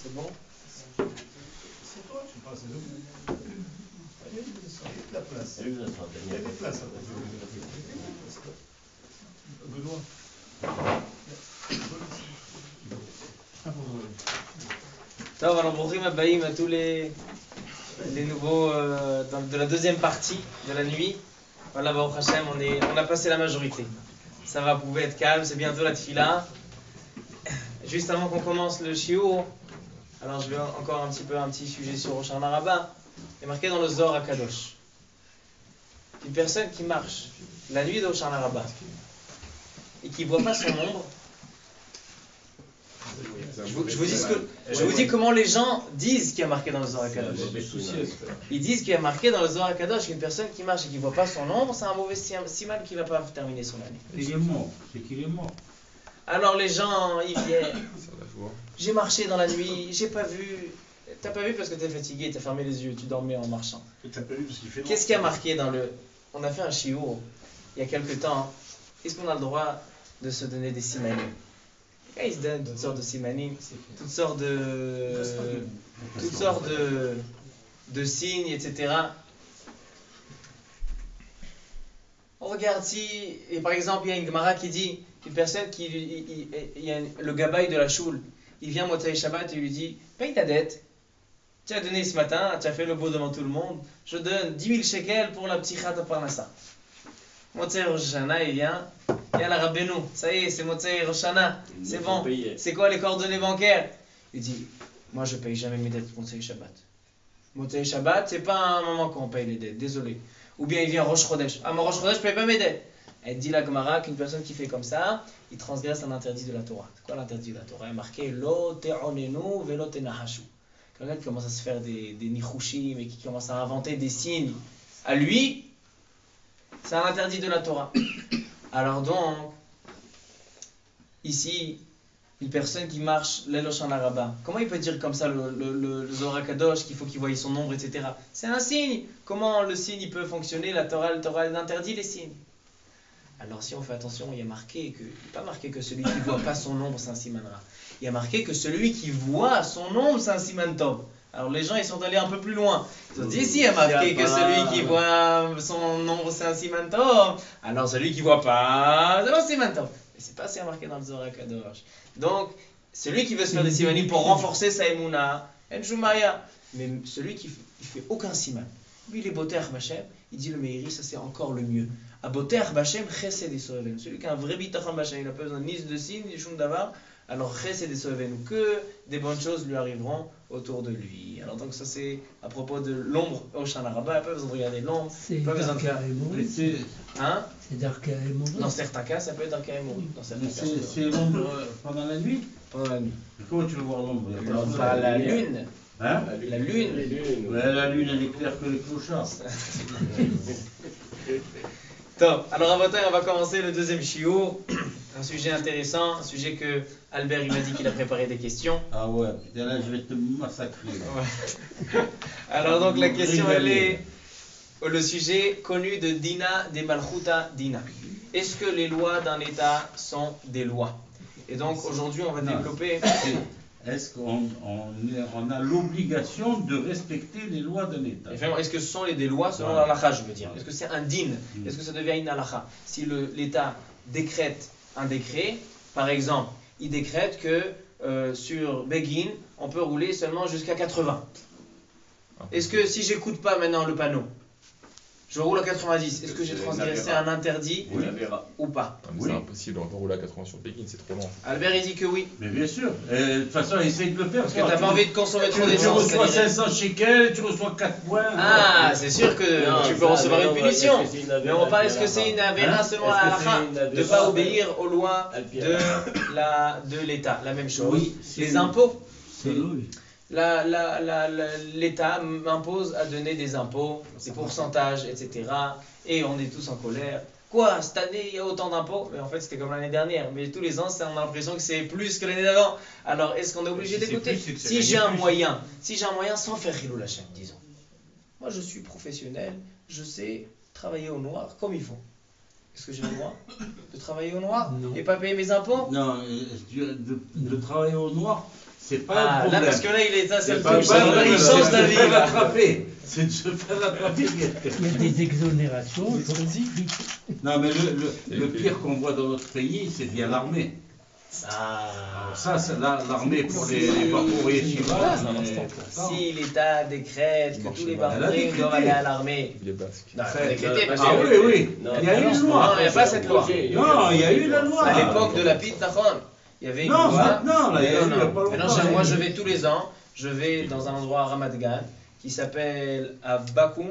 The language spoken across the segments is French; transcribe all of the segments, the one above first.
C'est bon? C'est toi, tu passes les autres. Allez, il y a de la place. Il y a des places. Benoît. Alors, Bruchim Abbaïm à tous les nouveaux de la deuxième partie de la nuit. Voilà, Baruch Hashem, on a passé la majorité. Ça va, vous pouvez être calme, c'est bientôt la tefila. Juste avant qu'on commence le shiur, alors je vais encore un petit sujet sur Rosh Hashanah. Il est marqué dans le Zohar HaKadosh. Une personne qui marche la nuit de Rosh Hashanah et qui ne voit pas son ombre. Je vous dis comment les gens disent qu'il y a marqué dans le Zohar HaKadosh. Ils disent qu'il y a marqué dans le Zohar HaKadosh qu'une personne qui marche et qui ne voit pas son ombre, c'est un mauvais siman qui ne va pas terminer son année. Il est mort, c'est qu'il est mort. Alors les gens, ils viennent. J'ai marché dans la nuit, j'ai pas vu. T'as pas vu parce que t'es fatigué, t'as fermé les yeux, tu dormais en marchant. T'as pas vu parce qu'il fait noir. Qu'est-ce qu'il y a marqué dans le... On a fait un shiur il y a quelque temps. Est-ce qu'on a le droit de se donner des simanim? Ils se donnent toutes sortes de simanim, toutes sortes de signes, etc. On regarde si, et par exemple, il y a une Gemara qui dit, une personne le gabaï de la choule, il vient Motzei Shabbat et lui dit, paye ta dette. Tu as donné ce matin, tu as fait le beau devant tout le monde, je donne 10 000 shekels pour la p'tichat parnassa. Motzei Rosh Hashanah, il vient, il y a la Rabbeinu, ça y est, c'est Motzei Rosh Hashanah, c'est bon. C'est quoi les coordonnées bancaires? Il dit, moi je paye jamais mes dettes Motzei Shabbat. Motzei Shabbat, c'est pas un moment qu'on paye les dettes, désolé. Ou bien il vient Rosh Chodesh. Ah, moi Rosh Chodesh, je paye pas mes dettes. Elle dit la Gemara qu'une personne qui fait comme ça, il transgresse un interdit de la Torah. C'est quoi l'interdit de la Torah? Il est marqué Lo te'onenu velo tenahashu. Quelqu'un qui commence à se faire des nichushim et qui commence à inventer des signes à lui, c'est un interdit de la Torah. Alors donc, ici, une personne qui marche l'Eloshana Rabbah, comment il peut dire comme ça le Zohar HaKadosh qu'il faut qu'il voie son ombre, etc. C'est un signe. Comment le signe il peut fonctionner? La Torah interdit les signes. Alors si on fait attention, il y a marqué que, pas marqué que celui qui ne voit pas son ombre c'est un siman ra. Il y a marqué que celui qui voit son ombre c'est un siman tov. Alors les gens ils sont allés un peu plus loin. Ils ont dit ici il y a marqué que celui qui voit son ombre c'est un siman tov. Alors celui qui ne voit pas, c'est un siman tov. Mais c'est pas ce qui est marqué dans le Zohar HaKadosh. Donc celui qui veut se faire des simanim pour renforcer sa émouna, en shumaya. Mais celui qui ne fait aucun siman, lui il est boter Hashem, il dit le meiri, ça c'est encore le mieux. À boter Hashem, chesed et soeven. Celui qui a un vrai bitachon Hashem, il n'a pas besoin ni de signe, ni de shum davar, alors chesed et soeven, que des bonnes choses lui arriveront autour de lui. Alors donc ça c'est à propos de l'ombre au Shana Rabbah, il n'y a pas besoin de regarder l'ombre, il n'y a pas besoin de faire... Hein? C'est Darka et Mouri. Dans certains cas, ça peut être Darka et Mouri. C'est l'ombre pendant la nuit? Pendant la nuit. Comment tu le vois l'ombre? La lune. Hein? La lune. Ouais, la lune elle est claire que les clochards. Top. Alors à matin, on va commencer le deuxième shiur. Un sujet intéressant, un sujet que Albert il m'a dit qu'il a préparé des questions. Ah ouais, putain là je vais te massacrer. Ouais. Alors donc la question elle est le sujet connu de Dina de Malchuta Dina. Est-ce que les lois d'un État sont des lois? Et donc aujourd'hui on va développer... Est-ce qu'on a l'obligation de respecter les lois d'un État? Est-ce que ce sont des lois selon l'halakha, je veux dire? Est-ce que c'est un din? Est-ce que ça devient une halakha? Si l'État décrète un décret, par exemple, il décrète que sur Begin, on peut rouler seulement jusqu'à 80. Est-ce que si j'écoute pas maintenant le panneau, je roule à 90, est-ce que j'ai transgressé un interdit ou pas? C'est impossible, on va pas rouler à 80 sur Pékin, c'est trop lent. Albert il dit que oui. Mais bien sûr, de toute façon essaye de le faire. Parce que t'as pas envie de consommer trop d'essence. Tu reçois 500 shekels, tu reçois 4 points. Ah, c'est sûr que tu peux recevoir une punition. Mais on parle, est-ce que c'est une avéra selon la halakha de ne pas obéir aux lois de l'État? La même chose. Oui, les impôts. C'est L'État m'impose à donner des impôts, des pourcentages, etc. Et on est tous en colère. Quoi, cette année il y a autant d'impôts? Mais en fait c'était comme l'année dernière. Mais tous les ans on a l'impression que c'est plus que l'année d'avant. Alors est-ce qu'on est obligé d'écouter? Si j'ai un moyen sans faire Hilul Hashem, disons. Moi je suis professionnel, je sais travailler au noir comme il faut. Est-ce que j'ai le droit de travailler au noir et pas payer mes impôts? Non, de travailler au noir, C'est pas un Ah, problème. là, parce que là, il est ça, C'est le pas un touche. problème, Il c'est change de se d'avis. faire là. rattraper. C'est de se faire rattraper. Il y a des exonérations spécifiques. Non, mais le pire qu'on voit dans notre pays, c'est bien l'armée. Ah. Ça, c'est l'armée pour les Bahour et Yeshiva. Voilà, c'est un instant. Si l'État décrète que tous les Bahreïns doivent aller à l'armée. Il est basque. Non, il faut décréter parce Ah que. oui, oui. Il y a eu une Non, loi. il n'y a pas cette loi. Non, il y a eu la loi. À l'époque de la Pite Nachon, il y avait une Non, loi. maintenant, là, il y a eu il y a pas Maintenant, longtemps. moi, je vais tous les ans, je vais dans un endroit à Ramat Gan qui s'appelle à Bakoum.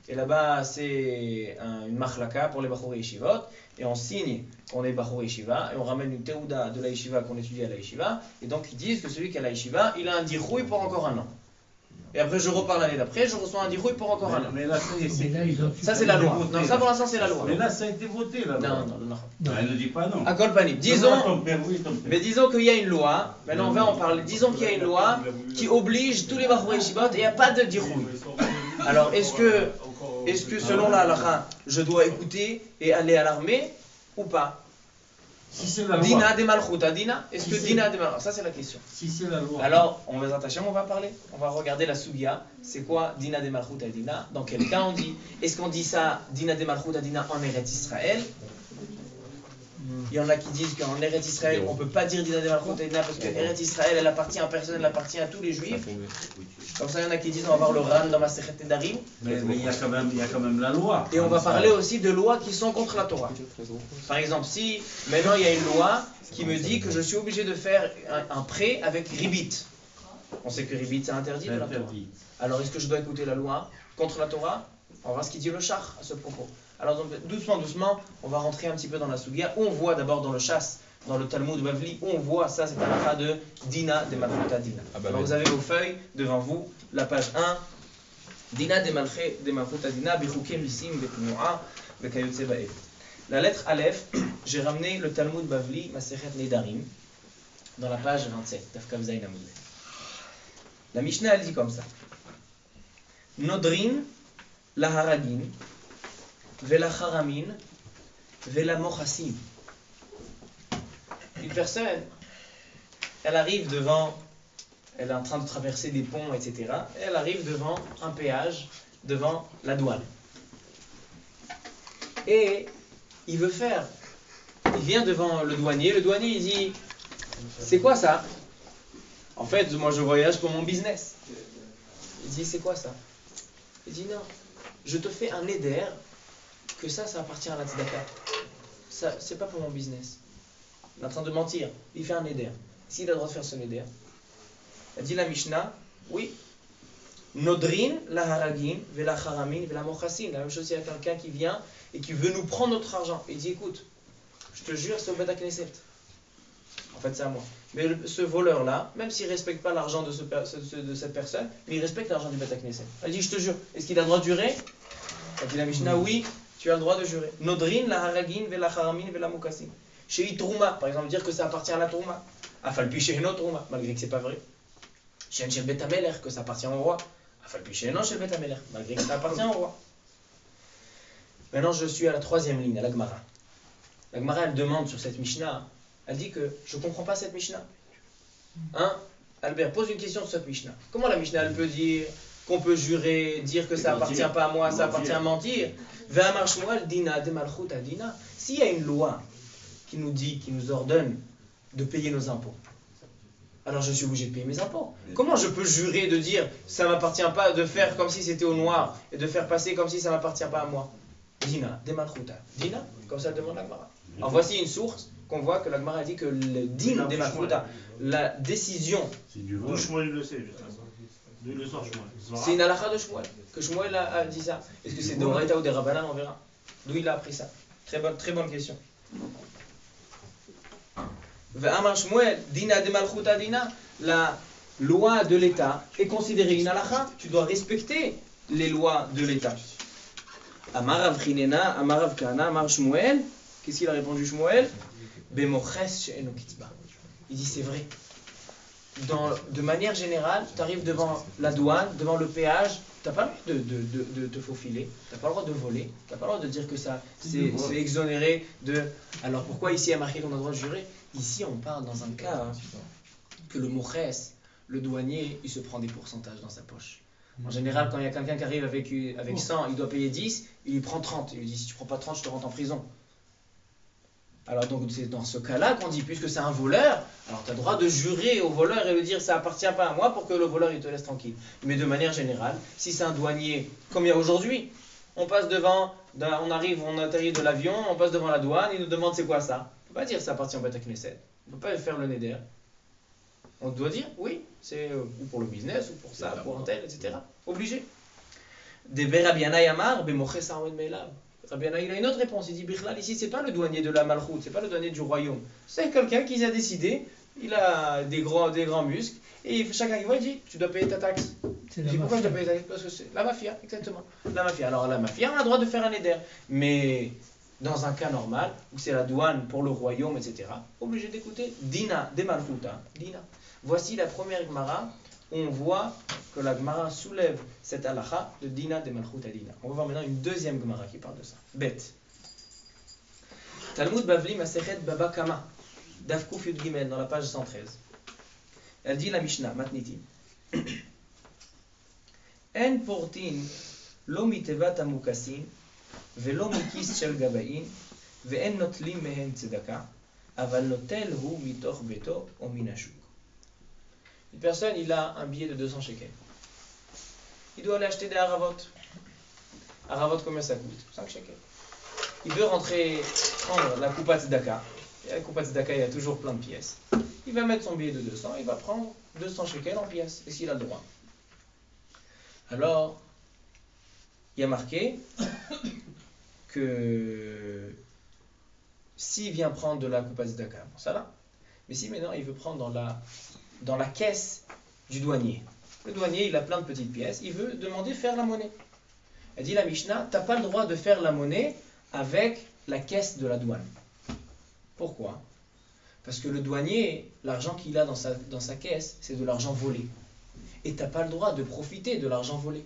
Et là-bas, c'est une machlaka pour les Bachour et Yeshivot. Et on signe qu'on est Bachour et Yeshiva. Et on ramène une théouda de la Yeshiva qu'on étudie à la Yeshiva. Et donc, ils disent que celui qui a la Yeshiva, il a un dirouille pour encore un an. Et après, je repars l'année d'après, je reçois un dirouille pour encore un an. Mais là, ça y est, Mais là, ils ont Ça, c'est la loi. Non, ça, pour l'instant, c'est la loi. Mais là, ça a été voté, là. Non, non, non. Ben, elle ne dit pas non. À Kolpanim. Dis-moi Disons. ton père, oui, ton père. Mais disons qu'il y a une loi, maintenant on va en parler, disons qu'il y a une loi qui oblige tous les Bachour et Yeshivot et il n'y a pas de dirouille. Alors est-ce que selon la halakha, je dois écouter et aller à l'armée ou pas? Si c'est la loi. Dina de Malchuta, Dina? Est-ce que Si c'est- Dina de Malchuta? Ça c'est la question. Si c'est la loi. Alors, on va s'attacher, on va parler. On va regarder la Sugia. C'est quoi Dina de Malchuta Dina? Dans quel cas on dit? Est-ce qu'on dit ça Dina de Malchuta Dina en Eretz Israël? Il y en a qui disent qu'en Eretz Israël, on ne peut pas dire Dina de Malchuta Dina parce que Eretz Israël, elle appartient à personne, elle appartient à tous les juifs. Comme ça, il y en a qui disent on va voir le Ran dans Masechet Nedarim. Mais il y a quand même la loi. Et on va parler aussi de lois qui sont contre la Torah. Par exemple, si maintenant il y a une loi qui me dit que je suis obligé de faire un prêt avec ribit. On sait que ribit c'est interdit de la Torah. Interdit. Alors est-ce que je dois écouter la loi contre la Torah? On va voir ce qu'il dit le Char à ce propos. Alors donc, doucement, doucement, on va rentrer un petit peu dans la Sugia. On voit d'abord dans le Chasse, dans le Talmud Bavli, on voit ça, c'est un halakha de Dina de Malchuta Dina. Ah bah Alors oui. vous avez vos feuilles devant vous, la page 1. Dina de Malchuta Dina, Bichukim Lissim, Betnu'a, Bekayotse Ba'ev. La lettre Aleph, j'ai ramené le Talmud Bavli, Masechet Nedarim, dans la page 27, Tafkav Zayin Amud. La Mishnah, elle dit comme ça. Nodrin, la Haragin, Vela Haramin, Vela Mochassim. Une personne, elle arrive devant, elle est en train de traverser des ponts, etc. Et elle arrive devant un péage, devant la douane. Et il veut faire, il vient devant le douanier il dit, c'est quoi ça? En fait, moi je voyage pour mon business. Il dit, c'est quoi ça? Il dit, non, je te fais un éder que ça appartient à la tzedaka. Ça, c'est pas pour mon business. Il est en train de mentir. Il fait un éder. S'il a le droit de faire son éder, elle dit la Mishnah, oui. Nodrin, la haragin, vela haramin, vela mochassin. La même chose, il y a quelqu'un qui vient et qui veut nous prendre notre argent. Il dit, écoute, je te jure, c'est au Bet HaKnesset. En fait, c'est à moi. Mais ce voleur-là, même s'il ne respecte pas l'argent de cette personne, mais il respecte l'argent du Bet HaKnesset. Elle dit, je te jure, est-ce qu'il a le droit de jurer? Elle dit la Mishnah, oui, tu as le droit de jurer. Nodrin, la haragin, vela haramin, vela mochassin. Chez Itrouma, par exemple, dire que ça appartient à la Trouma. Afalpi chez notre Trouma, malgré que c'est pas vrai. Chez le Bet HaMelech, que ça appartient au roi. Afalpi chez le Bet HaMelech, malgré que ça appartient au roi. Maintenant, je suis à la troisième ligne, à la Gemara. La Gemara, elle demande sur cette Mishnah, elle dit que je ne comprends pas cette Mishnah. Hein? Albert, pose une question sur cette Mishnah. Comment la Mishnah, elle peut dire qu'on peut jurer, dire que ça appartient pas à moi, ça appartient à mentir? Ve'amar Shmuel, dina de malchuta dina. S'il y a une loi qui nous dit, qui nous ordonne de payer nos impôts, alors je suis obligé de payer mes impôts. Comment je peux jurer de dire ça m'appartient pas, de faire comme si c'était au noir et de faire passer comme si ça m'appartient pas à moi? Dina, de malchuta. Dina, comme ça demande la Gemara. Alors voici une source qu'on voit que la Gemara dit que le din de malchuta, la décision, C'est du D'où vol. Shmuel il le sait, juste. D'où il le sort, Shmuel. c'est une halakha de Shmuel, que Shmuel a dit ça. Est-ce que c'est d'Oraita ou des Rabbanan, on verra. D'où il a appris ça? Très bonne question. Ve'amar Shmuel, dina de malchuta dina, la loi de l'État est considérée une halakha. Tu dois respecter les lois de l'État. Amar Rav Chinena, Amar Rav Kahana, Amar Shmuel. Qu'est-ce qu'il a répondu Shmuel? Bemoches she'eno kitzba. Il dit c'est vrai. De manière générale, tu arrives devant la douane, devant le péage, tu n'as pas le droit de te faufiler, tu n'as pas le droit de voler, tu n'as pas le droit de dire que ça c'est exonéré de... Alors pourquoi ici il y a marqué qu'on a le droit de jurer? Ici on parle dans un cas que le moches, le douanier, il se prend des pourcentages dans sa poche. En général, quand il y a quelqu'un qui arrive avec 100, il doit payer 10, il lui prend 30. Il lui dit, si tu prends pas 30, je te rentre en prison. Alors donc c'est dans ce cas-là qu'on dit, puisque c'est un voleur, alors tu as le droit de jurer au voleur et lui dire, ça appartient pas à moi pour que le voleur il te laisse tranquille. Mais de manière générale, si c'est un douanier, comme il y a aujourd'hui, on passe devant, on atterrit de l'avion, on passe devant la douane, il nous demande c'est quoi ça. On ne peut pas dire ça appartient au Beth Knesset. On ne peut pas faire le neder. On doit dire oui, c'est ou pour le business, ou pour ça, pour un tel, etc. Obligé. Des Rabbi Yana Yamar, Bemoche Saoued Meelav. Rabbi Yana, il a une autre réponse. Il dit Bichlal, ici, c'est pas le douanier de la Malchoute, c'est pas le douanier du royaume. C'est quelqu'un qui a décidé, il a des grands muscles, et chacun qui voit, il dit tu dois payer ta taxe. C'est Je la dis pourquoi je dois mafia. payer ta taxe? Parce que c'est la mafia, exactement. La mafia. Alors la mafia, on a le droit de faire un éder. Mais dans un cas normal, où c'est la douane pour le royaume, etc., obligé d'écouter Dina, des Malchuta, Dina. Voici la première Gemara, où on voit que la Gemara soulève cette halakha de Dina des Malchuta Dina. On va voir maintenant une deuxième Gemara qui parle de ça. Bête. Talmud Bavli Masechet Baba Kama, Daf Kuf Yud Gimel, dans la page 113. Elle dit la Mishnah, Matnitim. En portin lo mitevat amukasin, velo mikis shel gabain, ve'en notlim mehen tzedaka, aval notel hu mitoch beto o minashuk. Une personne, il a un billet de 200 shekels. Il doit aller acheter des haravot. Haravot, combien ça coûte? 5 shekels. Il veut prendre la coupa tzedaka. Et la coupa tzedaka, il y a toujours plein de pièces. Il va mettre son billet de 200, il va prendre 200 shekels en pièces. Est-ce qu'il a le droit? Alors, il y a marqué que s'il vient prendre de la coupa tzedaka, bon, ça va. Mais si maintenant il veut prendre dans la caisse du douanier. Le douanier, il a plein de petites pièces, il veut demander de faire la monnaie. Elle dit la Mishnah, tu n'as pas le droit de faire la monnaie avec la caisse de la douane. Pourquoi? Parce que le douanier, l'argent qu'il a dans sa caisse, c'est de l'argent volé. Et tu n'as pas le droit de profiter de l'argent volé.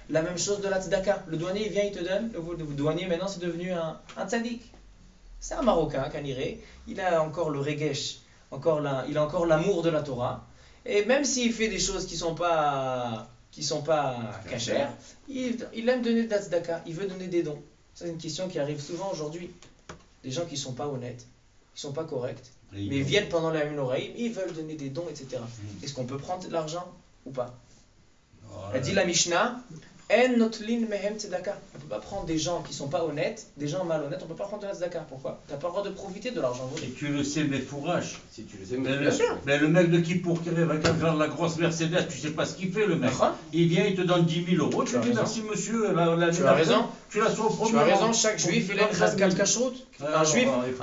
La même chose de la tzedaka. Le douanier, il vient, il te donne. Le douanier, maintenant, c'est devenu un tzadik. C'est un Marocain, un Caniré. Il a encore le regesh. Il a encore l'amour de la Torah. Et même s'il fait des choses qui ne sont pas cachères, il aime donner de la tzedaka. Il veut donner des dons. C'est une question qui arrive souvent aujourd'hui. Des gens qui ne sont pas honnêtes, qui ne sont pas corrects, mais ils viennent pendant la même oreille, ils veulent donner des dons, etc. Est-ce qu'on peut prendre de l'argent ou pas? Elle dit la Mishnah, En notlin mehem tzedaka. On ne peut pas prendre des gens qui ne sont pas honnêtes, des gens malhonnêtes, on ne peut pas prendre de la tzedaka. Pourquoi? Tu n'as pas le droit de profiter de l'argent volé. Et tu le sais, mais fourrage. Si tu le sais, Bien sûr. Mais le mec de Kippour qui arrive avec la grosse Mercedes, tu sais pas ce qu'il fait, le mec. Il vient, il te donne 10 000 euros. Tu dis merci monsieur. Tu as raison. Tu l'as sur le premier. Tu as raison, chaque juif, il a une chazkat kashrut. Un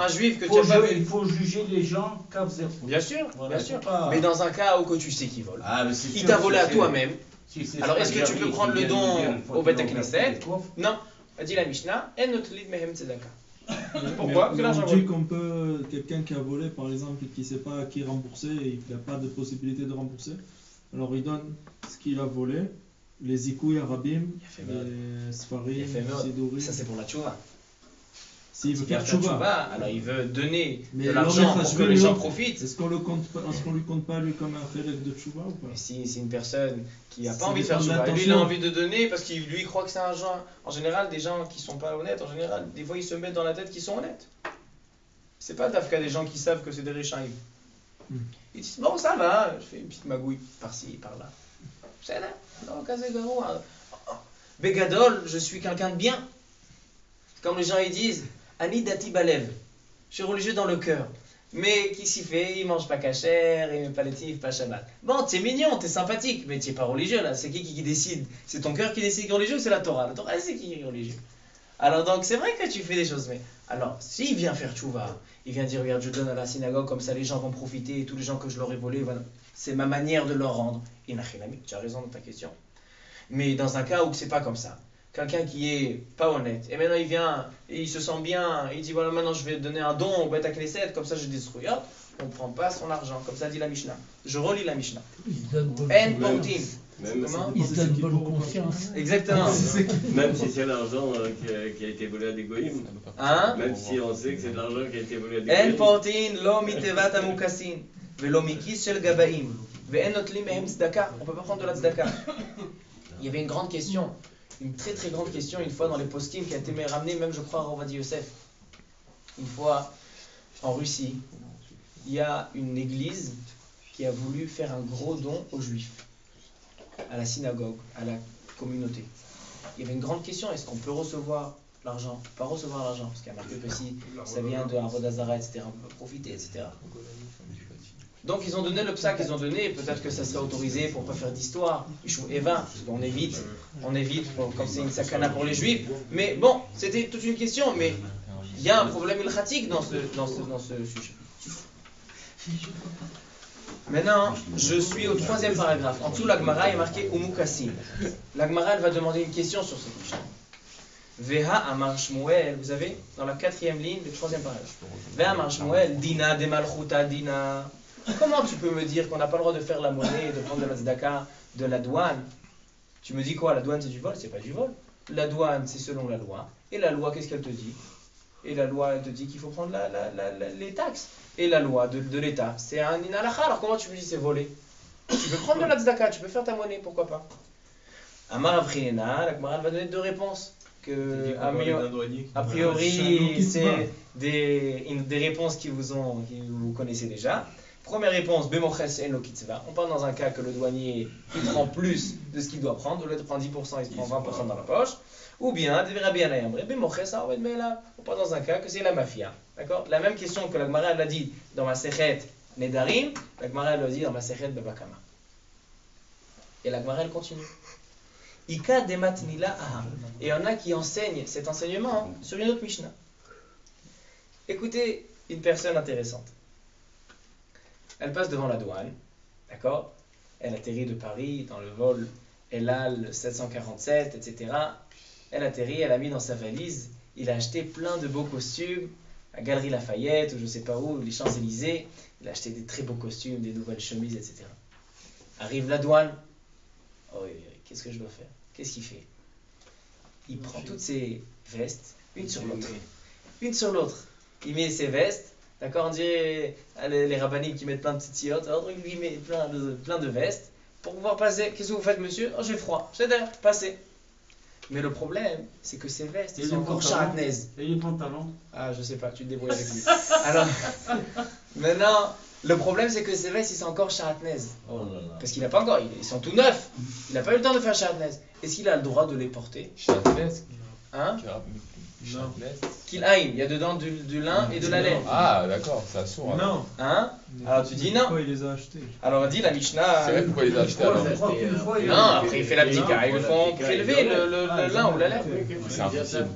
juif que tu as pas vu. Il faut juger les gens qu'à zéro. Bien sûr, Voilà, bien sûr. pas- Mais dans un cas où que tu sais qu'il vole, Ah, mais c'est il sûr, t'a volé à c'est- toi-même. Si c'est Alors, ça, est-ce que tu Gary peux qui prendre le vient de don nous dire une fois au qu'il Beth a ouvert Knesset? les coffres. Non. A dit la Mishnah, En notlid mehem tzedaka. Mais Pourquoi? Parce que l'argent on volé. dit qu'on peut, quelqu'un qui a volé par exemple, qui ne sait pas à qui rembourser et qui n'a pas de possibilité de rembourser, alors il donne ce qu'il a volé, les zikouy arabim, les sfarim, sidouri. Ça, c'est pour la tchouva. S'il veut S'il faire faire tchouva. tchouva, alors il veut donner Mais de l'argent pour que les gens profitent. Est-ce qu'on lui compte pas lui comme un khélek de tchouva ou pas? Mais si c'est une personne qui n'a Ça pas envie de faire dépend de tchouva, lui il a l'intention. envie de donner parce qu'il lui croit que c'est un genre. En général, des gens qui sont pas honnêtes, en général, des fois ils se mettent dans la tête qu'ils sont honnêtes. C'est pas d'Afka des gens qui savent que c'est des riches arrivent. Ils disent bon ça va, je fais une petite magouille par-ci, par-là. C'est là, non, Kazegaro. Begadol, je suis quelqu'un de bien. Comme les gens ils disent, Ani Dati Balev, je suis religieux dans le cœur. Mais qui s'y fait, il mange pas cachère, il met pas l'étif, pas Shabbat. Bon, t'es mignon, t'es sympathique, mais t'es pas religieux là. C'est qui décide? C'est ton cœur qui décide qui est religieux ou c'est la Torah? La Torah, c'est qui est religieux. Alors donc, c'est vrai que tu fais des choses, mais... Alors, s'il vient faire tchouva, il vient dire, regarde, je donne à la synagogue, comme ça les gens vont profiter, et tous les gens que je leur ai volés, voilà. C'est ma manière de leur rendre. Et Nachilami, tu as raison dans ta question. Mais dans un cas où c'est pas comme ça, quelqu'un qui est pas honnête, et maintenant il vient, et il se sent bien, et il dit, voilà, maintenant je vais donner un don au Beth Knesset, comme ça je détruis, hop, on prend pas son argent, comme ça dit la Mishnah. Je relis la Mishnah. Il se donne bonne En conscience. portim. Même, Comment? Il se donne bonne conscience. Exactement. même si c'est l'argent qui a été volé à des goïms, Hein? même si on sait que c'est de l'argent qui a été volé à des En goïms, portin lo mitevat amukasin, velo mikis shel gabaim, Ve'en notlim mehem tzedaka. On ne peut pas prendre de la tzedaka. Il y avait une grande question, une très très grande question une fois dans les poskim qui a été ramenée même je crois à Rovadi Yosef. Une fois en Russie, il y a une église qui a voulu faire un gros don aux juifs, à la synagogue, à la communauté. Il y avait une grande question, est-ce qu'on peut recevoir l'argent, pas recevoir l'argent, parce qu'il y a marqué que si ça vient de Avodah Zarah, etc., on peut profiter, etc. Donc ils ont donné le psa qu'ils ont donné, peut-être que ça serait autorisé pour ne pas faire d'histoire, Ishou Eva, parce qu'on évite, comme c'est une sakana pour les juifs. Mais bon, c'était toute une question, mais il y a un problème ilchatique dans ce sujet. Maintenant, je suis au 3e paragraphe. En dessous, la Gemara est marqué Umukassim. La Gemara, elle va demander une question sur cette Mishnah. Veha Amar Shmuel, vous avez dans la 4e ligne, le 3e paragraphe. Veha Amar Shmuel, Dina de Malchuta Dina. Comment tu peux me dire qu'on n'a pas le droit de faire la monnaie et de prendre de la tzedaka de la douane? Tu me dis quoi? La douane c'est du vol? C'est pas du vol. La douane c'est selon la loi. Et la loi, qu'est-ce qu'elle te dit? Et la loi, elle te dit qu'il faut prendre les taxes. Et la loi de l'État, c'est un inalacha. Alors comment tu me dis c'est volé? Tu peux prendre de la tzedaka, tu peux faire ta monnaie, pourquoi pas? Amar Avrinena, la Gemara va donner 2 réponses. Que a priori, c'est des réponses que vous connaissez déjà. Première réponse, Bemoches en lo kitzva. On parle dans un cas que le douanier il prend plus de ce qu'il doit prendre. Au lieu de prendre 10%, il se prend 20% dans la poche. Ou bien, on parle dans un cas que c'est la mafia. D'accord? La même question que la Gemara l'a dit dans ma Sechet Nedarim, la Gemara l'a dit dans ma Sechet Bebakama. Et la Gemara elle continue. Ika demat nila aha. Et il y en a qui enseignent cet enseignement sur une autre Mishnah. Écoutez une personne intéressante. Elle passe devant la douane, d'accord? Elle atterrit de Paris dans le vol Elal 747, etc. Elle atterrit, elle a mis dans sa valise, il a acheté plein de beaux costumes, à Galerie Lafayette ou je sais pas où, les Champs-Élysées. Il a acheté des très beaux costumes, des nouvelles chemises, etc. Arrive la douane. Oh, qu'est-ce que je dois faire? Qu'est-ce qu'il fait? Il prend toutes ses vestes, une sur l'autre. Une sur l'autre. Il met ses vestes. D'accord, on dirait les rabbinim qui mettent plein de petites sillottes. Alors il lui met plein de vestes pour pouvoir passer. Qu'est-ce que vous faites, monsieur? Oh, j'ai froid. C'est d'ailleurs, passez. Mais le problème, c'est que ces vestes sont encore charnaises. Et les pantalons? Ah, je sais pas, tu te débrouilles avec lui. Alors, maintenant, le problème, c'est que ces vestes, ils sont encore charnaises. Oh là là. Parce qu'il n'a pas encore, ils sont tout neufs. Il n'a pas eu le temps de faire charnaise. Est-ce qu'il a le droit de les porter? Châtelet. Hein? Châtelet. Qu'il aille, il y a dedans du lin et de la laine. Ah, d'accord, ça sourd. Non. Hein? Alors tu dis non. Pourquoi il les a achetés? Alors on dit la Mishnah. C'est vrai, pourquoi il les a achetés alors? Non, après il fait la petite carrière. Ils le font prélever le lin ou la laine. C'est impossible.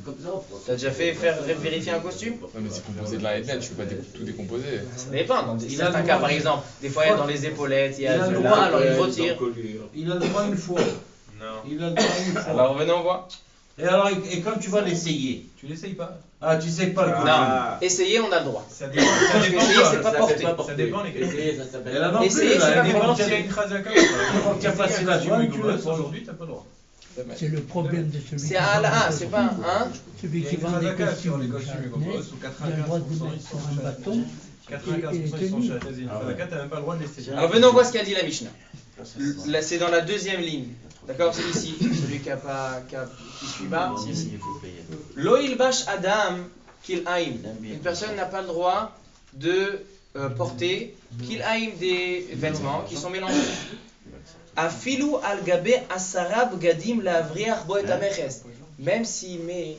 T'as déjà fait vérifier un costume? Non, mais c'est composé de lin et de laine, tu peux pas tout décomposer. Ça dépend. Dans certains cas, par exemple, des fois il y a dans les épaulettes, il y a du lin, alors il retire. Il a le droit une fois. Non. Il a le droit une fois. Alors venez on voit. Et alors, et quand tu vas l'essayer? Tu l'essayes pas. Ah, tu sais pas le coup. Non, essayer on a le droit. Ça dépend. Essayer c'est pas porter. Ça dépend les Et là non plus, Essayer, là, c'est elle pas dépend S'il y a si une chazaka ou tu as passé la tu douane, tu le aujourd'hui, t'as pas le droit. C'est le problème de celui C'est qui à la vend A, c'est pas un 1. celui Il y a qui une vend des chazaka sur les costumes costumes charnais, Gogos, ou il a le droit de 95% mettre ils sur sont un bâton. 95% ils sont châtaisés. Une chazaka, t'as même pas le droit de l'essayer. Alors venons voir ce qu'a dit la Mishnah. Là c'est dans la 2e ligne. D'accord, c'est ici. Celui qui suit pas. Lo ilbash adam kil aim. Une personne n'a pas le droit de porter kil aim des vêtements qui sont mélangés. Afilu al gabe asarab gadim la avriach bo et ameches. Même s'il met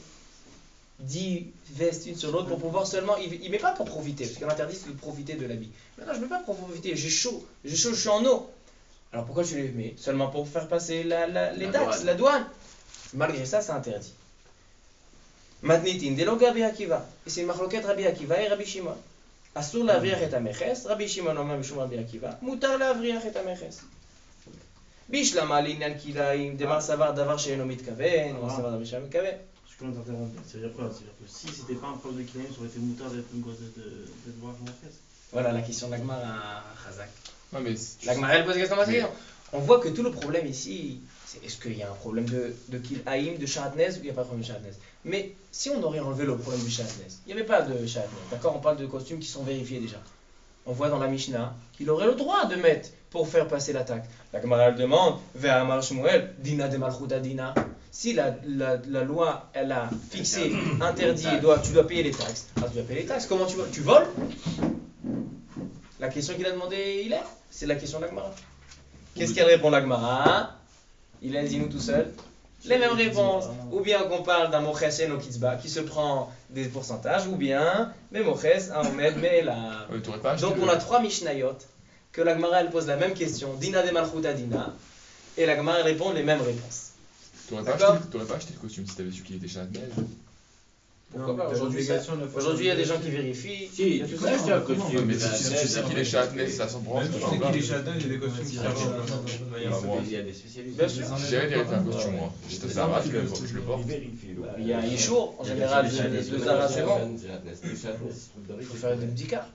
10 vestes une sur l'autre pour pouvoir seulement. Il met pas pour profiter, parce qu'on interdit de profiter de l'habit. Maintenant, je ne mets pas pour profiter, j'ai chaud, je suis en eau. Alors pourquoi tu les mets? Seulement pour faire passer les taxes, la douane. Malgré ça, c'est interdit. Matnitin, de l'oga Rabbi Akiva. Et c'est une machloket Rabbi Akiva et Rabbi Shimon. Asur l'avriach et ameches, Rabbi Shimon omar mishum Rabbi Akiva, mutar l'avriach et ameches. Bishlama l'inyan kilaim, demar savar davar she'eno mitkaven, demar savar davar she'eno mitkaven. Je peux t'interrompre. C'est-à-dire quoi? C'est-à-dire que si c'était pas un problème de kilaim, ça aurait été moutard d'être une cause de devoir en fesse. Voilà la question de l'Agmar à Khazak. Non, mais L'Agmar elle pose la question. On voit que tout le problème ici, c'est est-ce qu'il y a un problème de Kilhaïm, de Shahatnez, ou il n'y a pas de problème de Shahatnez? Mais si on aurait enlevé le problème du Shahatnez, il n'y avait pas de Shahatnez, d'accord? On parle de costumes qui sont vérifiés déjà. On voit dans la Mishnah qu'il aurait le droit de mettre pour faire passer l'attaque. La Gemara elle demande, Ve'amar Shmuel, Dina de Malchuta Dina. Si la loi, elle a fixé, interdit, tu dois payer les taxes. Ah, tu dois payer les taxes. Comment tu voles? Tu voles? La question qu'il a demandé, il est. C'est la question de la Gemara. Qu'est-ce qu'elle répond la Gemara? Il a dit nous tout seul. Les mêmes réponses. Ou bien qu'on parle d'un moches en kitzba qui se prend des pourcentages, ou bien mais moches, un omed, mais la. Donc on a 3 mishnayot que la Gemara elle pose la même question. Dina de Malchuta Dina. Et la Gemara elle répond les mêmes réponses. T'aurais pas acheté le costume si t'avais su qu'il était Châtenay? Pourquoi pas? Aujourd'hui, il y a des gens qui vérifient. Si, tu peux acheter un costume. Mais si tu sais qu'il est Châtenay, c'est à 100%. Même si tu sais qu'il est châtain, il y a des costumes qui servent de manière Il y a des spécialistes. Bien sûr. J'irais vérifier un costume, moi. Ça va, je le porte. Il y a un Yishour, en général, le Zara c'est bon. Il faut faire des petits cas.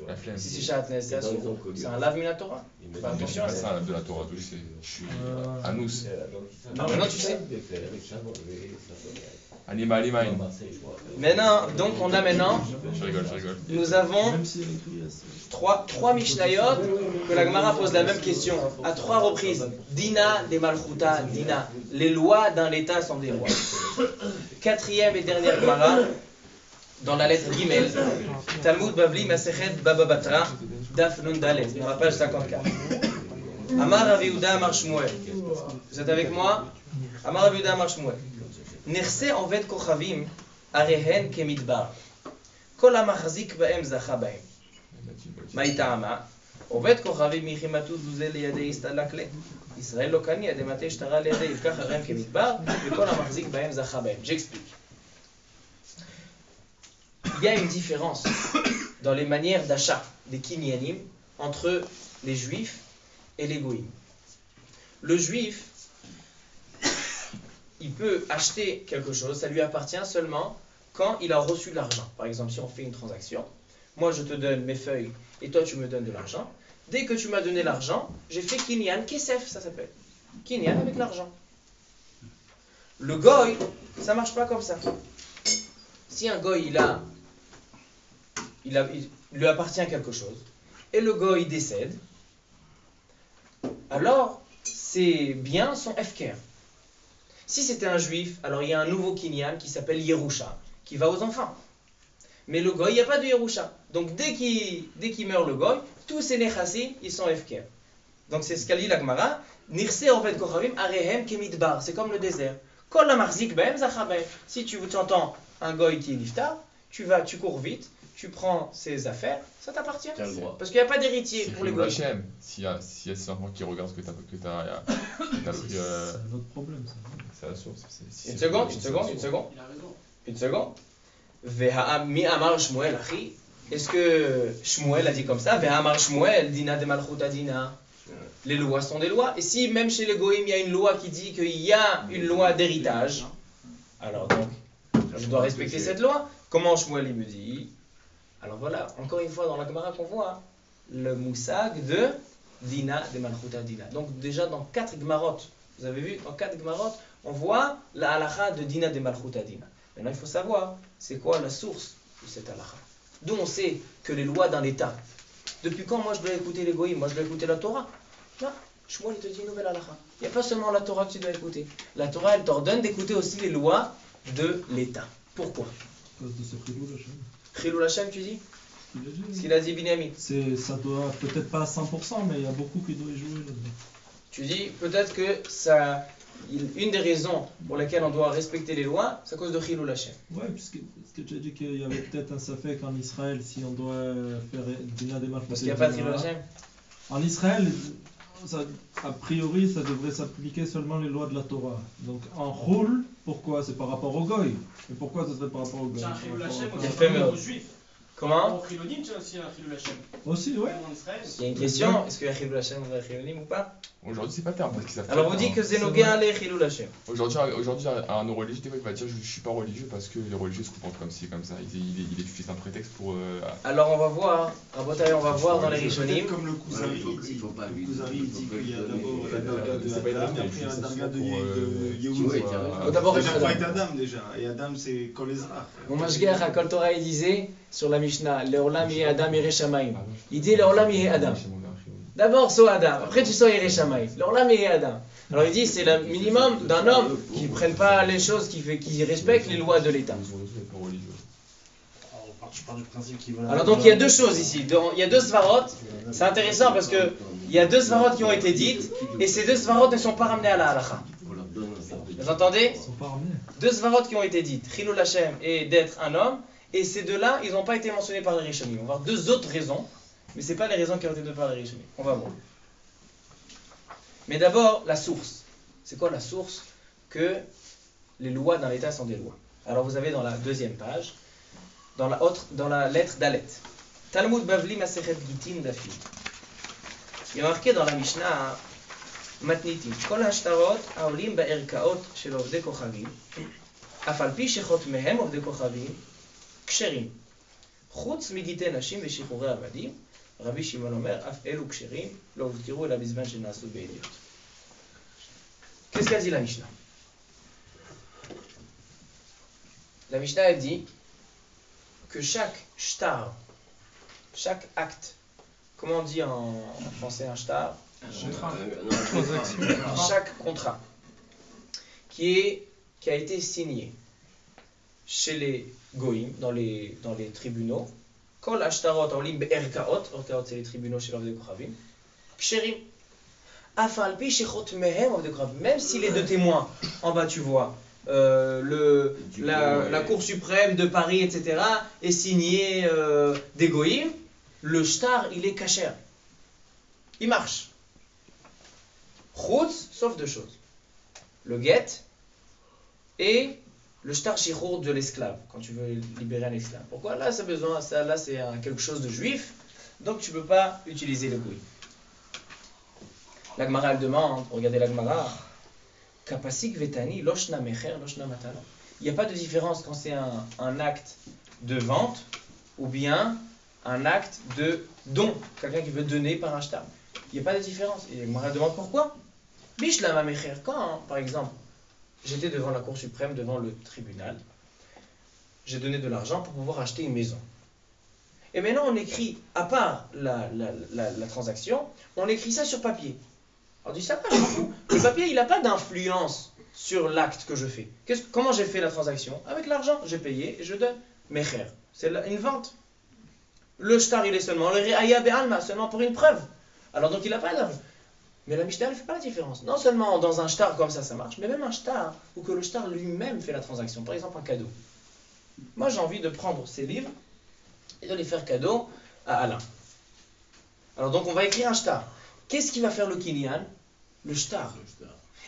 La flemme. Si c'est Châtenay, c'est assourd. C'est un lave Minatora. Fais attention. C'est ça, de la Torah, je suis Anous. Non, maintenant tu sais. Anima Alimain. Maintenant, donc on a maintenant, Je rigole. nous avons Même si elle écrit, 3 Mishnayot que la Gemara pose la même question à 3 reprises. Dina de Malchuta Dina. Les lois d'un État sont des lois. 4e et dernière Gemara, dans la lettre Gimel, Talmud Bavli Masechet Baba Batra, Daf Nun Dalet, dans la page 54. Amar Rav Yehuda Amar Shmuel. Vous êtes avec moi? Amar Rav Yehuda Amar Shmuel. Nechse Oved Kochavim Arehen Kemidbar. Kol HaMachzik Bahem Zacha Bahem. מהי טעמה? עובד כוכבים מחימתו זוזה לידי הסתלק לה. ישראל לא קני, עדי מטה שטרה לידי יפקח הריהם כמדבר, וכל המחזיק בהם זכה בהם. J'explique. Il y a une différence dans les manières d'achat des kinyanim entre les juifs et les goïms. Le juif, il peut acheter quelque chose, ça lui appartient seulement quand il a reçu l'argent. Par exemple, si on fait une transaction, moi je te donne mes feuilles et toi tu me donnes de l'argent. Dès que tu m'as donné l'argent, j'ai fait kinyan, kesef ça s'appelle. Kinyan avec l'argent. Le goy, ça marche pas comme ça. Si un goy il lui appartient quelque chose et le goy décède, alors ses biens sont efker. Si c'était un juif, alors il y a un nouveau kinyan qui s'appelle Yerusha, qui va aux enfants. Mais le goy, il n'y a pas de Yerusha. Donc dès qu'il meurt le goy, tous ces nechassim, ils sont efker. Donc c'est ce qu'a dit la Gemara. Nirse Oved Kochavim Arehem Kemidbar. C'est comme le désert. Kol HaMachzik Bahem Zacha Bahem. Si tu entends un goy qui est niftar, tu cours vite, tu prends ses affaires, ça t'appartient. Parce qu'il n'y a pas d'héritier pour les goy. S'il y a ces enfants qui regardent ce que t'as pris. C'est un autre problème ça. C'est la source. Une seconde. Une seconde. Mi Amar Shmuel Achi. Est-ce que Shmuel a dit comme ça? Ve'amar Shmuel Dina de Malchuta Dina. Les lois sont des lois. Et si même chez les goïms il y a une loi qui dit qu'il y a une loi d'héritage, alors donc je dois respecter cette loi. Comment Shmuel il me dit? Alors voilà, encore une fois dans la Gemara qu'on voit le moussag de Dina de Malchuta Dina. Donc déjà dans 4 Gemarot, vous avez vu, dans 4 Gemarot, on voit la halakha de Dina de Malchuta Dina. Maintenant il faut savoir, c'est quoi la source de cette halakha? D'où on sait que les lois d'un État, depuis quand moi je dois écouter les goïms? Moi je dois écouter la Torah. Non, Shmuel il te dit une nouvelle halakha. Il n'y a pas seulement la Torah que tu dois écouter. La Torah elle t'ordonne d'écouter aussi les lois de l'État. Pourquoi? À cause de ce Chilul Hashem. Chilul Hashem tu dis? Ce Ce qu'il a dit Binyamin. Ça doit peut-être pas à 100%, mais il y a beaucoup qui doivent y jouer là-dedans. Tu dis peut-être que ça, une des raisons pour lesquelles on doit respecter les lois, c'est à cause de Chilul Hashem. Ouais, puisque tu as dit qu'il y avait peut-être un safek en Israël si on doit faire Dina des Malchuta. Parce qu'il n'y a pas de Chilul Hashem. En Israël, a priori, ça devrait s'appliquer seulement les lois de la Torah. Donc en roule, pourquoi? C'est par rapport au goy. Et pourquoi ce serait par rapport au goy? C'est un Chilul Hashem Il a fait aux juifs. Comment? Au Chilonim, c'est aussi un Chilul Hashem. Aussi, ouais. En Israël. Il y a une question, est-ce qu'il y a Chilul Hashem ou Chilonim ou pas? Aujourd'hui, c'est pas terme parce qu'ils savent. Alors vous dites que c'est Noguin les Chilul Hashem. Aujourd'hui, un non-religieux, des fois, il va dire je suis pas religieux parce que les religieux se comportent comme ci, comme ça. Il utilise un prétexte pour. Alors on va voir, Rabotai, on va voir dans les Rishonim. Comme le Kuzari, il dit qu'il y a d'abord la darga de Adam, et après la darga de Yehuda. D'abord, Déjà, il faut être Adam déjà, et Adam c'est Kol Ezra. Mon Mashgiach à Kol Torah il disait sur la Mishnah, Leolam yeh Adam yireh shamayim. Il dit Leolam yeh Adam. D'abord, sois Adam, après tu sois Yerei Shamayim. Alors là, mais Adam. Alors il dit c'est le minimum d'un homme qui ne prenne pas les choses, qui respecte les lois de l'État. Je pars du principe qu'il va... Alors donc il y a deux choses ici. Il y a deux svarot. C'est intéressant parce que il y a deux svarot qui ont été dites et ces deux svarot ne sont pas ramenés à la halakha. Vous entendez? Deux svarot qui ont été dites, Chilul Hashem et d'être un homme, et ces deux-là, ils n'ont pas été mentionnés par les Rishonim. On va voir deux autres raisons, mais ce n'est pas les raisons qui ont été données par les Rishonim. On va voir. Mais d'abord, la source. C'est quoi la source? Que les lois d'un État sont des lois. Alors vous avez dans la deuxième page, dans la lettre d'Alet, Talmud Bavli Masechet Gitin Dafi. Il y a marqué dans la Mishnah, מתניתים, כל השטרות העולים בערכאות של עובדי כוכבים, אף על פי שחותמיהם עובדי כוכבים, כשרים. חוץ מגיטי נשים ושחרורי עבדים, רבי שמעון אומר, אף אלו כשרים, לא הוזכרו אלא בזמן שנעשו בעדיות. Qu'est-ce qu'a dit la Mishnah? La Mishnah a dit que chaque shtar, chaque acte, comment on dit en français un shtar? Chaque contrat qui a été signé chez les goïm, dans les tribunaux, kol ashtarot olim be'erkaot, erkaot c'est les tribunaux chez l'Ovdei Kochavim, ksherim, afal pi shechot mehem Ovdei Kochavim, même si les deux témoins, en bas tu vois, la Cour suprême de Paris, etc., est signé des goïm, le shtar il est kasher, il marche. Chutz, sauf deux choses. Le get et le shtar shichur de l'esclave, quand tu veux libérer un esclave. Pourquoi? Là, c'est besoin, là c'est quelque chose de juif, donc tu ne peux pas utiliser le goï. La Gemara elle demande, regardez la Gemara, Kapasik vetani loshna mecher loshna matana. Il n'y a pas de différence quand c'est un acte de vente ou bien un acte de don, quelqu'un qui veut donner par un shtar. Il n'y a pas de différence. Et la Gemara demande pourquoi? Bishlam mecher, quand, par exemple, j'étais devant la Cour suprême, devant le tribunal, j'ai donné de l'argent pour pouvoir acheter une maison. Et maintenant on écrit, à part la transaction, on écrit ça sur papier. Alors du ça, je m'en fous. Le papier, il n'a pas d'influence sur l'acte que je fais. Comment j'ai fait la transaction? Avec l'argent, j'ai payé et je donne. Mecher, c'est une vente. Le shtar, il est seulement le re'aya be'alma, seulement pour une preuve. Alors donc il n'a pas d'argent. Mais la Mishnah ne fait pas la différence. Non seulement dans un shtar comme ça marche, mais même un shtar où que le shtar lui-même fait la transaction. Par exemple un cadeau. Moi j'ai envie de prendre ces livres et de les faire cadeau à Alain. Alors donc on va écrire un shtar. Qu'est-ce qui va faire le kinyan? Le shtar.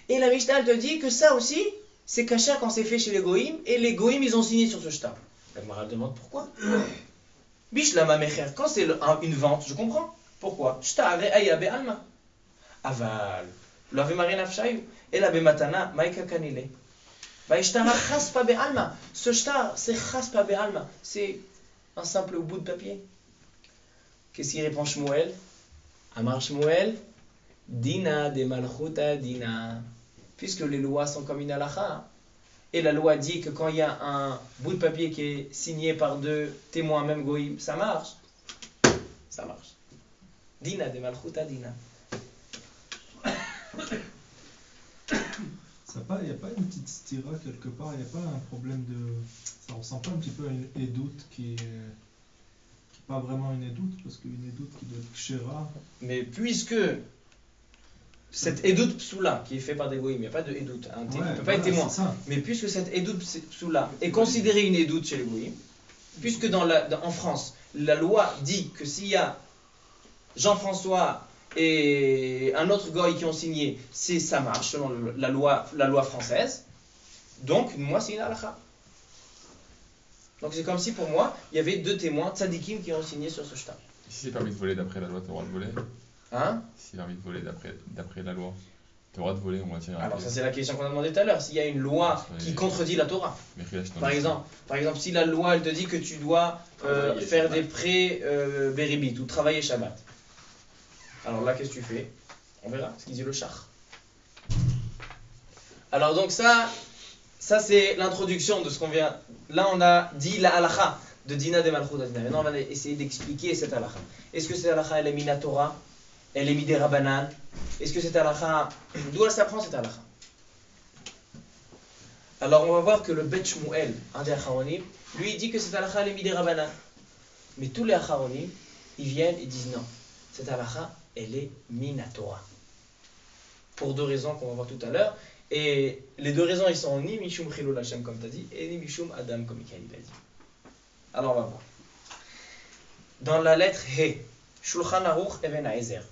Et la Mishnah elle te dit que ça aussi c'est caché quand c'est fait chez les goïm et les goïm ils ont signé sur ce shtar. La Gemara demande pourquoi? Bishlama mecher, quand c'est une vente, je comprends. Pourquoi? Shtar re'aya be'alma. Aval, lo ave marin afshayu, ela bematana, maika kanile. Vaishtara chaspa be'alma. Ce shtar, c'est chaspa be'alma. C'est un simple bout de papier. Qu'est-ce qu'il répond Shmuel? Amar Shmuel, dina de malchuta dina. Puisque les lois sont comme une halakha, et la loi dit que quand il y a un bout de papier qui est signé par deux témoins, même goïm, ça marche. Ça marche. Dina de malchuta dina. Il n'y a pas une petite stira quelque part, il n'y a pas un problème de... Ça ressemble pas un petit peu à une édoute qui est pas vraiment une édoute, parce qu'une édoute qui doit être kshera. Mais puisque cette édoute psoula qui est faite par des goïms, il n'y a pas de édoute, hein, il ne peut pas être témoin. Mais puisque cette édoute psoula est considérée une édoute chez les goïms, puisque en France, la loi dit que s'il y a Jean-François et un autre goy qui ont signé, ça marche selon la loi française. Donc, moi, c'est une halakha. Donc, c'est comme si pour moi, il y avait deux témoins, tzadikim, qui ont signé sur ce shtar. Si c'est permis de voler d'après la loi, tu as le droit de voler? Hein? Si c'est permis de voler d'après la loi, tu as le droit de voler, on va dire. Alors, ça, c'est la question qu'on a demandé tout à l'heure. S'il y a une loi qui contredit la Torah. Par exemple, si la loi, elle te dit que tu dois faire des prêts béribit ou travailler Shabbat. Alors là, qu'est-ce que tu fais? On verra ce qu'il dit le char. Alors donc ça c'est l'introduction de ce qu'on vient... Là, on a dit la halakha de Dina de Malchut Adina. Maintenant, on va essayer d'expliquer cette halakha. Est-ce que cette halakha, elle est mina Torah? elle est midé rabanan. Est-ce que cette halakha, d'où elle s'apprend cette halakha? Alors on va voir que le Bet Shmuel, un des acharonim, lui il dit que cette halakha elle est midé rabanan. Mais tous les acharonim, ils viennent et disent non, cette halakha elle est minatora. Pour deux raisons qu'on va voir tout à l'heure. Et les deux raisons ils sont ni Mishum Chilul Hashem comme tu as dit, et ni Mishum Adam comme Mikaël a dit. Alors on va voir. Dans la lettre He, Shulchan Aruch Even Ha'ezer,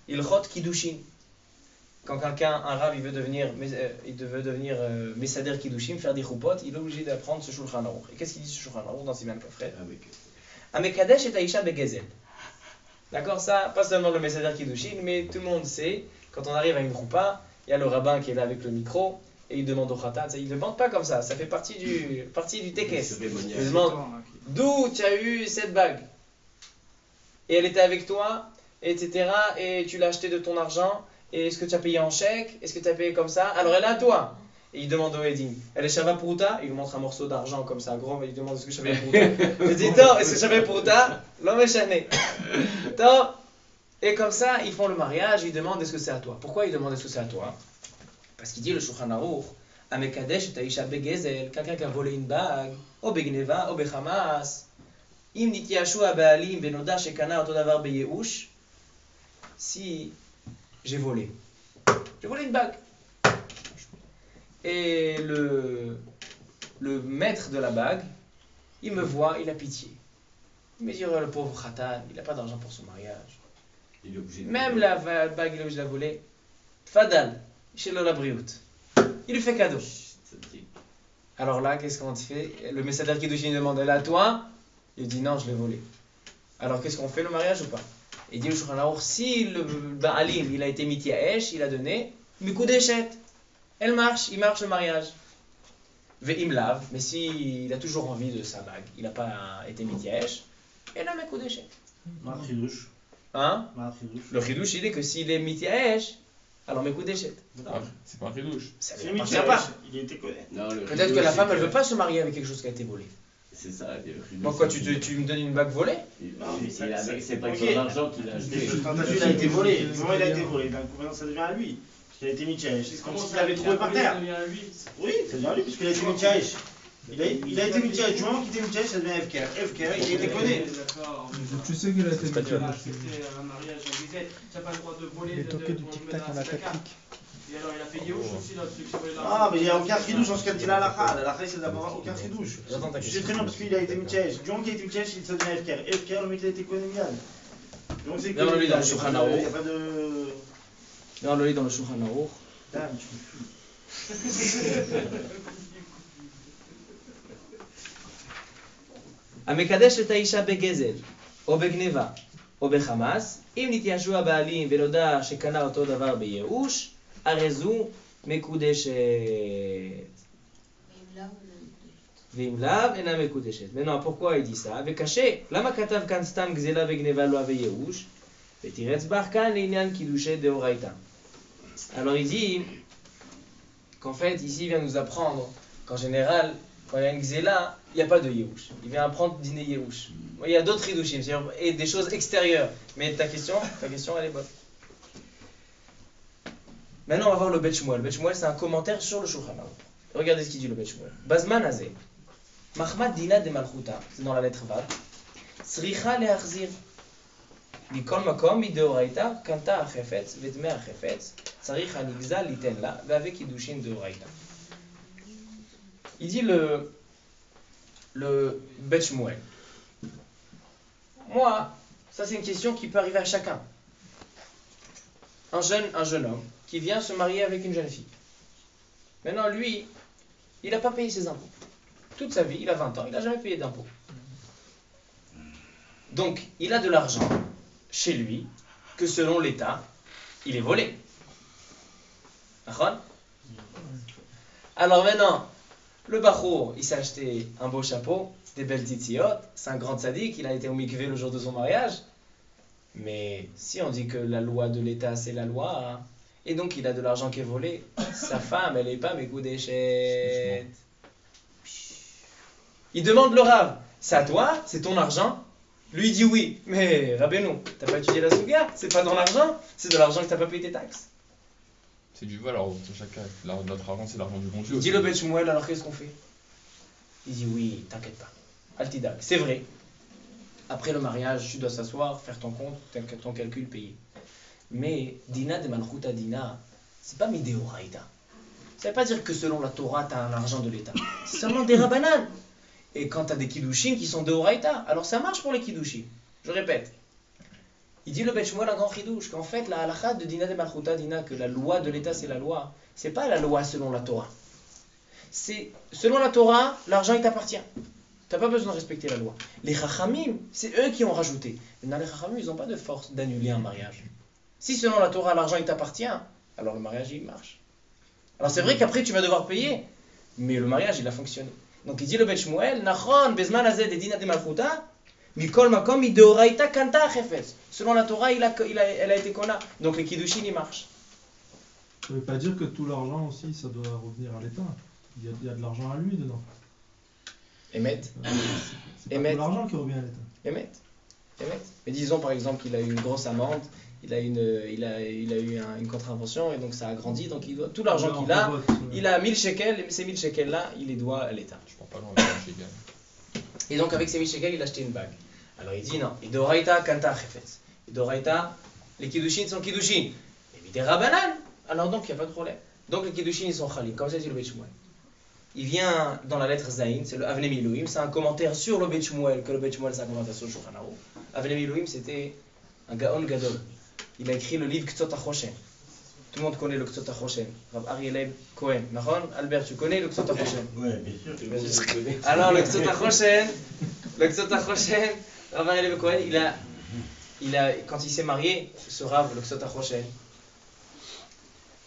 Ilchot Kiddushin. Quand quelqu'un, un rab, il veut devenir Messader Kiddushin, faire des choupot, il est obligé d'apprendre ce Shulchan Aruch. Et qu'est-ce qu'il dit ce Shulchan Aruch dans Siman Kafret? Amekadesh et Aisha Begezel. D'accord, ça, pas seulement le Messader Kiddushin, mais tout le monde sait, quand on arrive à une choupa, il y a le rabbin qui est là avec le micro, et il demande au khatan, il ne demande pas comme ça fait partie du tekes. Il demande d'où tu as eu cette bague. Et elle était avec toi, etc. Et tu l'as achetée de ton argent. Et est-ce que tu as payé en chèque? Est-ce que tu as payé comme ça? Alors elle est à toi. Et il demande au Edim, elle est Shava Pruta? Il lui montre un morceau d'argent comme ça, gros, mais il demande est-ce que Shava Pruta? Il dit, Tov, est-ce que Shava Pruta? L'homme est chané. Tov. Et comme ça, ils font le mariage, ils demandent est-ce que c'est à toi. Pourquoi ils demandent est-ce que c'est à toi? Parce qu'il dit le Shulchan Aruch, Amekadesh et Aisha Begezel, quelqu'un qui a volé une bague, ou Begneva, ou Bechamas, Im Nitiashu Abaalim, Benoda Shekana, Otodavar Beyeush, si j'ai volé une bague. Et le maître de la bague, il me voit, il a pitié. Il me dit, oh, le pauvre Khatan, il n'a pas d'argent pour son mariage. Il est obligé de Même la bague, il est obligé de la voler. Fadal, chez la Briout. Il lui fait cadeau. Alors là, qu'est-ce qu'on fait? Le Messader Kiddushin demande, elle est à toi? Il dit, non, je l'ai volée. Alors qu'est-ce qu'on fait, le mariage ou pas? Il dit au Shulchan Aruch, si le Baalim, il a été mityaesh, il a donné, Mikudeshet. Il marche le mariage. Ve'im lav, mais s'il a toujours envie de sa bague, il n'a pas été mityaesh, et là, Mikudeshet. Marchidush. Hein? Marchidush. Le chidouche, il est que s'il est mityaesh, alors Mikudeshet. C'est pas un chidouche. Ça C'est ne lui appartient pas. Il a été connu. Peut-être que la femme, elle ne veut pas se marier avec quelque chose qui a été volé. C'est ça. Pourquoi tu me donnes une bague volée? C'est pas son argent qu'il a acheté. Il a été volé. Comment il a été volé? D'un coup, ça devient à lui. Parce qu'il a été mityaesh. C'est comme s'il l'avait trouvé par terre. Oui, ça devient à lui, puisqu'il a été mityaesh. Il a été mityaesh. Du moment qu'il était mityaesh, ça devient FKR. FKR, il a été connu. Tu sais qu'il a été pas dur. Les toquets du tic-tac en attaque. Et alors il a fait Yehush aussi là, celui qui volait la... Ah, mais il n'y a aucun chidouche en ce qu'a dit la halakha. La halakha, c'est d'abord aucun chidouche. J'entends ta Je sais question. très bien parce qu'il a été mityaesh. Du moment qu'il a été mityaesh, il se devient FKR. FKR, le mec, il a été connu mial. Donc c'est Non, lui, dans le il Shulchan n'y Aruch. a pas de. Non, le lit dans le Shulchan Aruch. Dame, tu me fumes. המקדש את האישה בגזל, או בגניבה, או בחמאס, אם נתיישבו הבעלים ונודע שקנה אותו דבר בייאוש, הרי זו מקודשת. ואם לאו, אינה מקודשת. maintenant, pourquoi il dit ça? וקשה, למה כתב כאן סתם גזלה וגניבה לא וייאוש? ותירץ בך כאן לעניין קידושי דאורייתא. Alors il dit qu'en fait, ici, il vient nous apprendre qu'en général, quand il y a une gzela, il n'y a pas de Yehush. Il vient apprendre dîner Yehush. Il y a d'autres Hidushim, et des choses extérieures. Mais ta question, elle est bonne. Maintenant, on va voir le Bet Shmuel. Le Bet Shmuel, c'est un commentaire sur le Shulchan Aruch. Regardez ce qu'il dit le Bet Shmuel. Bazman Azeh, Mahmad Dina de Malchuta, c'est dans la lettre Vav. Sricha leachzir. Mikol makom mideoraita, kanta achefetz, vedme achefetz, tzarich hanigza liten la, ve'avek Hidushim deoraita. Il dit le Bet Shmuel. Moi, ça c'est une question qui peut arriver à chacun. Un jeune homme qui vient se marier avec une jeune fille. Maintenant, lui, il n'a pas payé ses impôts. Toute sa vie, il a 20 ans, il n'a jamais payé d'impôts. Donc, il a de l'argent chez lui que selon l'État, il est volé. D'accord? Alors maintenant, le Bachour, il s'est acheté un beau chapeau, des belles titiotes, c'est un grand tzaddik, il a été au mikvé le jour de son mariage. Mais si on dit que la loi de l'État, c'est la loi, hein, et donc il a de l'argent qui est volé, sa femme, elle n'est pas Mekoudeshet. Il demande le Rav, c'est à toi, c'est ton argent? Lui il dit oui, mais Rabbeinu, t'as pas étudié la Souga, c'est pas dans l'argent, c'est de l'argent que t'as pas payé tes taxes. C'est du vol, alors dans chaque cas, notre argent c'est l'argent du bon Dieu. Il dit le Bet Shmuel, alors qu'est-ce qu'on fait? Il dit oui, t'inquiète pas. Altidag, c'est vrai. Après le mariage, tu dois s'asseoir, faire ton compte, ton calcul, payer. Mais Dina de Malchuta Dina, c'est pas Mideoraïta. Ça veut pas dire que selon la Torah, t'as un argent de l'État. C'est seulement des Rabbanan. Et quand t'as des Kiddushin qui sont de Horaïta, alors ça marche pour les Kiddushin. Je répète. Il dit le Bet Shmuel un grand chidouche, qu'en fait la halakha de Dina de Malchuta Dina, que la loi de l'État c'est la loi, c'est pas la loi selon la Torah. C'est selon la Torah, l'argent il t'appartient. T'as pas besoin de respecter la loi. Les Chachamim, c'est eux qui ont rajouté. Maintenant les Chachamim, ils n'ont pas de force d'annuler un mariage. Si selon la Torah l'argent il t'appartient, alors le mariage il marche. Alors c'est vrai qu'après tu vas devoir payer, mais le mariage il a fonctionné. Donc il dit le Bet Shmuel, Nachon, Bezman Azed et Dina de Malchuta, Mikol Makom, Ideoraïta Kanta Chefetz. Selon la Torah, elle a été kona. Donc les Kiddushin, ils marchent. Ça ne veut pas dire que tout l'argent aussi, ça doit revenir à l'État. Il y a de l'argent à lui dedans. Émet. C'est pas tout l'argent qui revient à l'État. Émet. Mais disons par exemple qu'il a eu une grosse amende, il a eu une contravention et donc ça a grandi. Donc il doit, tout l'argent qu'il a, il a 1000 shekels et ces 1000 shekels là, il les doit à l'État. Je prends pas loin avec 1000 shekels. Et donc avec ces 1000 shekels, il a acheté une bague. Alors il dit non, Idoraïta Kanta Chefetz. Idoraïta, les Kiddushin sont Kiddushin. Mais des Rabbanan. Alors donc il n'y a pas de problème. Donc les Kiddushin ils sont Khalim, comme ça dit le Bet Shmuel. Il vient dans la lettre Zayin, c'est le Avnei Miluim, c'est un commentaire sur le Bet Shmuel, que le Bet Shmuel c'est un commentaire sur le Shulchan Aruch. Avnei Miluim c'était un Gaon Gadol. Il a écrit le livre Ktsot HaChoshen. Tout le monde connaît le Ktsot HaChoshen. Rav Aryeh Leib Cohen. Nahon, Albert, tu connais le Ktsot HaChoshen? Oui, bien sûr. Alors le Ktsot HaChoshen, Rav Aryeh Leib Cohen, quand il s'est marié, ce Rav, le Ktsot HaChoshen,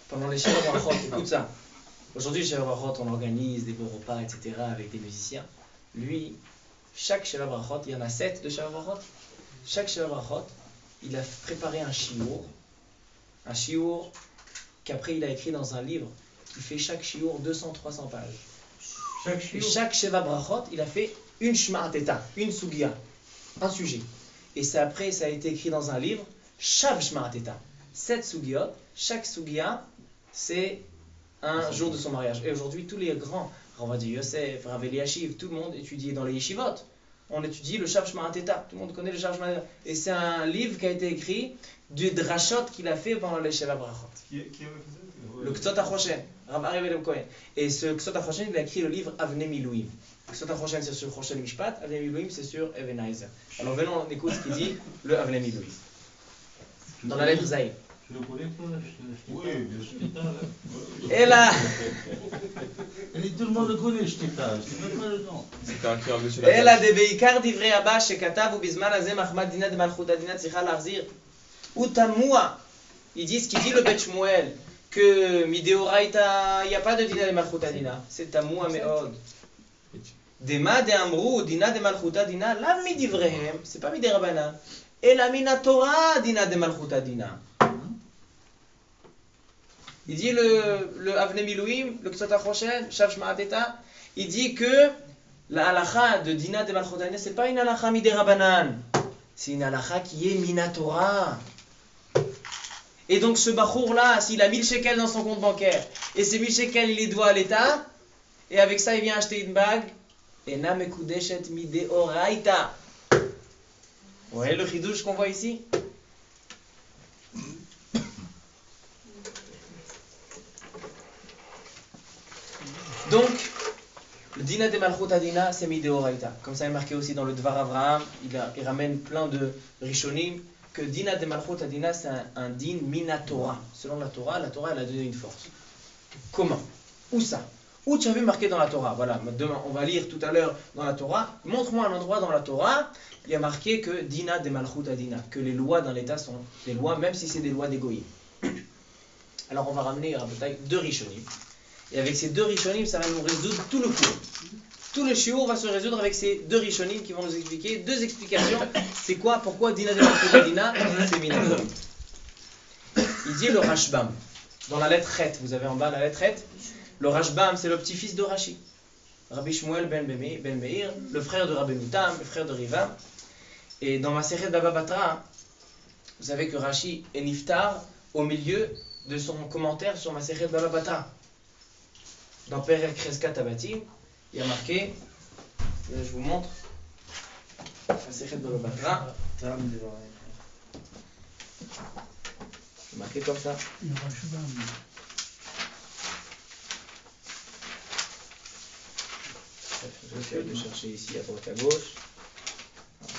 pendant les Sheva Brachot, écoute ça. Aujourd'hui, Sheva Brachot, on organise des beaux repas, etc. avec des musiciens. Lui, chaque Sheva Brachot, il y en a 7 de Sheva Brachot. Chaque Sheva Brachot, il a préparé un shiur qu'après il a écrit dans un livre qui fait chaque shiur 200-300 pages. Et chaque Sheva Brachot, il a fait une shma'ateta, une sugia, un sujet. Et après, ça a été écrit dans un livre, Shav shma'ateta, 7 sugiot, chaque sugia, c'est un jour de son mariage. Et aujourd'hui, tous les grands, Rav Ovadia Yosef, Rav Eliashiv, tout le monde étudie dans les yeshivot. On étudie le Shav Shma'ateta. Tout le monde connaît le Shav Shma'ateta. Et c'est un livre qui a été écrit du drashot qu'il a fait pendant les Sheva Brachot. Le Ktsot HaChoshen, Rav Aryeh Leib Cohen. Et ce Ktsot HaChoshen, il a écrit le livre Avnei Miluim. Ktsot HaChoshen, c'est sur Choshen Mishpat. Avnei Miluim, c'est sur Even Aizer. Alors venons, on écoute ce qu'il dit, le Avnei Miluim. Dans la lettre Zayin. Tu le connais toi? Oui, bien sûr. Et là, tout le monde le connaît, je t'étais. Je sais même pas le nom. C'était un cœur dessus la אלא דבעיקר דברי הבא שכתב ובזמן הזה מחמת דינה דמלכותא דינא צריכה להחזיר. הוא תמוה. Il dit ce qu'il dit le Bet Shmuel que midéoraïta, il n'y a pas de dina de malchutא dina. C'est תמוה מאוד. דמה דאמרו דינה דמלכותא דina, לאו מדבריהם, c'est pas מידי רבנן, אלא מן התורה דינה דמלכותא דina. Il dit le Avnei Miluim, le Ktsot HaChoshen, Shav Shma'ateta, il dit que la halakha de Dina de Malchuta Dina, c'est pas une halakha midé Rabbanan, c'est une halakha qui est minatora. Et donc ce bachour là, s'il a 1000 shekels dans son compte bancaire, et ces 1000 shekels il les doit à l'État, et avec ça il vient acheter une bague, ena mekudeshet midé oraita. Vous voyez le chidouche qu'on voit ici? Donc, le Dina de Malchuta Dina, c'est Mideoraita. Comme ça est marqué aussi dans le Dvar Avraham, il ramène plein de Rishonim, que Dina de Malchuta Dina, c'est un din minatora. Selon la Torah elle a donné une force. Comment? Où ça? Où tu as vu marqué dans la Torah? Voilà, demain, on va lire tout à l'heure dans la Torah. Montre-moi un endroit dans la Torah, il y a marqué que Dina de Malchuta Dina, que les lois dans l'État sont des lois, même si c'est des lois d'égoïsme. Alors on va ramener à Rabotai 2 Rishonim. Et avec ces 2 Rishonim, ça va nous résoudre tout le cours. Tout le shiur va se résoudre avec ces 2 Rishonim qui vont nous expliquer 2 explications. C'est quoi, pourquoi Dina de Malchuta Dina, c'est Minatora. Il dit le Rashbam. Dans la lettre Het, vous avez en bas la lettre Het. Le Rashbam, c'est le petit-fils de Rashi. Rabbi Shmuel ben Meir, le frère de Rabbeinu Tam, le frère de Riva. Et dans Maseret Baba Batra, vous savez que Rashi est niftar au milieu de son commentaire sur Maseret Baba Batra. Dans Perek Cheskat Abatim, il y a marqué, je vous montre, Maseret Baba Batra, c'est marqué comme ça. Je vais essayer de chercher ici à droite à gauche.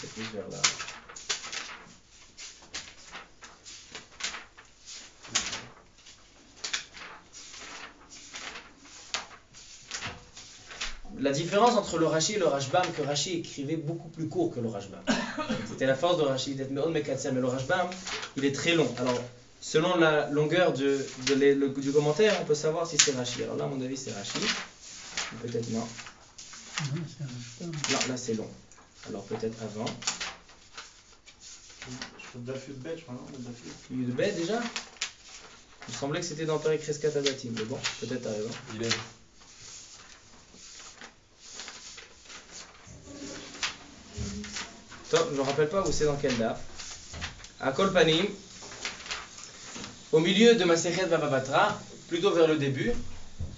C'est plus vers là. La différence entre le Rashi et le Rashbam, que Rashi écrivait beaucoup plus court que le Rashbam. C'était la force de Rashi d'être Meod Mekatser, mais le Rashbam, il est très long. Alors, selon la longueur du commentaire, on peut savoir si c'est Rashi. Alors là, à mon avis, c'est Rashi. Peut-être non. Non, là c'est long. Alors peut-être avant. Je fais de la fût de bête, je crois, non? Il y a eu de bête déjà? Il me semblait que c'était dans Perek Cheskat Abatim, mais bon, peut-être t'as raison. Il est. Top, je me rappelle pas où c'est dans quel daf. À Kol Panim, au milieu de Maseret Baba Batra, plutôt vers le début,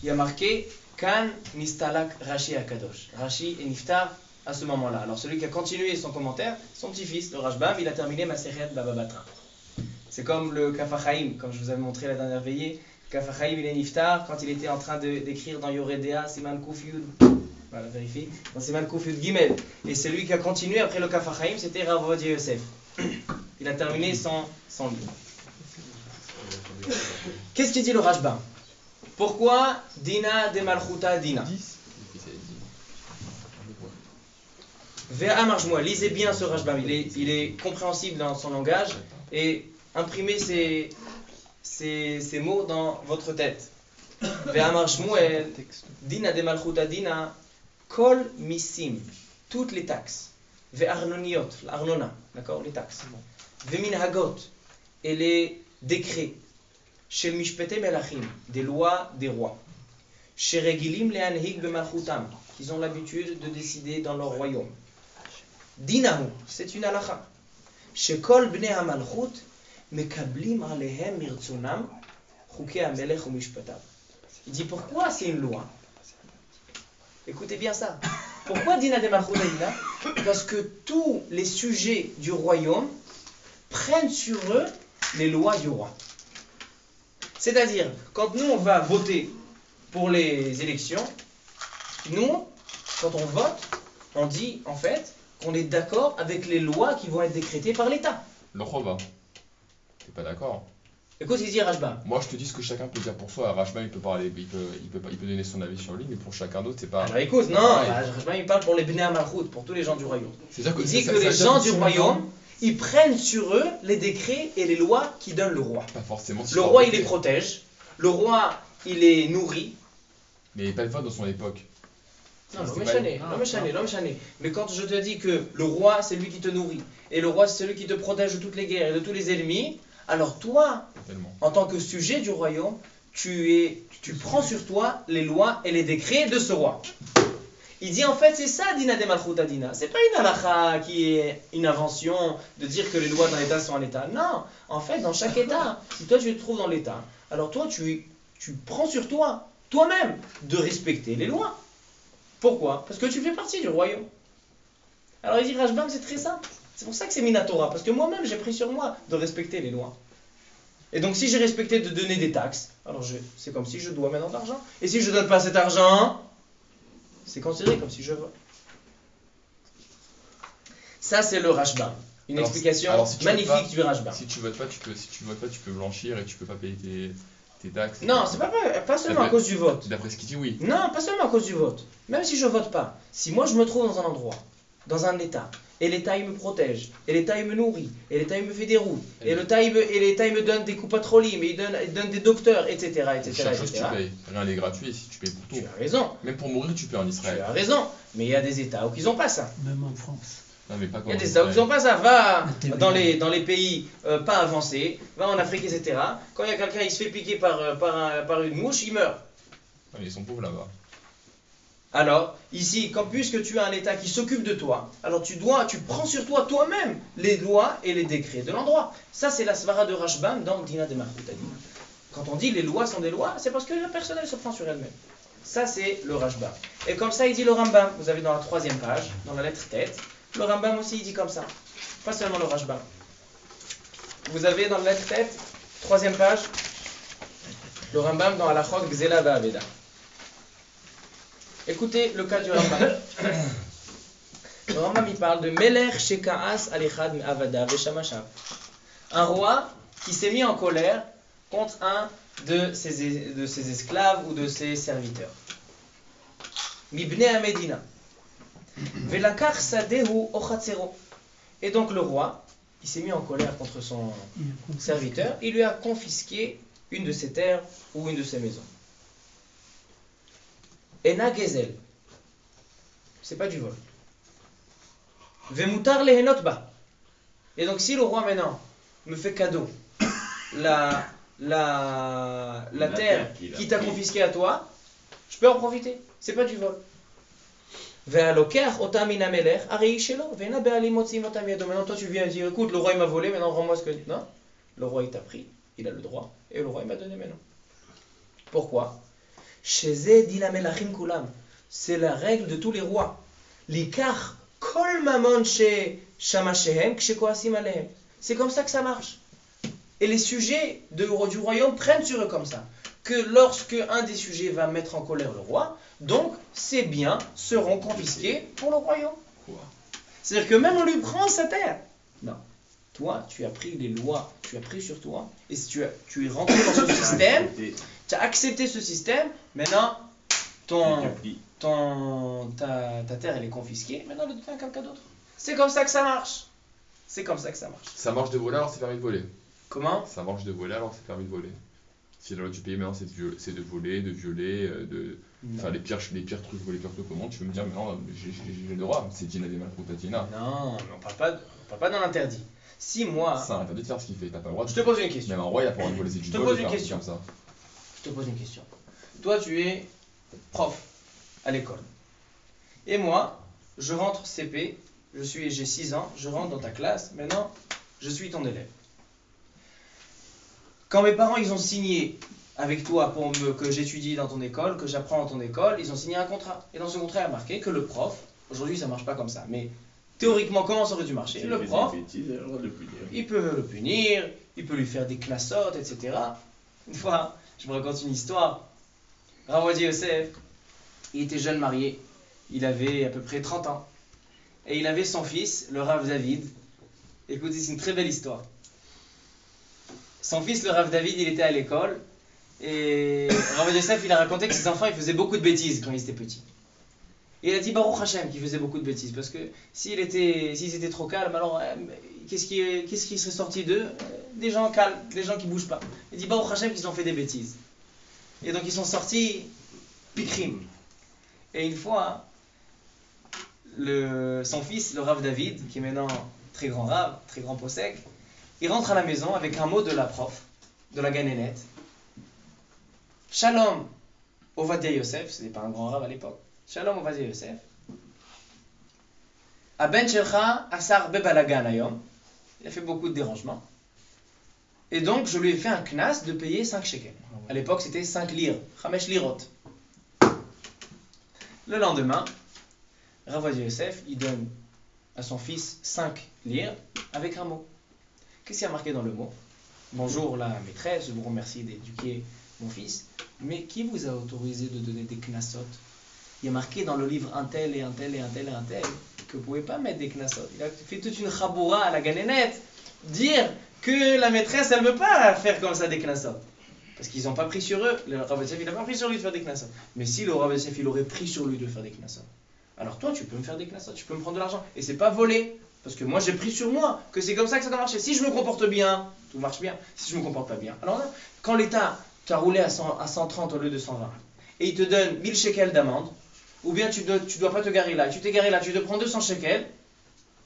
il y a marqué Kan Nistalak Rashi Akadosh. Rashi est niftar à ce moment-là. Alors celui qui a continué son commentaire, son petit-fils, le Rashbam, il a terminé Maseret Baba Batra. C'est comme le Kaf HaChaim, comme je vous avais montré la dernière veillée. Kaf HaChaim, il est niftar quand il était en train d'écrire dans Yoredea, Siman Kuf Yud. Voilà, vérifie. Dans Siman Kuf Yud Gimel. Et celui qui a continué après le Kaf HaChaim, c'était Rav Ovadia Yosef. Il a terminé son livre. Qu'est-ce qu'il dit le Rashbam? Pourquoi Dina de Malchuta Dina? Ve'a Marjmoua, lisez bien ce Rashbam, il est compréhensible dans son langage et imprimez ces mots dans votre tête. Ve'a Marjmoua, Dina de Malchuta Dina, Kol Misim, toutes les taxes. Ve'a Arnoniot, l'Arnona, d'accord, les taxes. Ve'min Hagot, et les décrets. Chez Mishpete Melachim, des lois des rois. Chez Regilim Leanhig Bemalchutam, qu'ils ont l'habitude de décider dans leur royaume. Dinahu, c'est une halakha. Chez Kol Bnei HaMalchut, Mekablim Alehem Mirtzunam, Chukei HaMelech uMishpatav. Il dit pourquoi c'est une loi? Écoutez bien ça. Pourquoi Dina de Malchut Dina? Parce que tous les sujets du royaume prennent sur eux les lois du roi. C'est-à-dire, quand nous on va voter pour les élections, nous, quand on vote, on dit en fait qu'on est d'accord avec les lois qui vont être décrétées par l'État. Le Chova. T'es pas d'accord? Écoute ce qu'il dit Rashbam. Moi je te dis ce que chacun peut dire pour soi. Rashbam il peut parler, il peut donner son avis sur lui, mais pour chacun d'autre c'est pas. Alors écoute, non, Rashbam il parle pour les Bnei HaMalchut, pour tous les gens du royaume. Il dit que les gens du royaume, ils prennent sur eux les décrets et les lois qui donne le roi. Pas forcément. Le roi il les protège, le roi il les nourrit. Mais il n'y avait pas de vote dans son époque. Non, l'homme chané. Mais quand je te dis que le roi c'est lui qui te nourrit, et le roi c'est celui qui te protège de toutes les guerres et de tous les ennemis, alors toi, en tant que sujet du royaume, tu prends sur toi les lois et les décrets de ce roi. Il dit en fait c'est ça Dina de Malchuta Dina. C'est pas une halakha qui est une invention de dire que les lois d'un État sont un État. Non, en fait dans chaque État, si toi tu te trouves dans l'État, alors toi tu prends sur toi, toi-même, de respecter les lois. Pourquoi? Parce que tu fais partie du royaume. Alors il dit Rashbam c'est très simple. C'est pour ça que c'est Minatora, parce que moi-même j'ai pris sur moi de respecter les lois. Et donc si j'ai respecté de donner des taxes, alors c'est comme si je dois maintenant de l'argent. Et si je ne donne pas cet argent, c'est considéré comme si je vole. Ça c'est le Rashbam. Une explication magnifique du Rashbam. Si tu votes pas, tu peux blanchir et tu peux pas payer tes taxes. Non, c'est pas seulement à cause du vote. D'après ce qu'il dit, oui. Non, pas seulement à cause du vote. Même si je vote pas, si moi je me trouve dans un endroit, dans un État, et l'État il me protège, et l'État il me nourrit, et l'État il me fait des routes, et l'État il me donne des coups patrolles, mais il donne des docteurs, etc. Chaque chose tu payes. Rien n'est gratuit si tu payes pour tout. Tu as raison. Même pour mourir tu payes en Israël. Tu as raison. Mais il y a des États où ils n'ont pas ça. Même en France. Non, mais pas il y a des États où ils n'ont pas ça. Va dans les pays pas avancés, va en Afrique, etc. Quand il y a quelqu'un qui se fait piquer par une mouche, il meurt. Ouais, ils sont pauvres là-bas. Alors, ici, puisque tu as un État qui s'occupe de toi, alors tu prends sur toi toi-même les lois et les décrets de l'endroit. Ça, c'est la svara de Rashbam dans Dina de Malchut Adina. Quand on dit les lois sont des lois, c'est parce que la personne, elle se prend sur elle-même. Ça, c'est le Rashbam. Et comme ça, il dit le Rambam. Vous avez dans la 3e page, dans la lettre tête, le Rambam aussi, il dit comme ça. Pas seulement le Rashbam. Vous avez dans la lettre tête, 3e page, le Rambam dans Halachot Gzela Va'aveda. Écoutez le cas du Rambam. Le Rambam, il parle de Melech Sheka'as Alechad Me'avada Veshamashav. Un roi qui s'est mis en colère contre un de ses esclaves ou de ses serviteurs. Mibne Amedina. Velakar Sadehu Ochatzero. Et donc le roi, il s'est mis en colère contre son serviteur, il lui a confisqué une de ses terres ou une de ses maisons. Ena Gezel. C'est pas du vol. Vemutar lehenot ba. Et donc si le roi maintenant me fait cadeau la terre qui t'a confisquée à toi, je peux en profiter. C'est pas du vol. Maintenant toi tu viens et dis écoute, le roi il m'a volé, maintenant rends-moi ce que... Non, le roi il t'a pris, il a le droit, et le roi il m'a donné maintenant. Pourquoi? C'est la règle de tous les rois. C'est comme ça que ça marche. Et les sujets du royaume prennent sur eux comme ça. Que lorsque un des sujets va mettre en colère le roi, donc ses biens seront confisqués pour le royaume. C'est-à-dire que même on lui prend sa terre. Non. Toi, tu as pris les lois, tu as pris sur toi, et si tu es rentré dans ce système, tu as accepté ce système, maintenant ta terre elle est confisquée, maintenant elle devient à quelqu'un d'autre. C'est comme ça que ça marche. C'est comme ça que ça marche. Ça marche de voler alors c'est permis de voler. Comment? Ça marche de voler alors c'est permis de voler. Si la loi du pays maintenant c'est de voler, de violer, enfin les pires trucs, les pires trucs au monde, tu veux me dire maintenant j'ai le droit, c'est Dina des Malchut Adina. Non, mais on parle pas dans l'interdit. Si moi... C'est interdit de faire ce qu'il fait, t'as pas le droit de... Je te pose une question. Même un roi il a pas le droit de voler, c'est du vol. Je te pose une question. Comme ça. Je te pose une question. Toi tu es prof à l'école. Et moi, je rentre CP, j'ai 6 ans, je rentre dans ta classe, maintenant je suis ton élève. Quand mes parents ils ont signé avec toi que j'étudie dans ton école, que j'apprends dans ton école, ils ont signé un contrat. Et dans ce contrat il y a marqué que le prof, aujourd'hui ça marche pas comme ça, mais théoriquement comment ça aurait dû marcher? Le prof, il peut le punir, il peut lui faire des classotes, etc. Une fois, je me raconte une histoire. Rav Ovadia Yosef, il était jeune marié, il avait à peu près 30 ans. Et il avait son fils, le Rav David. Écoutez, c'est une très belle histoire. Son fils, le Rav David, il était à l'école. Et Rav Ovadia Yosef, il a raconté que ses enfants, ils faisaient beaucoup de bêtises quand ils étaient petits. Et il a dit Baruch Hashem qu'il faisait beaucoup de bêtises. Parce que s'ils étaient trop calmes, alors qu'est-ce qui serait sorti d'eux? Des gens calmes, des gens qui bougent pas. Il dit Baruch Hashem qu'ils ont fait des bêtises. Et donc ils sont sortis pikrim. Et une fois, son fils, le Rav David, qui est maintenant très grand Rav, très grand possèque, il rentre à la maison avec un mot de la prof, de la Ganénet. Shalom Ovadia Yosef, ce n'est pas un grand Rav à l'époque. Shalom Ovadia Yosef. Aben Shelcha Asar Bebalagan Ayom. Il a fait beaucoup de dérangements. Et donc, je lui ai fait un knas de payer 5 shekels. À l'époque, c'était 5 lires. Chamesh lirot. Le lendemain, Rav Ovadia Yosef, il donne à son fils 5 lires avec un mot. Qu'est-ce qu'il y a marqué dans le mot? Bonjour la maîtresse, je vous remercie d'éduquer mon fils. Mais qui vous a autorisé de donner des knassot? Il y a marqué dans le livre un tel et un tel et un tel et un tel que vous ne pouvez pas mettre des knassot. Il a fait toute une chaboura à la ganénette, dire que la maîtresse, elle ne veut pas faire comme ça des knassot. Parce qu'ils n'ont pas pris sur eux, le Rav Ovadia Yosef, il n'a pas pris sur lui de faire des knassot. Mais si le Rav Ovadia Yosef, il aurait pris sur lui de faire des knassot, alors toi, tu peux me faire des knassot, tu peux me prendre de l'argent. Et c'est pas volé. Parce que moi, j'ai pris sur moi que c'est comme ça que ça doit marcher. Si je me comporte bien, tout marche bien. Si je ne me comporte pas bien. Alors là, quand l'État t'a roulé à 130 au lieu de 120, et il te donne 1000 shekels d'amende, ou bien tu dois pas te garer là, tu t'es garé là, tu te prends 200 shekels,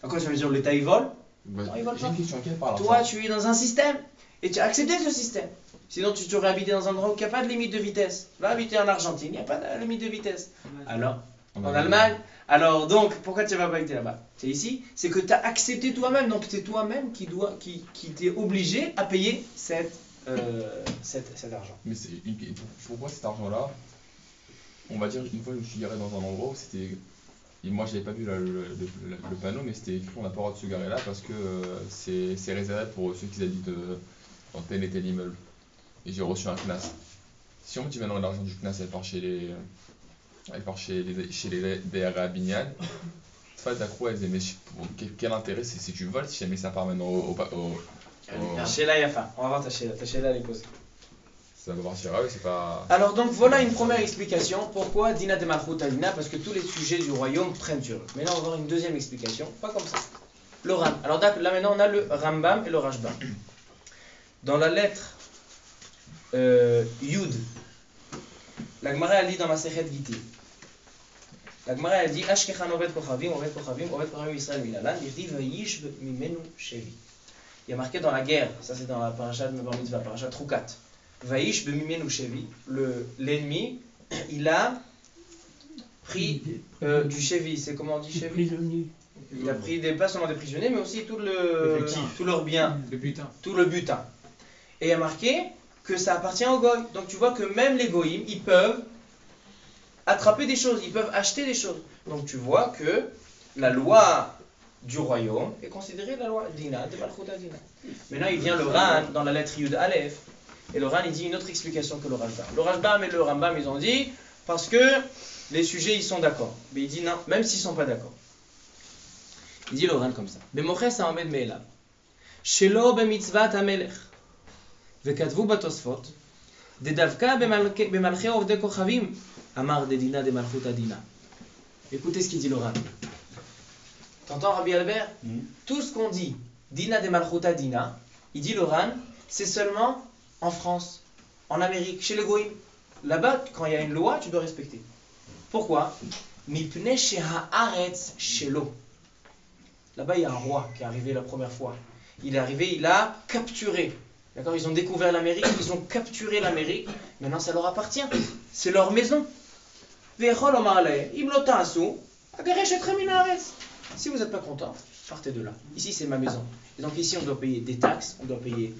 à quoi ça veut dire l'État il vole? Non, il vole pas. Toi, tu es dans un système, et tu as accepté ce système. Sinon, tu t'aurais habité dans un endroit où il n'y a pas de limite de vitesse. Va habiter en Argentine, il n'y a pas de limite de vitesse. Alors, En Allemagne. Alors donc, pourquoi tu n'as pas été là-bas? Tu es ici. C'est que tu as accepté toi-même. Donc c'est toi-même qui t'es obligé à payer cet argent. Mais pourquoi cet argent-là? On va dire une fois je me suis garé dans un endroit où c'était... Moi j'avais pas vu le panneau, mais c'était écrit on n'a pas le droit de se garer là parce que c'est réservé pour ceux qui habitent dans tel et tel immeuble. Et j'ai reçu un CNAS. Si on me dit maintenant l'argent du CNAS elle part chez les DRA Bignan, elle disait mais quel intérêt c'est si tu voles si jamais ça part maintenant Sheila Yafa, on va voir ta Sheila elle est posée. Ça va partir, ah oui, c'est pas... Alors donc voilà une première explication pourquoi Dina de Malchut Adina, parce que tous les sujets du royaume prennent sur eux. Maintenant on va voir une deuxième explication, pas comme ça. Le Ram. Alors là maintenant on a le Rambam et le Rashbam. Dans la lettre Yud, la Gemara elle dit dans ma Sechet Giti. La Gemara elle dit Ashkechan Oved Kochavim Israël Minalan, Yirdi Vayish Mimenu Shevi. Il y a marqué dans la guerre, ça c'est dans la paracha de Bar Mitzvah, paracha Troukat. Vaïsh b'mimenu shevi, l'ennemi, il a pris du shevi, c'est comment on dit shevi? Il a pris pas seulement des prisonniers, mais aussi tout leur bien, tout le butin. Et il y a marqué que ça appartient aux goy. Donc tu vois que même les goyim, ils peuvent attraper des choses, ils peuvent acheter des choses. Donc tu vois que la loi du royaume est considérée la loi Dina de Malchut Adina. Maintenant il vient le Ran dans la lettre Yud Aleph. Et le Ran, il dit une autre explication que le Rashbam. Le Rashbam et le Rambam, ils ont dit, parce que les sujets, ils sont d'accord. Mais il dit non, même s'ils ne sont pas d'accord. Il dit le Ran comme ça. Bemoches ha'omed me'elav. Shelo b'mitzvat ha'melech. Vekatvu batosfot. Dedavka b'malchei ovdei kochavim. Amar de dina de malchut adina. Écoutez ce qu'il dit le Ran. T'entends Rabbi Albert? Tout ce qu'on dit, dina de malchut adina, il dit le Ran, c'est seulement en France, en Amérique, chez les goïms. Là-bas, quand il y a une loi, tu dois respecter. Pourquoi? Mipnei sheha'aretz shelo. Là-bas, il y a un roi qui est arrivé la première fois. Il est arrivé, il a capturé. D'accord? Ils ont découvert l'Amérique, ils ont capturé l'Amérique. Maintenant, ça leur appartient. C'est leur maison. Ve'echol omar alehem, im lo ta'asu, agaresh etchem min haaretz. Si vous n'êtes pas content, partez de là. Ici, c'est ma maison. Et donc ici, on doit payer des taxes, on doit payer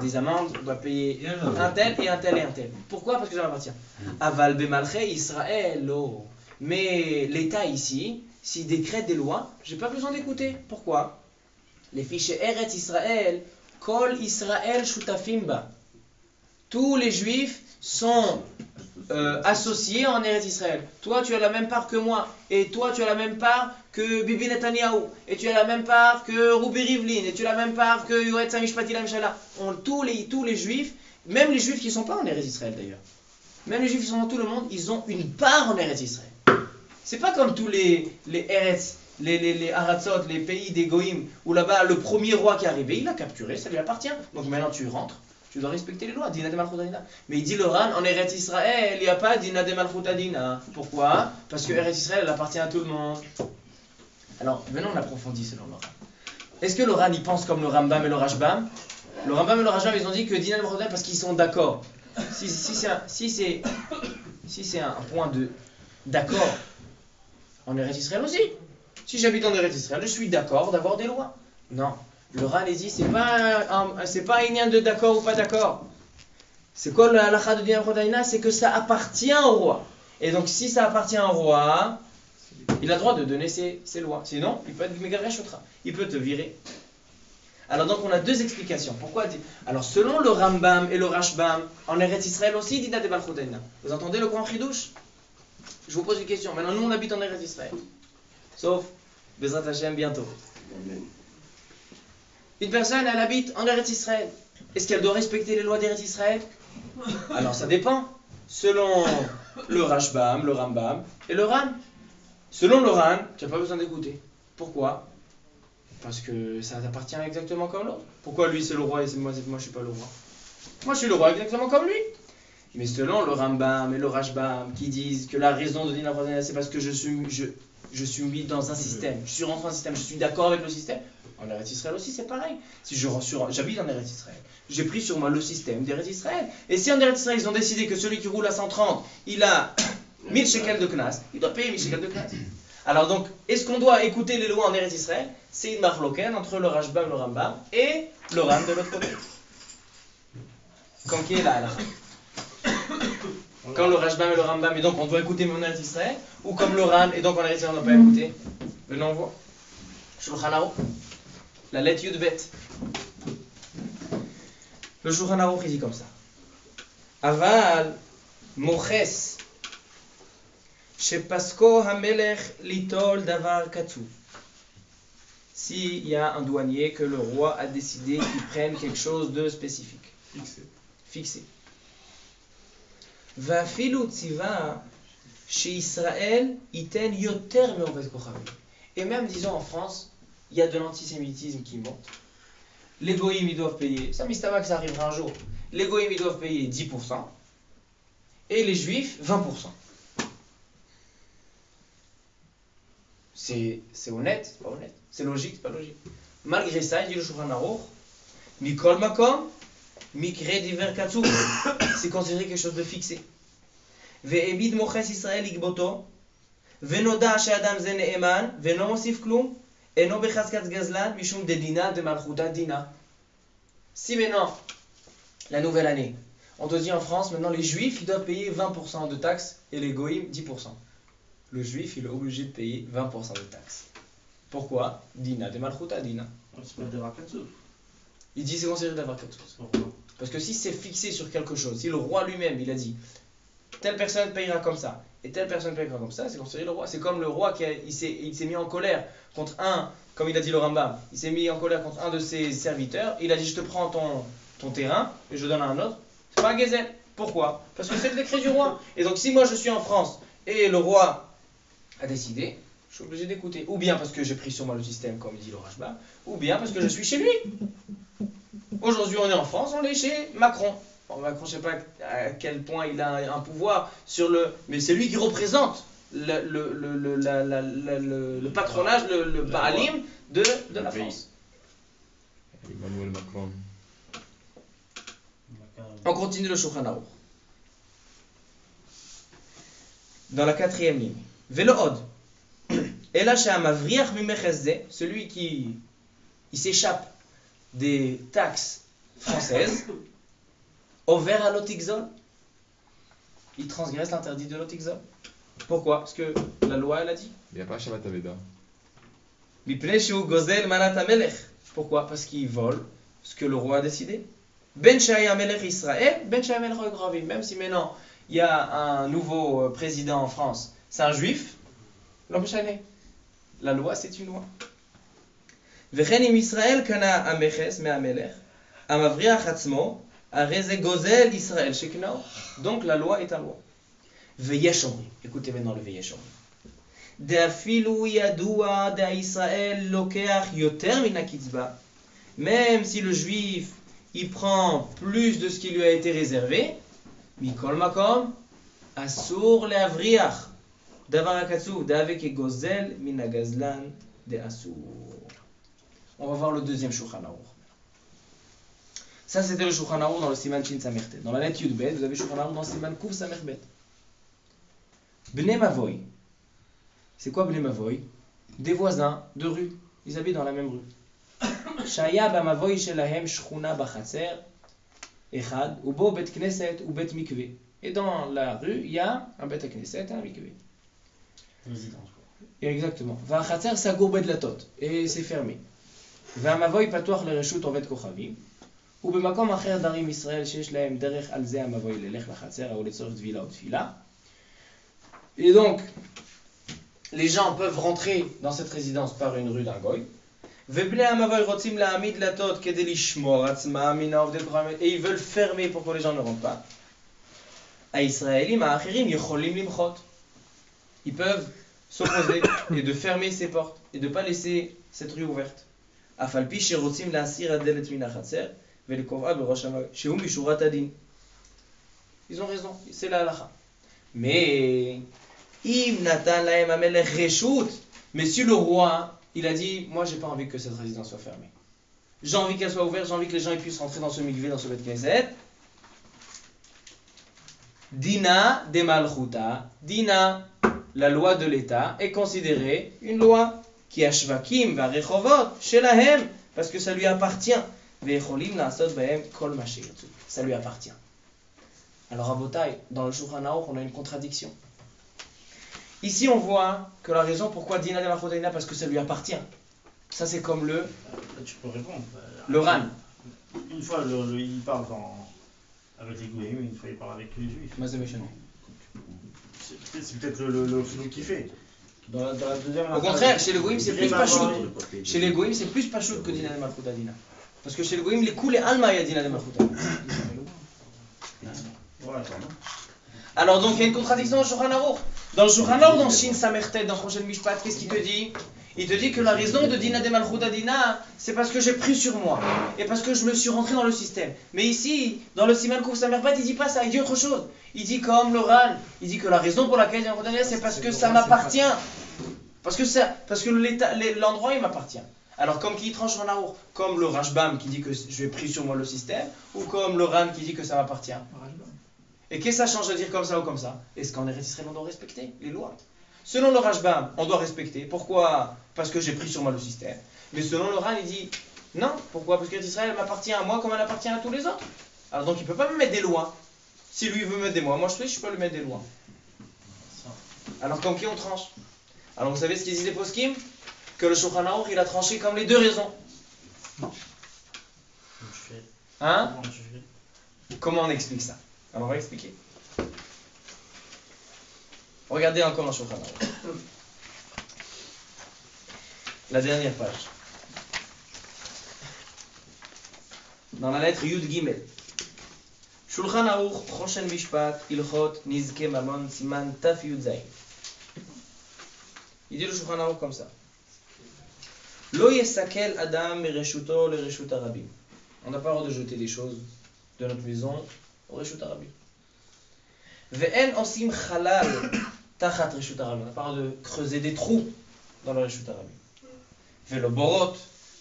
des amendes, on doit payer un tel et un tel et un tel. Pourquoi? Parce que ça m'appartient. Aval bemalchei Israël. Oh. Mais l'État ici, s'il décrète des lois, j'ai pas besoin d'écouter. Pourquoi? Les fichiers Eretz Israël, Kol Israël Shutafimba. Tous les Juifs sont associés en Eretz Israël. Toi, tu as la même part que moi, et toi, tu as la même part que Bibi Netanyahu, et tu as la même part que Rubi Rivlin, et tu as la même part que Yoetz HaMishpati Lamshala. Tous les Juifs, même les Juifs qui ne sont pas en Eretz Israël d'ailleurs, même les Juifs qui sont dans tout le monde, ils ont une part en Eretz Israël. C'est pas comme tous les Eretz, les Aratzot, les pays des Goïm, où là-bas le premier roi qui est arrivé, il a capturé, ça lui appartient. Donc maintenant tu rentres. Tu dois respecter les lois, Dina de Malchut Adina. Mais il dit le Ran, en Eretz Israël, il n'y a pas Dina de Malchut Adina. Pourquoi? Parce que Eretz Israël, elle appartient à tout le monde. Alors, maintenant on approfondit selon le Ran. Est-ce que le Ran, il pense comme le Rambam et le Rashbam? Le Rambam et le Rashbam, ils ont dit que Dina de Malchut Adina parce qu'ils sont d'accord. Si c'est un point d'accord, en Eretz Israël aussi. Si j'habite en Eretz Israël, je suis d'accord d'avoir des lois. Non. Le Ran les dit, c'est pas un lien de d'accord ou pas d'accord. C'est quoi la halakha de Dina Malchut Adina? C'est que ça appartient au roi. Et donc si ça appartient au roi, il a le droit de donner ses lois. Sinon, il peut être Megaresh Otra. Il peut te virer. Alors donc on a deux explications. Pourquoi? Alors selon le Rambam et le Rashbam, en Eretz Israël aussi, Dina de Malchut Adina. Vous entendez le grand chidouche? Je vous pose une question. Maintenant nous on habite en Eretz Israël. Sauf Bezrat Hashem bientôt. Une personne, elle habite en Eretz Israël. Est-ce qu'elle doit respecter les lois d'Eretz Israël? Alors ça dépend. Selon le Rashbam, le Rambam et le Ran. Selon le Ran, tu n'as pas besoin d'écouter. Pourquoi? Parce que ça t'appartient exactement comme l'autre. Pourquoi lui c'est le roi et moi je ne suis pas le roi? Moi je suis le roi exactement comme lui. Mais selon le Rambam et le Rashbam qui disent que la raison de Dina Malchut c'est parce que je suis mis dans un système. Je suis rentré dans un système, je suis d'accord avec le système. En Eretz Israël aussi, c'est pareil. Si j'habite en Eretz Israël, j'ai pris sur moi le système d'Eretz Israël. Et si en Eretz Israël, ils ont décidé que celui qui roule à 130, il a 1000 shekels de knas, il doit payer 1000 shekels de knas. Alors donc, est-ce qu'on doit écouter les lois en Eretz Israël? C'est une marloquette entre le Rashbam, le Rambam et le Ran de l'autre côté. Comme qui est là, là. Quand le Rashbam et le Rambam, et donc on doit écouter mon Eretz Israël, ou comme le Ran, et donc en Eretz Israël on ne doit pas écouter. Venez, on voit. Shulchan Aruch, la lettre Yud-Bet. Le Shulchan Aruch, il dit comme ça. Aval, moches, shepasko hamelech litol davar katsu. S'il y a un douanier que le roi a décidé qu'il prenne quelque chose de spécifique. Fixé. Vafilu tziva chez Israël iten yoter me'ovet kochavim. Et même, disons, en France, il y a de l'antisémitisme qui monte. Les goïms, ils doivent payer, ça mistama que ça arrivera un jour, les goïms, ils doivent payer 10%, et les juifs, 20%. C'est honnête, c'est pas honnête. C'est logique, c'est pas logique. Malgré ça, il dit le Shulchan Aruch, Mikol Makom, Mikre Diver Katsu, c'est considéré quelque chose de fixé. Ve'ebid moches Israël igboto, Venoda she'adam ze ne'eman, ve'no mosif klum, eno bechazkat gazlan, mishum de dina de malchuta dina. Si maintenant, la nouvelle année, on te dit en France, maintenant les juifs, ils doivent payer 20% de taxes et les goïms 10%. Le juif, il est obligé de payer 20% de taxes. Pourquoi? Dina de malchuta dina. C'est pas d'avoir katsu. Il dit c'est considéré d'avoir quelque chose. Pourquoi? Parce que si c'est fixé sur quelque chose, si le roi lui-même, il a dit telle personne payera comme ça et telle personne payera comme ça, c'est considéré le roi. C'est comme le roi il s'est mis en colère contre un, comme il a dit le Rambam, il s'est mis en colère contre un de ses serviteurs, il a dit je te prends ton terrain et je donne à un autre. C'est pas un gezel. Pourquoi? Parce que c'est le décret du roi. Et donc si moi je suis en France et le roi a décidé, je suis obligé d'écouter. Ou bien parce que j'ai pris sur moi le système, comme dit le Rashba, ou bien parce que je suis chez lui. Aujourd'hui, on est en France, on est chez Macron. Bon, Macron, je ne sais pas à quel point il a un pouvoir sur le... Mais c'est lui qui représente le patronage, le Baalim de la France. Emmanuel Macron. On continue le Shulchan Aruch. Dans la 4e ligne. Velo od. Et là, celui qui s'échappe des taxes françaises, over à l'otixol, il transgresse l'interdit de l'otixol. Pourquoi? Parce que la loi, elle a dit. Il n'y a pas Shabbat Aveda. Pourquoi? Parce qu'il vole ce que le roi a décidé. Ben Shaya Melech Israël, Ben Shaya Melech Gravim. Même si maintenant il y a un nouveau président en France, c'est un juif, l'empêcher. La loi, c'est une loi. Vechenim Israël kana ameches me amelech, amavriach atzmo, areze gozel Israël sheknao. Donc la loi est un loi. Veyeshomri. Écoutez maintenant le Veyeshomri. Deafilu yadua da Israël lokeach yoter min hakitzba. Même si le juif il prend plus de ce qui lui a été réservé, mikol makom asur leavriach. On va voir le deuxième Shulchan Aruch. Ça, c'était le Shulchan Aruch dans le Siman Shin Samertet. Dans la lettre Yud-Bet, vous avez Shulchan Aruch dans le Siman Kuf Samerbet. Bnei Mavoy. C'est quoi Bnei Mavoy? Des voisins de rue. Ils habitent dans la même rue. Shaya b'mavoy shelahem shchuna b'chatzer echad ubo bet knesset u bet mikve. Et dans la rue, il y a un bet knesset et un mikve. Résidence, quoi. Exactement. V'achatzer sagour bet latot. Et c'est fermé. V'amavoy patoach lereshut ovet kochavim. ובמקום אחר דרים ישראל שיש להם דרך על זה המבוי ללך לחצר או לצורך טבילה או תפילה. Et donc, les gens peuvent rentrer dans cette résidence par une rue d'un goy. ובני המבוי רוצים להעמיד דלתות כדי לשמור עצמם מן העובדי כוכבים. Et ils veulent fermer pour que les gens ne rentrent pas. הישראלים האחרים יכולים למחות. Ils peuvent s'opposer et de fermer ces portes et de ne pas laisser cette rue ouverte. אף על פי שרוצים להסיר הדלת מן החצר ולקובעה בראש המבוי, שהוא משורת הדין. Ils ont raison, c'est la halakha. Mais, אם נתן להם המלך רשות, mais si le roi, il a dit, moi j'ai pas envie que cette résidence soit fermée. J'ai envie qu'elle soit ouverte, j'ai envie que les gens puissent rentrer dans ce mikvé, dans ce bet knesset. Dina de Malchuta, Dina, la loi de l'État, est considérée une loi qui a shvakim va rechovot shelahem, parce que ça lui appartient. Ve'echolim la'asot bahem kol ma sheyirtzu. Ça lui appartient. Alors Rabotai, dans le Shulchan Aruch, on a une contradiction. Ici, on voit que la raison pourquoi Dina de Malchuta Dina, parce que ça lui appartient. Ça, c'est comme le. Là, tu peux répondre. Le Ran. Une fois, il parle avec les Goïms, une fois, il parle avec les Juifs. C'est peut-être le flou qu'il fait. Dans la deuxième. Au contraire, chez les Goïms, c'est plus pachout. Chez les Goïms, c'est plus pachout que Dina de Malchuta Dina. Parce que chez les Goïms, les coups, les Alma, il y a Dina de Malchuta. Alors donc il y a une contradiction dans le Shulchan Aruch. Dans le Shulchan Aruch, dans Shin Samertet, dans Choshen Mishpat, qu'est-ce qu'il te dit? Il te dit que la raison de Dina de Malchuta Dina, c'est parce que j'ai pris sur moi et parce que je me suis rentré dans le système. Mais ici, dans le Siman Kuf Samerpat, il dit pas ça, il dit autre chose. Il dit comme le Ran, il dit que la raison pour laquelle Dina de Malchuta Dina, c'est parce que ça m'appartient. Parce que l'endroit il m'appartient. Alors comme qui tranche en Aruch, comme le Rashbam qui dit que j'ai pris sur moi le système, ou comme le Ran qui dit que ça m'appartient. Et qu'est-ce que ça change de dire comme ça ou comme ça? Est-ce qu'en Eretz Israël on doit respecter les lois? Selon le Rashbam, on doit respecter. Pourquoi? Parce que j'ai pris sur moi le système. Mais selon le Ran, il dit non. Pourquoi? Parce que l'Eretz Israël m'appartient à moi comme elle appartient à tous les autres. Alors donc il ne peut pas me mettre des lois. Si lui veut mettre des lois, moi je peux lui mettre des lois. Alors comme qui on tranche? Alors vous savez ce qu'ils disent les poskim? Que le Shulchan Aruch il a tranché comme les deux raisons. Hein? Comment on explique ça? Alors on va expliquer. Regardez encore dans Shulchan Aruch. La dernière page. Dans la lettre Yud Gimel. Shulchan Aruch, Choshen Mishpat, Ilchot, Nizke Mamon, Siman, Taf Yud Zayin. Il dit le Shulchan Aruch comme ça. Lo yesakel Adam mereshuto le reshut harabim. On n'a pas le droit de jeter des choses de notre maison au reshut harabim. Ve'en osim chalal tachat reshut harabim. On n'a pas le droit de creuser des trous dans le reshut harabim. Ve'lo borot,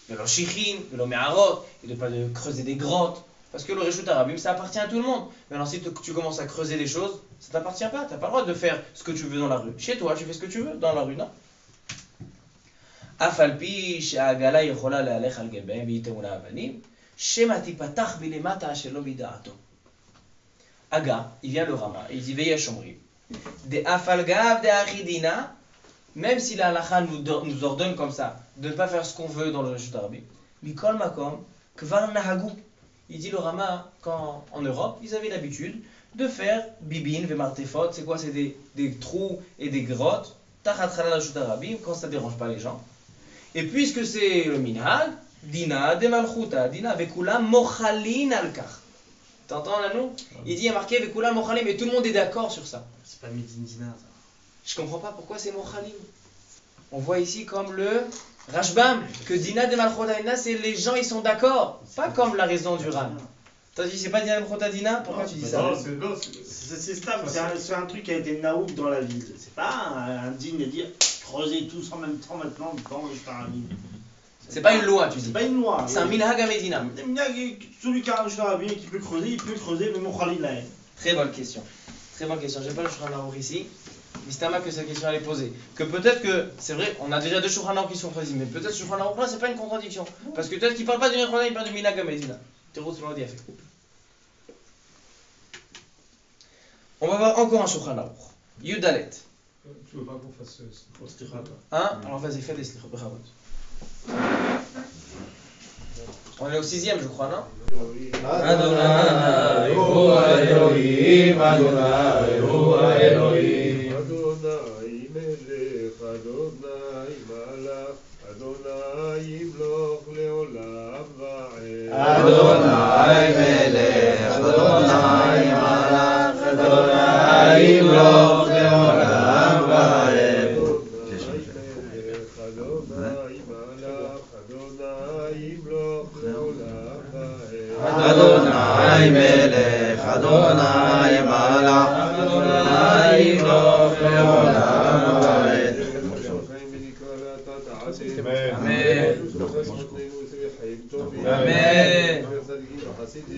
ve'lo shichin, ve'lo me'arot. Il ne pas de creuser des grottes. Parce que le reshut harabim, ça appartient à tout le monde. Maintenant, si tu commences à creuser des choses, ça t'appartient pas. Tu n'as pas le droit de faire ce que tu veux dans la rue. Chez toi, tu fais ce que tu veux dans la rue, non? אף על פי שהעגלה יכולה להלך על גביהם ויתאמו לה אבנים, שמא תיפתח מלמטה שלא מדעתו. Aga, il vient le Rama, il dit Veyesh Omri. De afal gav de achidina, même si la halakha nous ordonne comme ça, de ne pas faire ce qu'on veut dans le reshut harabim, mikol makom, kvar nahagu. Il dit le Rama, quand en Europe, ils avaient l'habitude de faire bibin, vemartefot, c'est quoi? C'est des trous et des grottes, tachat chalal reshut harabim, quand ça ne dérange pas les gens. Et puisque c'est le minhag, Dina de Malchuta, Dina vekulam mochalin al-kach. T'entends là nous? Il dit il y a marqué vekulam mochalim et tout le monde est d'accord sur ça. C'est pas Midin Dina ça. Je comprends pas pourquoi c'est mochalim. On voit ici comme le Rashbam que Dina de Malchuta Dina c'est les gens ils sont d'accord, pas comme la raison du Ran. T'as dit c'est pas Dina de Malchuta Dina? Pourquoi tu dis ça? C'est stable, c'est un truc qui a été naouk dans la ville. C'est pas un digne de dire creuser tous en même temps maintenant dans le Shtarabim. C'est pas une loi, tu dis. C'est pas une loi. C'est un minhag à Medina. Celui qui a un Shtarabim qui peut creuser, il peut creuser, mais mon Khalil là. Très bonne question. Très bonne question. J'ai pas le Shulchan Aruch ici. Mais c'est à moi que cette question allait poser. Que peut-être que, c'est vrai, on a déjà deux Shulchan Aruch qui sont choisis, mais peut-être ce Shulchan Aruch là, c'est pas une contradiction. Parce que peut-être qu'il parle pas du Nechona, il parle du minhag à Medina. On va voir encore un Shulchan Aruch. Yudalet. Tu veux pas qu'on fasse slicha? Hein? Alors vas-y, fais des slichot, bechavot. On est au 6e, je crois, non? Adonai hu Elohim, Adonai hu Elohim. Adonai melech, Adonai malach, Adonai yimloch leolam va'ed. Adonai melech, Adonai malach, Adonai yimloch leolam va'ed. Adonai melech, Adonai malach, Adonai yimloch leolam va'ed. Amen.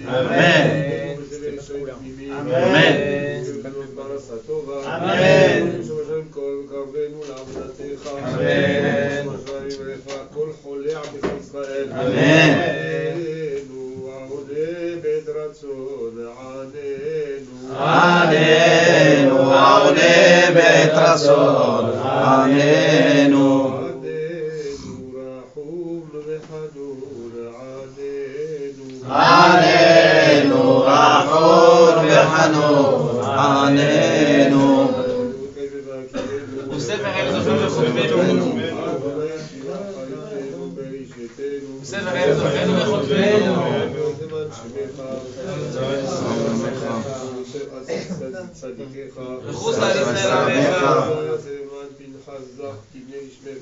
Amen. Amen. טובה. אמן. ושם קרבנו לעבודתך. אמן. ושם לך כל חולה עמך ישראל. אמן. עננו העונה בעת רצון, עננו. עננו העונה בעת רצון, עננו. עננו רחום וחנון, עננו. וספר אל זוכר וחותמנו. וספר אל זוכר וחותמנו. וחוס על ישראל עמך.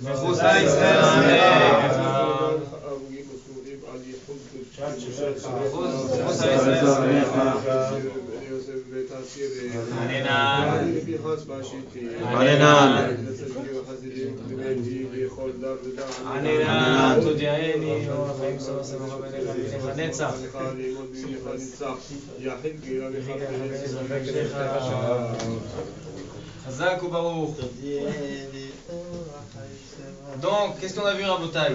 וחוס על ישראל עמך. וחוס על ישראל עמך. עננן. עננן תודיעני אור החיים סוף סוף בניך נצח. חזק וברוך. Donc, qu'est-ce qu'on a vu, Rabotai?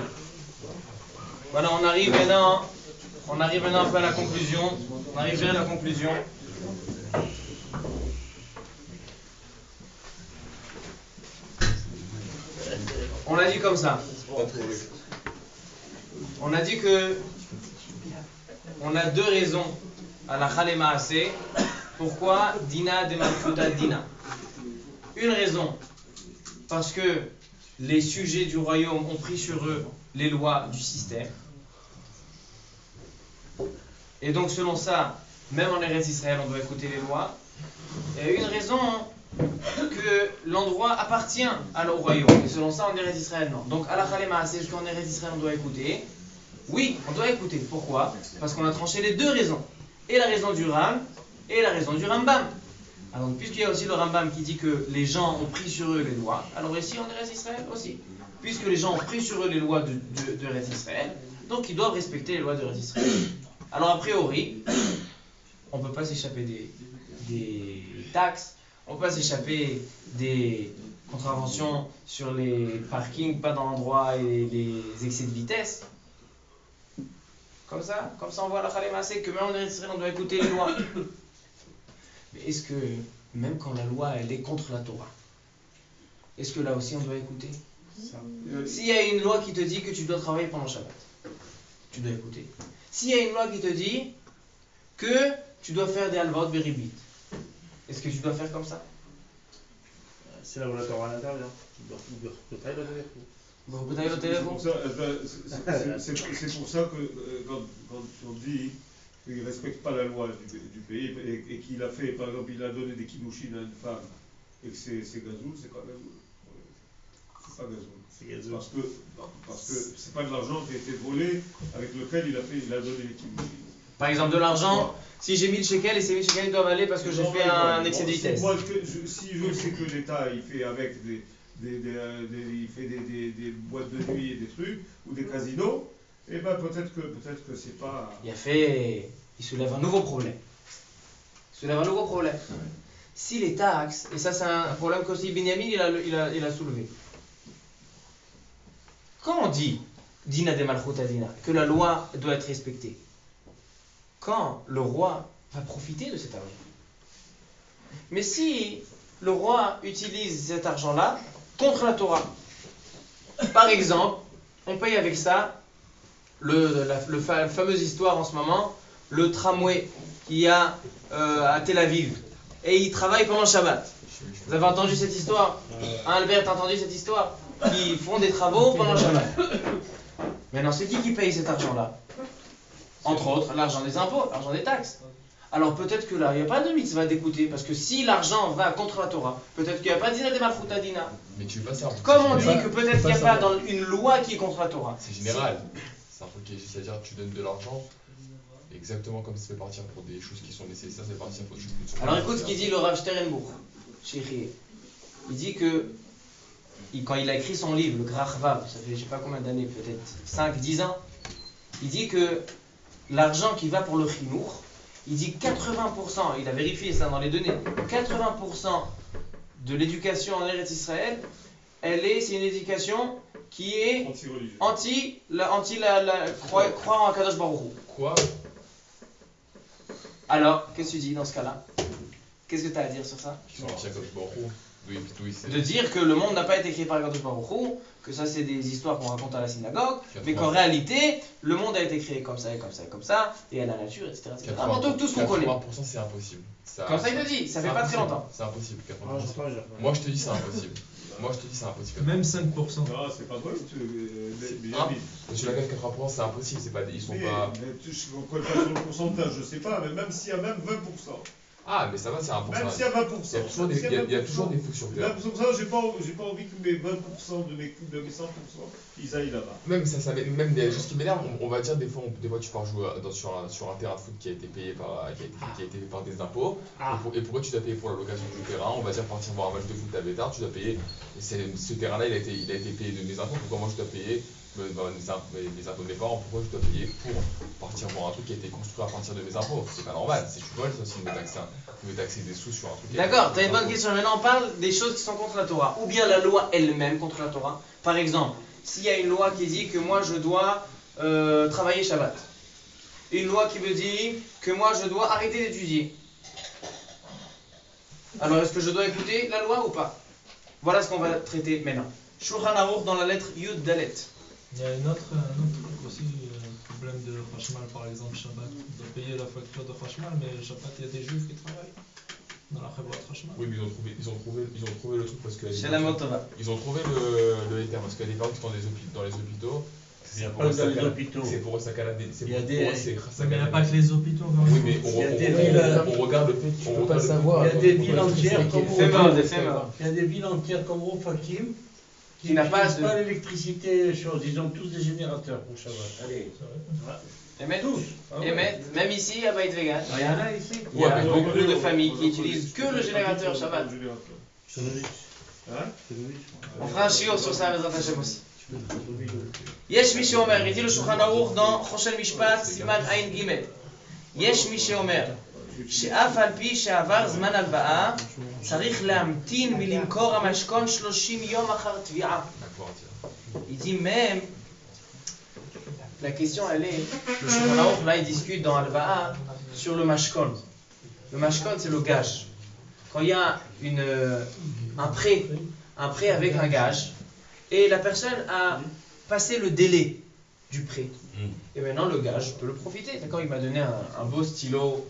Voilà, on arrive maintenant un peu à la conclusion. On arrive vers la conclusion. On a dit comme ça. On a dit que on a deux raisons à la Chale Maaseh. Pourquoi Dina de Malchuta Dina? Une raison, parce que les sujets du royaume ont pris sur eux les lois du système. Et donc selon ça, même en Eretz Israël, on doit écouter les lois. Et une raison que l'endroit appartient au royaume. Et selon ça, en Eretz Israël, non. Donc à la Chale Maaseh, jusqu'en Eretz Israël, on doit écouter. Oui, on doit écouter. Pourquoi? Parce qu'on a tranché les deux raisons. Et la raison du Ram, et la raison du Rambam. Alors, puisqu'il y a aussi le Rambam qui dit que les gens ont pris sur eux les lois, alors ici en Eretz Israël aussi. Puisque les gens ont pris sur eux les lois de Eretz Israël, donc ils doivent respecter les lois de Eretz Israël. Alors a priori, on ne peut pas s'échapper des taxes, on ne peut pas s'échapper des contraventions sur les parkings, pas dans l'endroit et les excès de vitesse. Comme ça on voit la Chale Maaseh que même en Eretz Israël on doit écouter les lois. Mais est-ce que même quand la loi elle est contre la Torah, est-ce que là aussi on doit écouter? S'il y a une loi qui te dit que tu dois travailler pendant Shabbat, tu dois écouter. S'il y a une loi qui te dit que tu dois faire des halvot beribit, est-ce que tu dois faire comme ça? C'est là où la Torah intervient. C'est pour ça que quand on dit qu'il ne respecte pas la loi du pays et qu'il a fait, par exemple, il a donné des kiddushin à une femme et que c'est gazoul, c'est pas gazoul. C'est pas gazoul. Parce que c'est pas de l'argent qui a été volé avec lequel il a donné les kiddushin. Par exemple, de l'argent, si j'ai 1000 shekels et ces 1000 shekels doivent aller parce que j'ai fait un excès de vitesse. Si je sais que l'État il fait avec il fait des boîtes de nuit et des trucs ou des casinos, et ben peut-être que c'est pas. Il soulève un nouveau problème. Si les taxes, et ça c'est un problème qu'aussi Binyamin il a soulevé. Quand on dit Dina de Malchuta Dina, que la loi doit être respectée, quand le roi va profiter de cet argent. Mais si le roi utilise cet argent-là contre la Torah, par exemple, on paye avec ça la fameuse histoire en ce moment, le tramway qu'il y a à Tel Aviv, et il travaille pendant Shabbat. Vous avez entendu cette histoire? Albert, t'as entendu cette histoire? Qui font des travaux pendant Shabbat. Maintenant, c'est qui paye cet argent-là? Entre autres, l'argent des impôts, l'argent des taxes. Alors peut-être que là, il n'y a pas de mitzvah d'écouter, parce que si l'argent va contre la Torah, peut-être qu'il n'y a pas Dina de Malchuta Dina. Mais tu veux pas savoir. Comme on dit que peut-être qu'il n'y a pas dans une loi qui est contre la Torah. C'est général. C'est un truc qui est juste à dire tu donnes de l'argent, exactement comme ça fait partir pour des choses qui sont nécessaires, ça fait partir pour des choses qui sont. Alors écoute ce qu'il dit le Rav Sternbourg, chéri. Il dit que quand il a écrit son livre, le Grachvav, ça fait je sais pas combien d'années, peut-être 5-10 ans, il dit que l'argent qui va pour le chinour, il dit 80%, il a vérifié ça dans les données, 80% de l'éducation en Eretz Israël, c'est une éducation qui est croire en Kadosh Baruch Hu. Quoi? Alors, qu'est-ce que tu dis dans ce cas-là? Qu'est-ce que tu as à dire sur ça? Sur Kadosh Baruch Hu. De dire que le monde n'a pas été créé par Kadosh Baruch Hu, que ça c'est des histoires qu'on raconte à la synagogue, mais qu'en réalité, le monde a été créé comme ça et comme ça et comme ça, et à la nature, etc. Donc tout ce qu'on connaît. 80% c'est impossible. Comme ça il le dit, ça fait pas très longtemps. C'est impossible, 80%. Moi je te dis c'est impossible. Même 5%. Non, c'est pas vrai. Monsieur Lagaffe, 80% c'est impossible, c'est pas, ils sont pas. On ne connaît pas sur le pourcentage, je sais pas, mais même s'il y a même 20%. Ah, mais ça va, c'est un pourcentage. Même s'il y a 20%. Il y a toujours des fous sur Terre. Même pour ça, j'ai pas envie que mes 20% de mes 100%, ils aillent là-bas. Même il y a des choses qui m'énervent. On va dire, des fois tu pars jouer sur un terrain de foot qui a été payé par des impôts. Et pourquoi tu dois payer pour la location du terrain? On va dire, partir voir un match de foot à Bétard, tu dois payer. Ce terrain-là, il a été payé de mes impôts. Pourquoi moi je dois payer les impôts de mes parents? Pourquoi je dois payer pour partir voir un truc qui a été construit à partir de mes impôts? C'est pas normal. Si tu voles, c'est aussi de me taxer des sous sur un truc. D'accord, tu as une bonne question. Maintenant, on parle des choses qui sont contre la Torah, ou bien la loi elle-même contre la Torah. Par exemple, s'il y a une loi qui dit que moi je dois travailler Shabbat, une loi qui me dit que moi je dois arrêter d'étudier, alors est-ce que je dois écouter la loi ou pas? Voilà ce qu'on va traiter maintenant. Shulchan Aruch dans la lettre Yud Dalet. Il y a un autre truc aussi, problème de Khashmal par exemple, Shabbat. On doit payer la facture de Khashmal, mais Shabbat il y a des juifs qui travaillent dans la Chabot Khashmal. Oui, mais ils ont trouvé le truc parce que. C'est la Motova. Ils ont trouvé le éther parce qu'il y a des gens qui sont dans les hôpitaux. C'est pour les hôpitaux. C'est pour s'accalader. Il y a des. Mais il n'y a pas que les hôpitaux. Oui, mais on regarde le fait. On peut pas savoir. Il y a des villes entières comme il y a des villes entières comme Ofakim qui n'ont pas l'électricité, ils ont tous des générateurs pour Shabbat. Allez. Et tous. Et même ici à Beit Vegan. Il y en a ici. Il y a beaucoup de familles qui utilisent que le générateur Shabbat. On fera un shiur sur ça, Bezrat Hashem aussi. יש מי שאומר, ראיתי לו שולחן ערוך dans חושן משפט סימן עין ג' יש מי שאומר שאף על פי שעבר זמן הלוואה צריך להמתין מלמכור המשכון 30 יום אחר תביעה. Il dit même, la question elle est, le Shulchan Aruch là il discute dans Alva'a sur le mashkon. Le mashkon c'est le gage. Quand il y a un prêt avec un gage, et la personne a passé le délai du prêt. Et maintenant le gage peut le profiter. D'accord, il m'a donné un beau stylo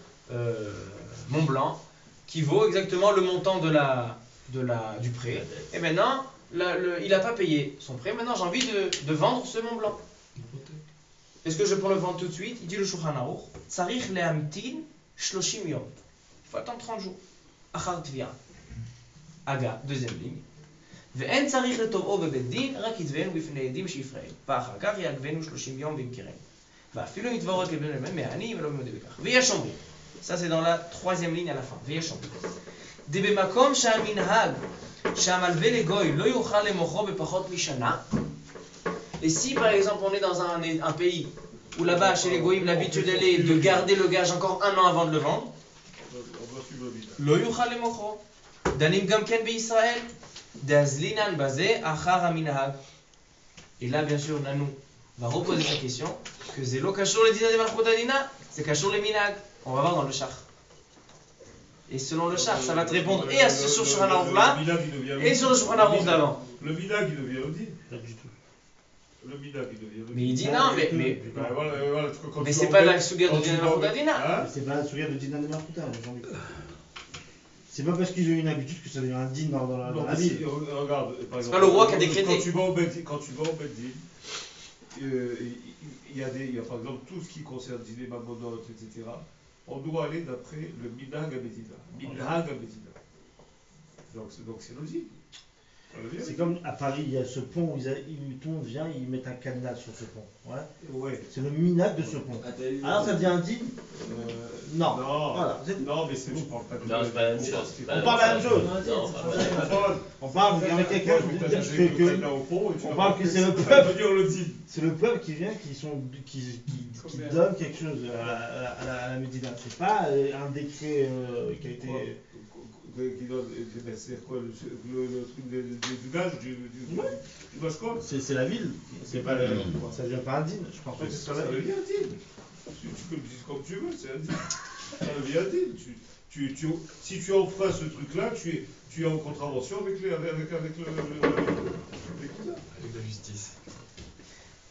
Montblanc qui vaut exactement le montant du prêt. Et maintenant, il n'a pas payé son prêt. Maintenant, j'ai envie de vendre ce Montblanc. Est-ce que je peux le vendre tout de suite? Il dit le Shulchan Aruch, Tzarich lehamtin 30 yom. Il faut attendre 30 jours. Achar tvia. Aga, deuxième ligne. ואין צריך לתובעו בבית דין, רק יתבענו בפני עדים שיפרענו. ואחר כך יעכבנו 30 יום וימכרנו. ואפילו אם יתבעו רק לבן אדם מעני ולא במודה בכך. ויש אומרים, ça c'est dans la troisième ligne à la fin, ויש אומרים. דבמקום שהמנהג שהמלווה לגוי לא יוכל למוכרו בפחות משנה. Et si par exemple on est dans un pays où là-bas chez les goïms l'habitude elle est de garder le gage encore un an avant de le vendre, לא יוכל למוכרו. דנים גם כן בישראל. d'azlinan basé achar aminahag. Et là, bien sûr, Nanou va reposer sa question que c'est lo kashur le dina de malchut adina, c'est kashur le minag. On va voir dans le char. Et selon le char, ça va te répondre et à ce sur Shulchan Aruch là, et sur le Shulchan Aruch d'avant. Le minag, il devient aussi. Pas du tout. Le minag, il devient aussi. Mais il dit non, mais c'est pas la sugar de dina de malchut adina. C'est pas la sugar de dina de malchut adina. C'est pas parce qu'ils ont une habitude que ça devient un din dans la ville. Regarde, par exemple, c'est pas le roi qui a décrété. Quand tu vas au Beddin, il y a par exemple tout ce qui concerne dîner, mamonot, etc. On doit aller d'après le minhag à Medina. Donc c'est logique. C'est comme à Paris, il y a ce pont où tout le monde vient, ils mettent un cadenas sur ce pont. Ouais. C'est le minhag de ce pont. Alors ça devient un din Non. Voilà. Non, mais je parle pas de non, c'est pas la même chose. On parle de la même chose. On parle avec quelqu'un on parle que c'est le peuple. C'est le peuple qui vient, qui donne quelque chose à la Médina. C'est pas un décret qui a été. qui donne, c'est quoi, le truc du gage, du Bashkol? C'est la ville, c'est pas le, ça vient pas un din, je pense pas que ce soit la ville. Ça devient un din. Tu peux le dire comme tu veux, c'est un din. Ça devient un din. Si tu enfreins ce truc-là, tu es en contravention avec la justice.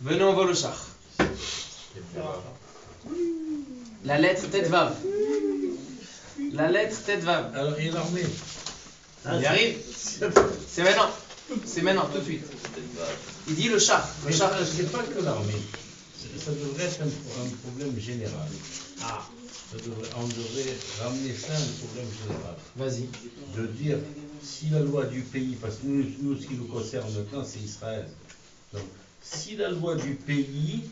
Venons, on va le char. La lettre Tetvav. La lettre Tetvav. Alors, il est armé. Il y arrive. C'est maintenant. C'est maintenant, tout de suite. Il dit le char. Le char. C'est pas que l'armée. Ça devrait être un problème général. On devrait ramener ça à un problème général. Vas-y. De dire, si la loi du pays, parce que nous ce qui nous concerne maintenant, c'est Israël. Donc, si la loi du pays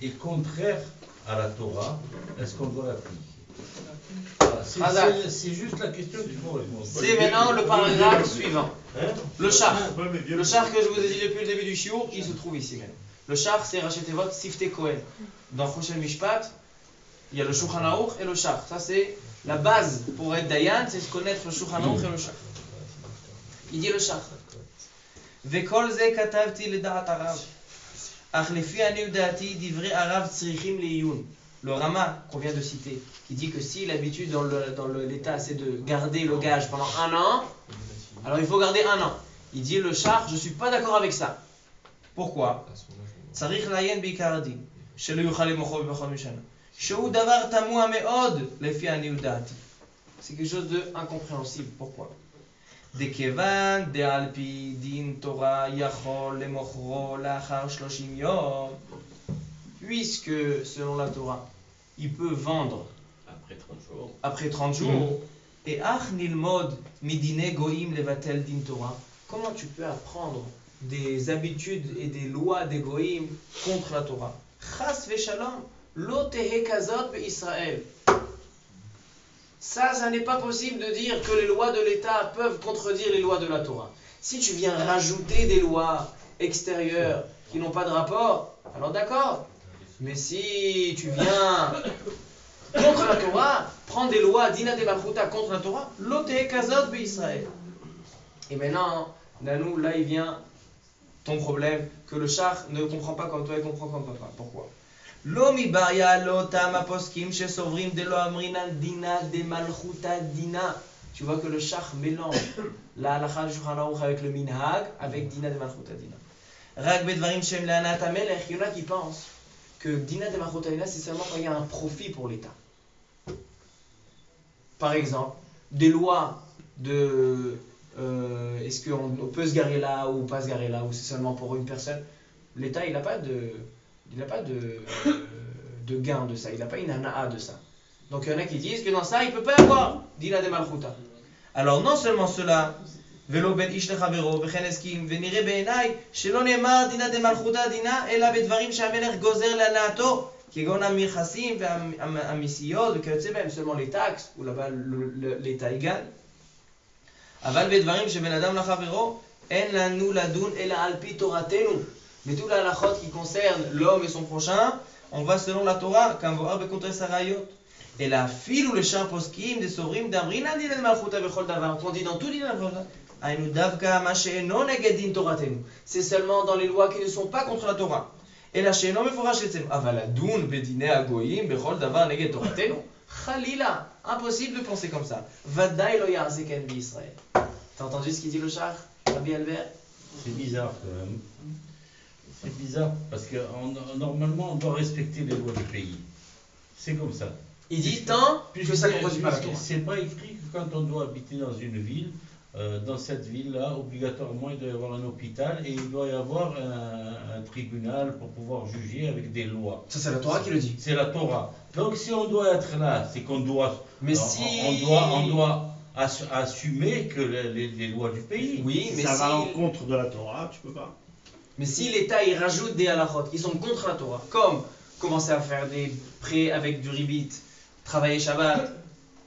est contraire à la Torah, est-ce qu'on doit l'appliquer? C'est juste la question qu'il faut répondre. C'est maintenant le paragraphe suivant. Le char. Le char que je vous ai dit depuis le début du shiur, il se trouve ici même. Le char, c'est Rachetevot Sifte Kohen. Dans Choshen Mishpat, il y a le Shulchan Aruch et le char. Ça, c'est la base pour être Dayan, c'est se connaître le Shulchan Aruch et le char. Il dit le char. Vekol ze katavti ledaat Arav. Ach lefi ani udati divrei Arav tzrichim leiyun. Le Rama qu'on vient de citer, qui dit que si l'habitude dans l'état c'est de garder le gage pendant un an, alors il faut garder un an. Il dit le char, je ne suis pas d'accord avec ça. Pourquoi? Tzarich layen bikardi, shelo yuchal mocho b'chol mishana. Sheu davar tamua meod lefi ani udati. C'est quelque chose d'incompréhensible. Pourquoi? Dekevan de alpi din Torah yachol lemochro lachar 30 yom. Puisque, selon la Torah, il peut vendre après 30 jours, et ach nilmod midine goim levatel din Torah, comment tu peux apprendre des habitudes et des lois des goïm contre la Torah? Chas veshalom, lo tehe kazot be'Israël. Ça n'est pas possible de dire que les lois de l'État peuvent contredire les lois de la Torah. Si tu viens rajouter des lois extérieures qui n'ont pas de rapport, alors d'accord. Mais si tu viens contre la Torah, prendre des lois d'Ina de Malchuta contre la Torah, l'oté kazot b'Israël. Et maintenant, Nanou, là il vient ton problème, que le char ne comprend pas comme toi, il comprend comme papa. Pourquoi? Lo mi baya lo tam aposkim she sovrim de lo amrinan dina de Malchuta dina. Tu vois que le char mélange la halakha du Shulchan Aruch avec le minhag, avec dina de Malchuta dina. Rak bedvarim shem le'anat hamelech, il y en a qui pensent que Dina de Malchuta Dina, c'est seulement quand il y a un profit pour l'État. Par exemple, des lois de est-ce qu'on peut se garer là ou pas se garer là, ou c'est seulement pour une personne. L'État, il n'a pas de gain de ça, il n'a pas une hana'a de ça. Donc il y en a qui disent que dans ça, il ne peut pas y avoir Dina de Malchuta. Alors non seulement cela, ולא בין איש לחברו, וכן הסכים, ונראה בעיניי שלא נאמר דינה דמלכותא דינה, אלא בדברים שהמלך גוזר להנאתו, כגון המכסים והמיסיות וכיוצא בהם, seulement les taxes, où là-bas l'État égale. אבל בדברים שבין אדם לחברו, אין לנו לדון אלא על פי תורתנו. Mais toutes les halachot qui concernent l'homme et son prochain, on va selon la Torah, כמבואר בקונטרס הראיות. Et la file ou le chien poskim des sovrim d'amrina dina de malchuta bechol davar, qu'on dit dans tout dina de malchuta. C'est seulement dans les lois qui ne sont pas contre la Torah. Et la she'eno meforash etzem. Avaladun bedine agoyim bechol davar neged toratenu. Khalila, impossible de penser comme ça. Vadaï lo ya'aseken bi Israël. T'as entendu ce qu'il dit le char, Rabbi Albert? C'est bizarre quand même. C'est bizarre parce que normalement on doit respecter les lois du pays. C'est comme ça. Il dit tant que ça ne contredit pas la Torah. C'est pas écrit que quand on doit habiter dans une ville, dans cette ville-là, obligatoirement, il doit y avoir un hôpital et il doit y avoir un tribunal pour pouvoir juger avec des lois. Ça, c'est la Torah qui le dit. C'est la Torah. Donc, si on doit être là, c'est qu'on doit... Mais on doit assumer que les lois du pays... Oui, mais ça si... va à l'encontre de la Torah, tu peux pas. Mais si l'État, il rajoute des halachot qui sont contre la Torah, comme commencer à faire des prêts avec du ribit, travailler Shabbat,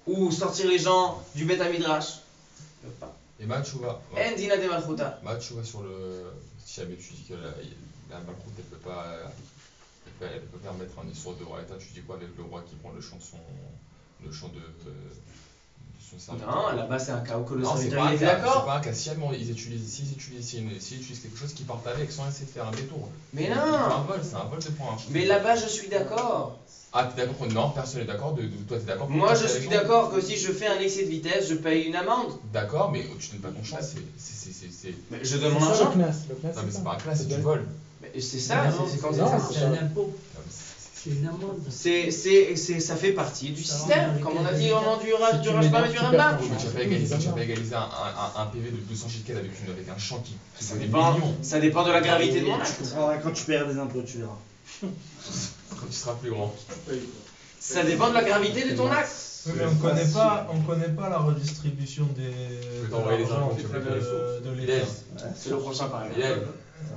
ou sortir les gens du Bet Midrash, et Matchouva. En dina de Malchuta. Matchouva sur le. Si jamais tu dis que la Malchut elle peut pas permettre un histoire de roi état, tu dis quoi avec le roi qui prend le champ de sur ça. Non, là-bas c'est un cas où que le Non, c'est serviteur pas un était cas, d'accord. c'est pas un cas. Si s'ils utilisent quelque chose qui partent avec sans essayer de faire un détour. Mais C'est non. un vol de points. Mais là-bas je suis d'accord. Ah, t'es d'accord? Non, personne n'est d'accord. Toi, t'es d'accord? Moi je suis d'accord que si je fais un excès de vitesse, je paye une amende. D'accord, mais tu donnes pas ton champ, c'est. Mais je donne mon C'est ça, argent. le CNAS, Non, mais c'est pas un classe, c'est du vol. Mais c'est ça, c'est comme Non, ça. c'est un impôt. C'est une amende. Ça fait partie du système. Comme on a dit, on du Rashba et du Rambam. Mais tu vas pas égaliser un PV de 200 shekels avec un champ qui. Ça dépend de la gravité de mon acte. Tu comprendras quand tu paieras des impôts, tu verras. Quand tu seras plus grand. Ça dépend de la gravité de ton acte. Oui, mais on connaît pas la redistribution de l'argent de l'État. C'est le prochain paragraphe.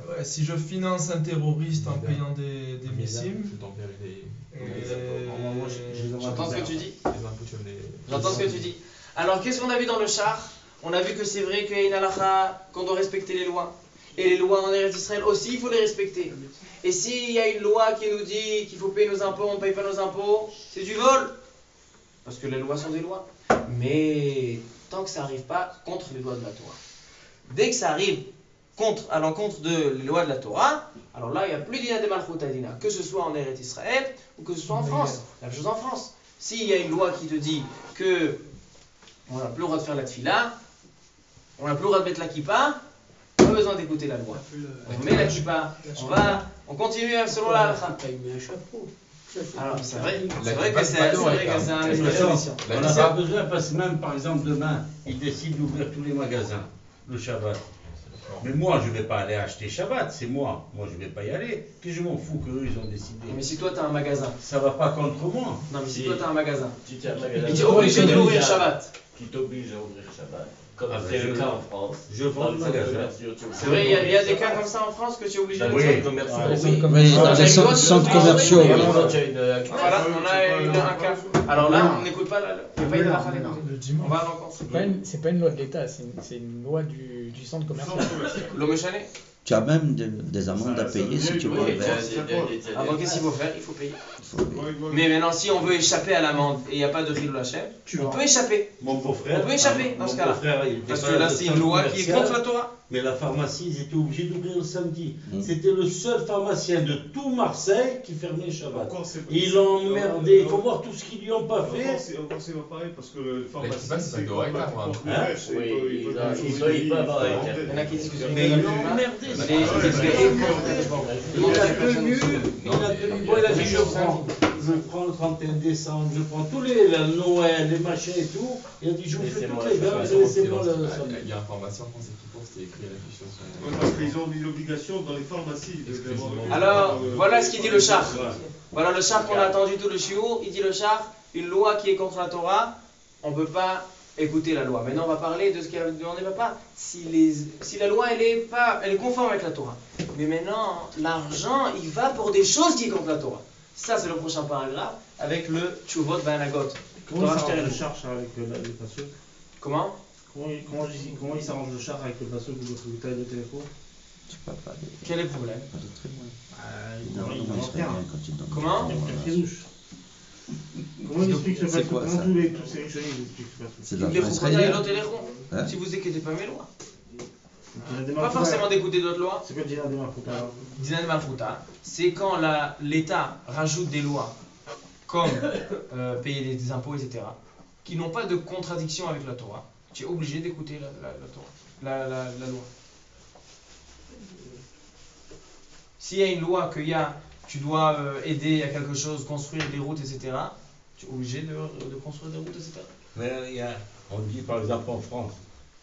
Ouais, si je finance un terroriste en payant des missiles, j'entends ce que tu dis. J'entends ce que tu dis. Alors qu'est-ce qu'on a vu dans le char? On a vu que c'est vrai qu'il y a une halakha, qu'on doit respecter les lois. Et les lois en Eretz Israël aussi, il faut les respecter. Et s'il y a une loi qui nous dit qu'il faut payer nos impôts, on ne paye pas nos impôts, c'est du vol. Parce que les lois sont des lois. Mais tant que ça n'arrive pas contre les lois de la Torah. Dès que ça arrive à l'encontre de les lois de la Torah, alors là, il n'y a plus d'ina de malchut adina, que ce soit en Eretz Israël ou que ce soit en France. La même chose en France. S'il y a une loi qui te dit que on n'a plus le droit de faire la tfila, on n'a plus le droit de mettre la kippa, pas besoin d'écouter la loi. On met la kippa, on continue selon la halakha. Il met un chapeau. Alors c'est vrai que c'est on n'a pas besoin parce que même par exemple demain, ils décident d'ouvrir tous les magasins le Shabbat. Mais moi je ne vais pas aller acheter Shabbat, c'est moi. Moi je ne vais pas y aller. Que je m'en fous qu'eux ils ont décidé. Mais si toi tu as un magasin. Ça va pas contre moi. Non mais si toi tu as un magasin. Tu tiens un magasin. Tu es obligé de l'ouvrir Shabbat. Qui t'oblige à ouvrir Shabbat. Comme Après, c'est le cas en France. Je vends le magasin. C'est vrai, il y a des cas comme ça en France que tu es obligé de oui. Dans les centres commerciaux. Voilà, on a un cas. Alors là, on n'écoute pas la. Il n'y a pas une halakha. On va à l'encontre. C'est pas une loi de l'État, c'est une loi du centre commercial. L'homme chané. Tu as même des amendes à payer si tu veux. Alors qu'est-ce qu'il faut faire? Il faut payer. Mais maintenant, si on veut échapper à l'amende et il n'y a pas de Chilul Hashem, on peut échapper. Mon beau-frère. On peut échapper dans ce cas-là. Parce que là, c'est une loi qui est contre la Torah. Mais la pharmacie, ils étaient obligés d'ouvrir le samedi. C'était le seul pharmacien de tout Marseille qui fermait Shabbat. Ils l'ont emmerdé. Il faut voir tout ce qu'ils lui ont pas fait. Encore c'est pas pareil parce que le pharmacien. C'est pas correct, il peut avoir. Il y en a qui disent que c'est Mais ils l'ont emmerdé. Il a dit je prends le 31 décembre, je prends tous les Noël, les machins et tout. Il a dit je vous fais toutes les gammes, laissez-moi le samedi. Il y a un pharmacien en France qui pense qu'il écrit là-dessus sur son. Parce qu'ils ont mis l'obligation dans les pharmacies. Alors, voilà ce qu'il dit le char. Voilà le char qu'on a attendu tout le shiur. Il dit le char, une loi qui est contre la Torah, on ne peut pas écouter la loi. Maintenant, on va parler de ce qu'il a demandé papa. Si la loi, elle est conforme avec la Torah. Mais maintenant, l'argent, il va pour des choses qui sont contre la Torah. Ça, c'est le prochain paragraphe avec le Tshuvot Banagot. Comment il s'arrange le char avec le passeur? Comment il s'arrange le char avec le passeur ou le taille de téléphone? Quel est le problème? Comment il explique ce passeur? Comment tous ces richonnés expliquent ce passeur? Les Choukhota, si vous n'écoutez pas mes lois. Pas forcément d'écouter d'autres lois. C'est quoi Dina de Malchuta? Dina de Malchuta, c'est quand l'État rajoute des lois comme payer des impôts, etc., qui n'ont pas de contradiction avec la Torah. Tu es obligé d'écouter la loi. S'il y a une loi que tu dois aider à quelque chose, construire des routes, etc., tu es obligé de construire des routes, etc. Mais on dit par exemple en France,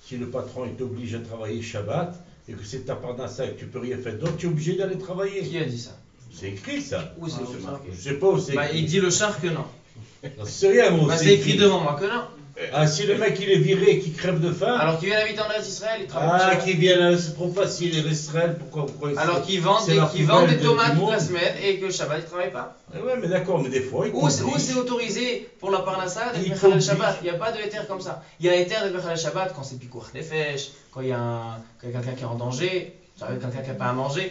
si le patron il t'oblige à travailler Shabbat et que c'est ta parnassa et que tu peux rien faire d'autre, tu es obligé d'aller travailler. Qui a dit ça? C'est écrit ça. Où c'est marqué? Je sais pas où c'est écrit. Il dit le char que non. C'est rien moi. C'est écrit devant moi que non. Ah, si le mec il est viré et qu'il crève de faim. Alors qu'il vient habiter en Israël, il travaille. Ah, qu'il vient, c'est trop facile, Israël, pourquoi alors qu'il vend des tomates toute la semaine et que le Shabbat il ne travaille pas. Ouais, mais d'accord, mais des fois il Où c'est autorisé pour la parnassa d'être Bechal Shabbat? Il n'y a pas de éther comme ça. Il y a éther de Bechal Shabbat quand c'est Pikour Nefesh, quand il y a quelqu'un qui est en danger, quelqu'un qui n'a pas à manger.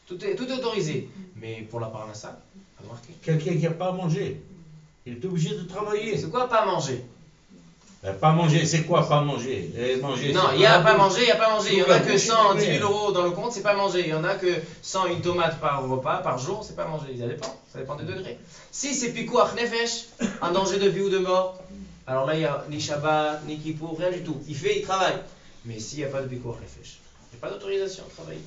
Tout est autorisé. Mais pour la parnassa, pas marqué. Quelqu'un qui n'a pas à manger, il est obligé de travailler. C'est quoi pas à manger? Pas manger, c'est quoi pas manger? Manger, non, il n'y a pas manger, il n'y a pas manger. Il y en a que 110 000 euros dans le compte, c'est pas manger. Il y en a que 100 une tomate par repas, par jour, c'est pas manger. Ça dépend des degrés. Si c'est pikuach nefesh, un danger de vie ou de mort, alors là, il n'y a ni Shabbat, ni Kippour, rien du tout. Il travaille. Mais s'il n'y a pas de pikuach nefesh, il n'y a pas d'autorisation de travailler.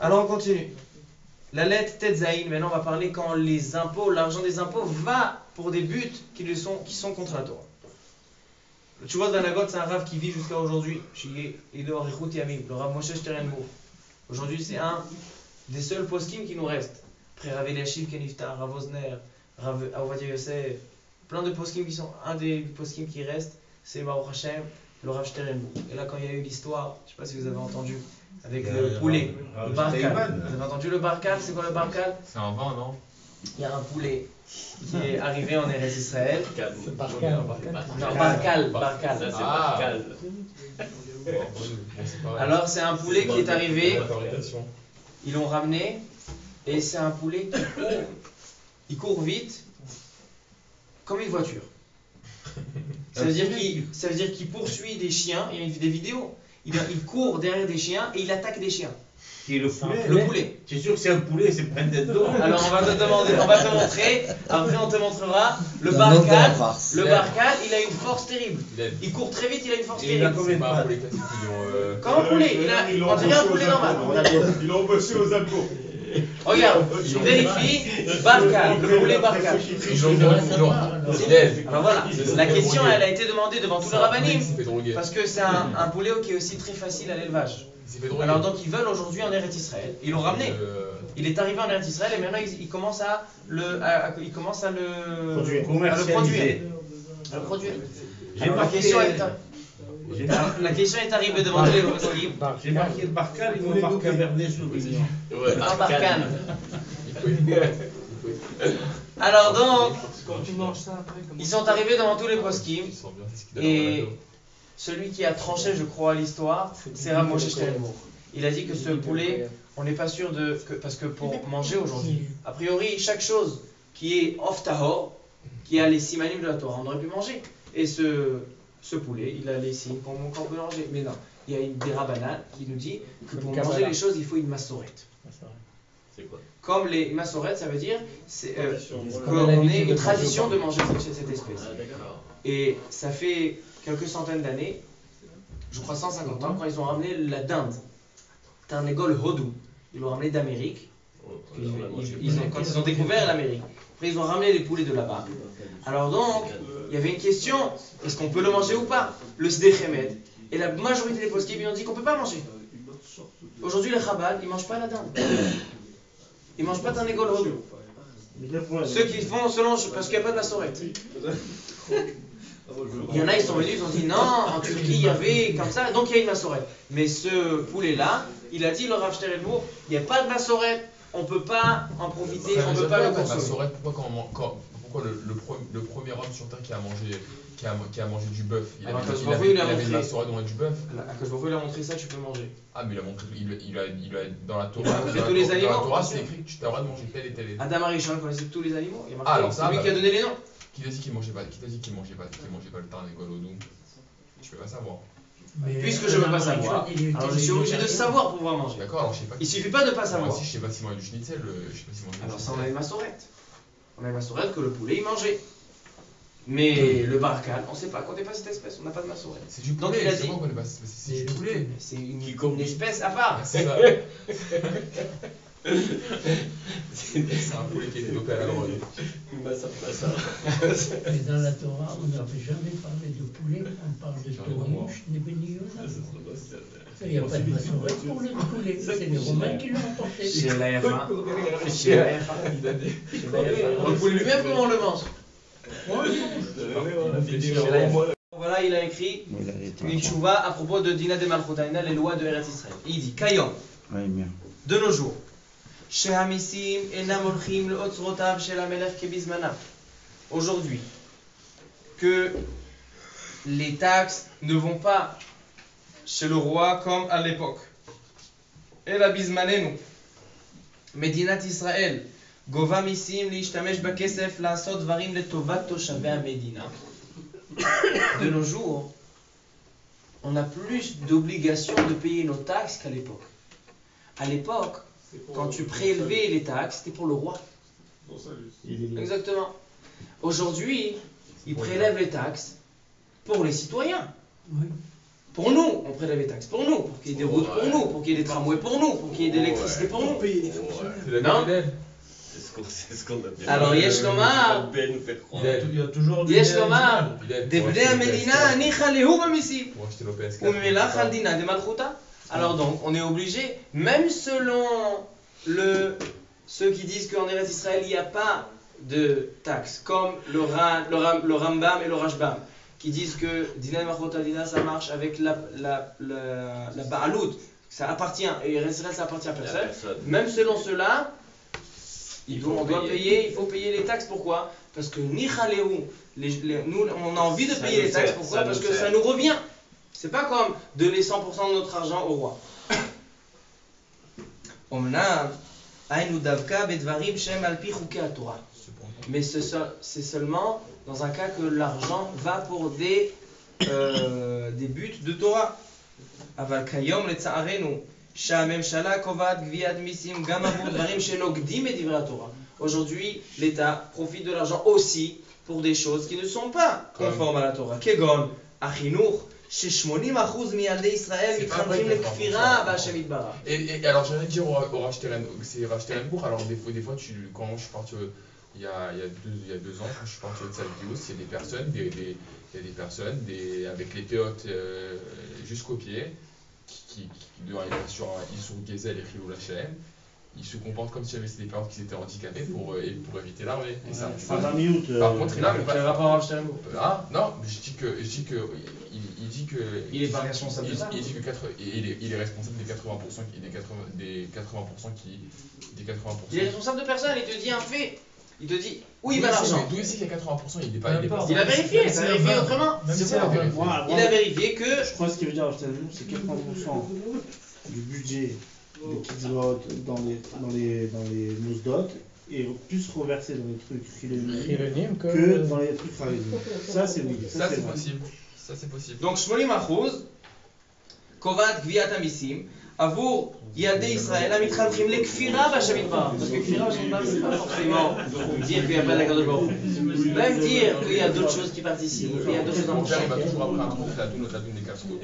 Alors on continue. La lettre Tetzaïn, maintenant on va parler quand les impôts, l'argent des impôts va pour des buts qui sont contre la Torah. Le Tchouvat Vanagot, c'est un rave qui vit jusqu'à aujourd'hui, chez Edo Arichut Yamim, le rave Moshe Sternenbourg. Aujourd'hui, c'est un des seuls poskim qui nous reste. Après Rav Eliashiv Keniftar, Rav Osner, Rav Ovadia Yosef, plein de poskim qui sont, un des poskim qui reste, c'est Baruch Hashem, le rave Sternenbourg. Et là, quand il y a eu l'histoire, je ne sais pas si vous avez entendu, avec le poulet, le barkal. Vous avez entendu le barkal? C'est quoi le barkal? C'est un vin, non? Il y a un poulet qui est arrivé en Eretz Israël. Barkal. Non, barkal. Ça, c'est barkal. Alors, c'est un poulet qui est arrivé. Ils l'ont ramené. Et c'est un poulet qui court. Il court vite. Comme une voiture. Ça veut dire qu'il poursuit des chiens. Il y a des vidéos. Il court derrière des chiens et il attaque des chiens. Qui est le poulet? Le poulet. Tu es sûr que c'est un poulet, c'est pas un d'eau? Alors on va te montrer, après on te montrera. Le barkal, il a une force terrible. Il court très vite, il a une force terrible. C'est pas un poulet classique, comme un poulet, on dirait un poulet normal. Ils l'ont embauché aux impôts. Regarde, vérifie, barkal, le poulet barkal. Alors voilà, la question elle a été demandée devant tous les rabbinim parce que c'est un poulet qui est aussi très facile à l'élevage. Alors donc ils veulent aujourd'hui en Eretz Israël. Ils l'ont ramené. Il est arrivé en Eretz Israël et maintenant ils commencent à le produire. La question est arrivée devant les poskim. J'ai marqué le barkal, ils vont marquer Cabernet Sauvignon. Un barkal. Alors donc, ils sont arrivés devant tous les poskim et celui qui a tranché, je crois, l'histoire, c'est Rav Moshe Sternenbourg. Il a dit que ce poulet, on n'est pas sûr parce que pour manger aujourd'hui, a priori, chaque chose qui est off tahor, qui a les simanim de la Torah, on aurait pu manger. Et ce poulet, il a les signes qu'on peut manger. Mais non, il y a des rabbanan qui nous dit que pour manger les choses, il faut une massorette. C'est quoi? Comme les massorette, ça veut dire qu'on ait une tradition de manger cette espèce. Et ça fait quelques centaines d'années, je crois 150 ans, quand ils ont ramené la dinde, Tarnegol Hodou, ils l'ont ramené d'Amérique, quand ils ont découvert l'Amérique. Après ils ont ramené les poulets de là-bas. Alors donc, il y avait une question, est-ce qu'on peut le manger ou pas? Le Sdechemed. Et la majorité des poskim, ils ont dit qu'on ne peut pas manger. Aujourd'hui les Chabad, ils ne mangent pas la dinde. Ils ne mangent pas Tarnegol Hodou. Ceux qui font selon, parce qu'il n'y a pas de la sorette. Il y en a, ils sont venus, ils ont dit non, en Turquie il y avait comme ça, donc il y a une massorette. Mais ce poulet-là, il a dit le Rav Sternenbourg, il n'y a pas de massorette, on ne peut pas en profiter, on ne peut pas le consommer. Pourquoi le premier homme sur terre qui a mangé du bœuf, il avait une massorette dans du bœuf? Que je vous lui a montré ça, tu peux manger. Ah mais il a montré, il a dans la Torah, tous les animaux. Dans la Torah c'est écrit que tu as le droit de manger tel et tel et tel. Adam Arishon connaissait tous les animaux, il a marqué, c'est lui qui a donné les noms. Qui t'a dit qu'il mangeait pas le Tarnegol Hodou? Je peux pas savoir. Puisque je ne veux pas savoir, alors je suis obligé de savoir pour pouvoir manger. D'accord, alors je sais pas. Il suffit pas de ne pas savoir. Moi aussi, je sais pas s'il mange du schnitzel, je sais pas s'il mange du alors ça, on a une massorette. On a une massorette que le poulet il mangeait. Mais le barkal, on ne sait pas, on connaît pas cette espèce, on n'a pas de massorette. C'est du poulet, donc il a dit. C'est du poulet. C'est une espèce à part. C'est ça. C'est un poulet qui est dopé à la drogue. Mais dans la Torah, on n'avait jamais parlé de poulet, on parle de tourmouche, des bénioles. Il n'y a pas de massorette pour le poulet, c'est les Romains qui l'ont emporté. Chez l'AFA. Le poulet lui-même, comment on le mange? Voilà, il a écrit une tchouva à propos de Dina de Malchoutaina, les lois de Eretz Israël. Il dit Kayom, de nos jours, aujourd'hui, que les taxes ne vont pas chez le roi comme à l'époque. Et la bismanenu, Medinat Israël, גובה מיסים להשתמש בכסף לעשות דברים לטובת תושבי המדינה. De nos jours, on a plus d'obligations de payer nos taxes qu'à l'époque. À l'époque, quand tu prélevais les taxes, c'était pour le roi. Exactement. Aujourd'hui, ils prélèvent les taxes pour les citoyens. Oui. Pour nous, on prélève les taxes pour nous, pour qu'il y ait des routes pour nous, pour qu'il y ait des tramways pour nous, pour qu'il y ait de l'électricité pour nous. Non? C'est ce qu'on a bien. Alors, Yesh Lomar, Il y a toujours Yesh Lomar, Devnei Amedina, Nicha Lehu Bamisim. Pour acheter l'OPS Ou Melach al Dina de Malchuta. Alors donc, on est obligé, même selon ceux qui disent qu'en Eretz Israël, il n'y a pas de taxes, comme le Rambam et le Rashbam, qui disent que Dina de Malchuta Dina, ça marche avec la Baalout, ça appartient, et Eretz Israël, ça appartient à personne. Même selon cela, il faut payer les taxes. Pourquoi? Parce que Nichaleu, nous on a envie de payer les taxes. Pourquoi? Parce que ça nous revient. C'est pas comme donner 100% de notre argent au roi. Mais c'est seulement dans un cas que l'argent va pour des buts de Torah. אבל כיום לצערנו שהממשלה קובעת גביית מיסים גם עבור דברים שנוגדים את דברי התורה. Aujourd'hui, l'État profite de l'argent aussi pour des choses qui ne sont pas conformes à la Torah. כגון החינוך, ש-80% מילדי ישראל מתחנכים לכפירה בהשם יתברך. Et alors j'allais dire au Rachterenbourg, alors des fois quand je suis parti il y a 2 ans, quand je suis parti au Tzalkius, il y a des personnes avec les péotes jusqu'aux pieds qui sur un Issour Gezel et Chilou Lachem, ils se comportent comme si c'était des personnes qui étaient handicapées pour éviter l'armée. Et ça, par contre, là, quel rapport à Rachterenbourg? Ah non, je dis que il est pas responsable de ça. Il dit que il est responsable des 80% des 80% qui Il est responsable de personne. Il te dit un fait. Il te dit où il va l'argent. D'où il sait qu'il y a 80%, il n'est pas. Il a vérifié, autrement. Il a vérifié que. Je crois que ce qu'il veut dire, c'est 80% du budget des kitzvot dans les mousdot est plus reversé dans les trucs chilonim que dans les trucs charidim. Ça c'est oui. Ça c'est possible. Ça c'est possible. Donc 80% קובעת גביית המיסים עבור ילדי ישראל המתחנכים לכפירה בהשם יתברך. Parce que כפירה בהשם יתברך c'est pas forcément dire qu'il n'y a pas d'Akadosh Baruch Hu. Même dire qu'il y a d'autres choses qui participent, il y a d'autres choses à manger. Il va toujours après un truc, la doune des cascos.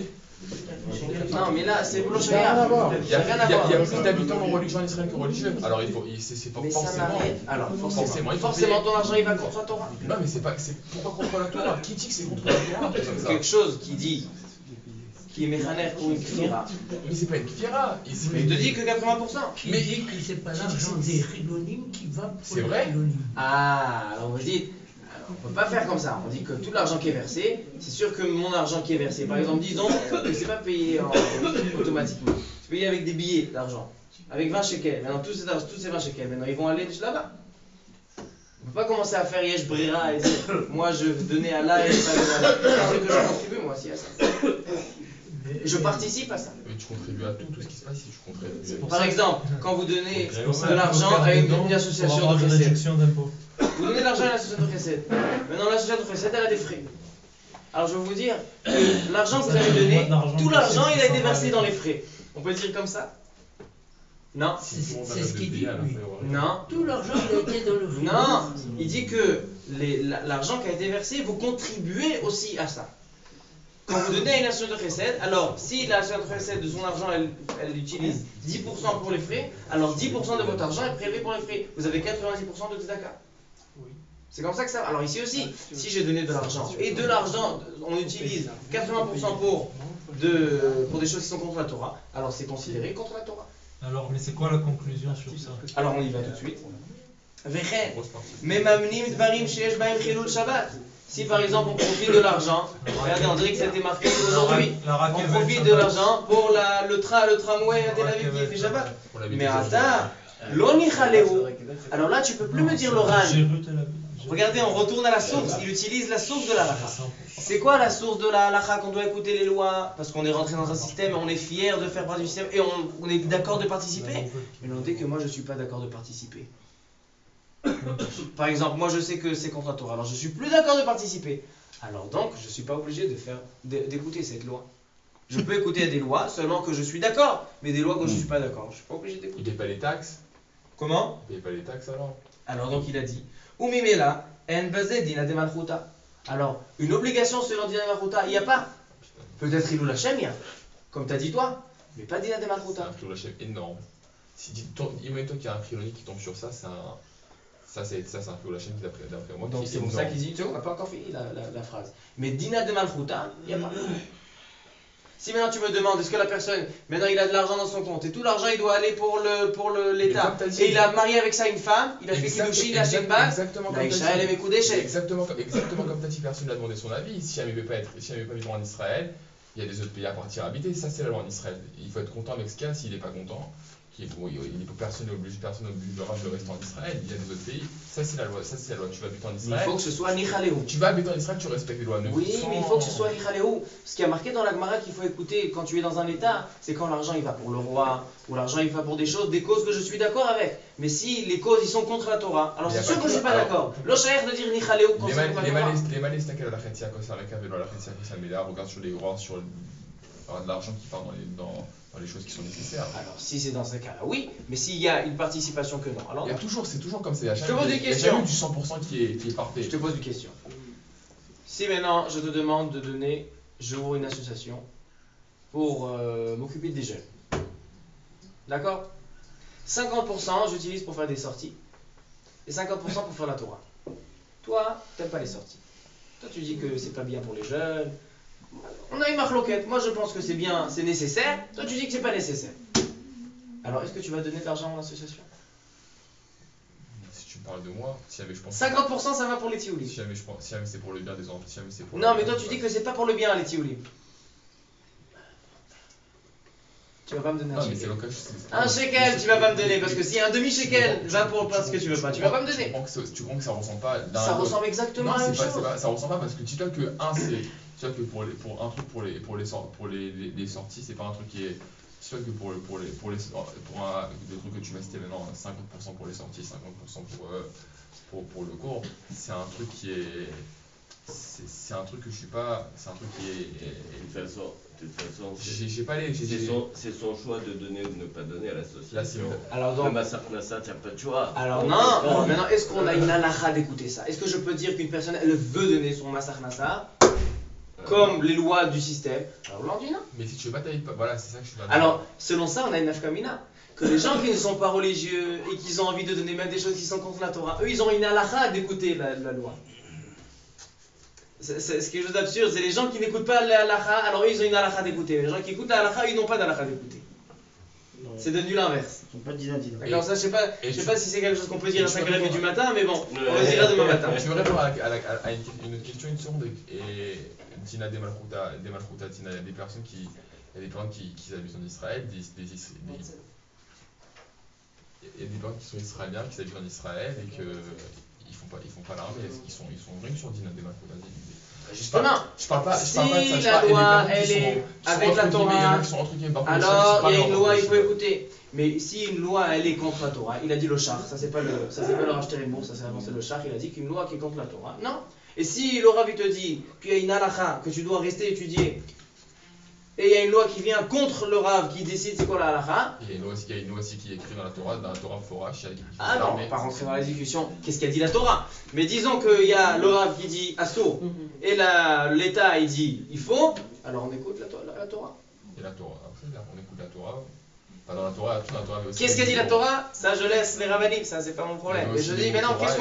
Non mais là c'est pour le Shaya. Il y a plus d'habitants en religion en Israël que religieux. Alors c'est pas forcément. Alors forcément ton argent il va contre la Torah. Non mais c'est pourquoi contre la Torah? Qui dit que c'est contre la Torah? Quelque chose qui dit qui est méchaner pour une kfira. Mais c'est pas une kfira. Mais il te dit que 80%. Qui dit que c'est pas l'argent des chilonim qui va pour les chilonim. Ah, alors vous dites, on peut pas faire comme ça. On dit que tout l'argent qui est versé, c'est sûr que mon argent qui est versé, par exemple, disons que c'est pas payé automatiquement. C'est payé avec des billets d'argent, avec 20 shekels. Maintenant, tous ces 20 shekels, maintenant, ils vont aller là-bas. On ne peut pas commencer à faire Yesh Brera et dire, moi je donnais à là et ça que je contribue moi aussi à ça. Je participe à ça. Mais tu contribues à tout ce qui se passe si tu contribues. Par exemple, quand vous donnez de l'argent à une association de Chesed, vous donnez de l'argent à une association de Chesed. Maintenant, l'association de Chesed, elle a des frais. Alors, je vais vous dire que l'argent que vous avez donné, tout l'argent, il a été versé dans les frais. On peut le dire comme ça? Non. C'est ce qu'il dit. Non. Tout l'argent, il a été dans le frais. Non. Il dit que l'argent qui a été versé, vous contribuez aussi à ça. Quand vous donnez à une association de Chesed, alors si l'association de Chesed de son argent elle utilise 10% pour les frais, alors 10% de votre argent est prélevé pour les frais. Vous avez 90% de tzedaka. C'est comme ça que ça. Alors ici aussi, si j'ai donné de l'argent et de l'argent on utilise 80% pour des choses qui sont contre la Torah, alors c'est considéré contre la Torah. Alors, mais c'est quoi la conclusion sur ça? Alors on y va tout de suite. V'chen, memamnim dvarim sheyesh bahem chilul Shabbat. Si par exemple on profite de l'argent, regardez, on dirait que ça a été marqué aujourd'hui, on profite de l'argent pour le tramway à Tel Aviv qui fait Shabbat. Mais Ata, l'onichaleu. Alors là tu peux plus me dire l'oran. Regardez, on retourne à la source, il utilise la source de la halakha. C'est quoi la source de la halakha qu'on doit écouter les lois? Parce qu'on est rentré dans un système et on est fier de faire partie du système et on est d'accord de participer. Mais non, dès que moi je suis pas d'accord de participer. Par exemple, moi je sais que c'est contre la Torah, alors je suis plus d'accord de participer. Alors donc, je ne suis pas obligé d'écouter cette loi. Je peux écouter des lois seulement que je suis d'accord, mais des lois que je ne suis pas d'accord, je ne suis pas obligé d'écouter. Il ne paye pas les taxes. Comment? Il ne paye pas les taxes alors. Alors donc il a dit, Umimela, en bazé dina de malchuta. Alors, une obligation selon dina de malchuta, il n'y a pas. Peut-être il ou la Shem, il y a. Comme tu as dit toi, mais pas dina de malchuta. C'est un Chilul Hashem énorme. Imagine-toi qu'il y a un Chiloni qui tombe sur ça, c'est un Chilul Hashem qui d'après moi. Donc c'est pour ça qu'il dit, tu vois, on n'a pas encore fini la phrase. Mais dina de malchuta, il n'y a pas. Si maintenant tu me demandes, est-ce que la personne, maintenant il a de l'argent dans son compte, et tout l'argent il doit aller pour l'État, et il a marié avec ça une femme, il a fait Kiddushin, il a acheté une bague, Laïcha elle aimait coup d'échec. Exactement comme tu as dit, personne ne lui a demandé son avis. Si elle ne veut pas vivre en Israël, il y a des autres pays à partir habiter, ça c'est la loi en Israël. Il faut être content avec ce qu'il y a, s'il n'est pas content. Personne n'oblige le Rav de rester en Israël, il y a des autres pays. Ça c'est la loi, tu vas habiter en Israël. Il faut que ce soit Nichaleu. Tu vas habiter en Israël, tu respectes les lois. Oui, mais il faut que ce soit Nichaleu. Ce qui a marqué dans la Gemara qu'il faut écouter quand tu es dans un état, c'est quand l'argent il va pour le roi, ou l'argent il va pour des choses, des causes que je suis d'accord avec. Mais si les causes ils sont contre la Torah, alors c'est sûr que je suis pas d'accord. L'Oshaïr de dire Nichaleu quand c'est contre la Torah. Les malais, c'est à la Khetia, quand c'est avec un vélo, la Khetia, quand ça met là, regarde sur les rois, sur de l'argent qui part dans les choses qui sont nécessaires. Alors, si c'est dans ce cas-là, oui, mais s'il y a une participation que non, alors. C'est toujours comme ça. Je te pose une question. Il y a jamais du 100% qui est parfait. Je te pose une question. Si maintenant je te demande de donner, j'ouvre une association pour m'occuper des jeunes. D'accord? 50% j'utilise pour faire des sorties et 50% pour faire la Torah. Toi, t'aimes pas les sorties. Toi, tu dis que c'est pas bien pour les jeunes. On a une marloquette. Moi, je pense que c'est bien, c'est nécessaire. Toi, tu dis que c'est pas nécessaire. Alors, est-ce que tu vas donner de l'argent à l'association? Si tu me parles de moi, si jamais je pense. 50% ça va pour les tioulis. Si jamais c'est pour le bien des enfants, si jamais c'est pour. Non, mais toi, tu dis que c'est pas pour le bien les tioulis. Tu vas pas me donner un shekel. Un shekel, tu vas pas me donner parce que s'il y a un demi-shekel, va pour parce que tu veux pas. Tu vas pas me donner. Tu crois que ça ressemble pas. Ça ressemble exactement à la même chose. Ça ressemble pas parce que dis-toi que tu vois que pour un truc pour les sorties, c'est pas un truc qui est. Tu vois que pour des trucs que tu vas citer maintenant, 50% pour les sorties, 50% pour le cours, c'est un truc qui est. C'est un truc que je suis pas. C'est un truc qui est. De toute façon, j'ai pas les. C'est son choix de donner ou de ne pas donner à l'association. Alors donc. Le Massar Nassa, tu n'as pas de choix. Alors non, maintenant est-ce qu'on a une halakha d'écouter ça? Est-ce que je peux dire qu'une personne elle veut donner son Massar Nassa comme les lois du système? Alors là on dit non. Mais si tu veux pas tailler pas, voilà, c'est ça que je suis pas. Alors selon ça on a une nafkamina. Que les gens qui ne sont pas religieux et qui ont envie de donner même des choses qui sont contre la Torah, eux ils ont une halakha d'écouter la loi. C'est quelque chose d'absurde, c'est les gens qui n'écoutent pas la halakha, alors eux ils ont une halakha d'écouter. Les gens qui écoutent la halakha, ils n'ont pas d'halakha d'écouter. C'est devenu l'inverse. Ils n'ont pas d'identité. D'accord, ça je sais pas si c'est quelque chose qu'on peut dire à 5h30 du matin, mais bon, on le dira demain matin. Je veux répondre à une question, une seconde, et Tina des Malchouta, Tina, il y a des personnes qui habitent en Israël, il y a des gens qui sont israéliens, qui habitent en Israël et que ils font pas l'armée, ils sont venus sur Dina des Malchouta. Justement, je parle pas de ça. Si la loi elle est avec la Torah, alors il y a une loi, il faut écouter. Mais si une loi elle est contre la Torah, il a dit le char, ça c'est pas le racheter une bourse, ça c'est avancé le char, il a dit qu'une loi qui est contre la Torah, non. Et si le Rav il te dit qu'il y a une halakha que tu dois rester étudier, et il y a une loi qui vient contre le Rav qui décide c'est quoi la halakha. Il y a une loi aussi qui est écrite dans la Torah Forash. Ah non, on va pas rentrer dans la discussion, qu'est-ce qu'a dit la Torah. Mais disons qu'il y a le Rav qui dit assour, et l'État il dit il faut, alors on écoute la Torah. Et la Torah, on écoute la Torah. Pas dans la Torah, aussi. Qu'est-ce qu'a dit la Torah? Ça je laisse les rabbinim, ça c'est pas mon problème. Mais je dis, mais non, qu'est-ce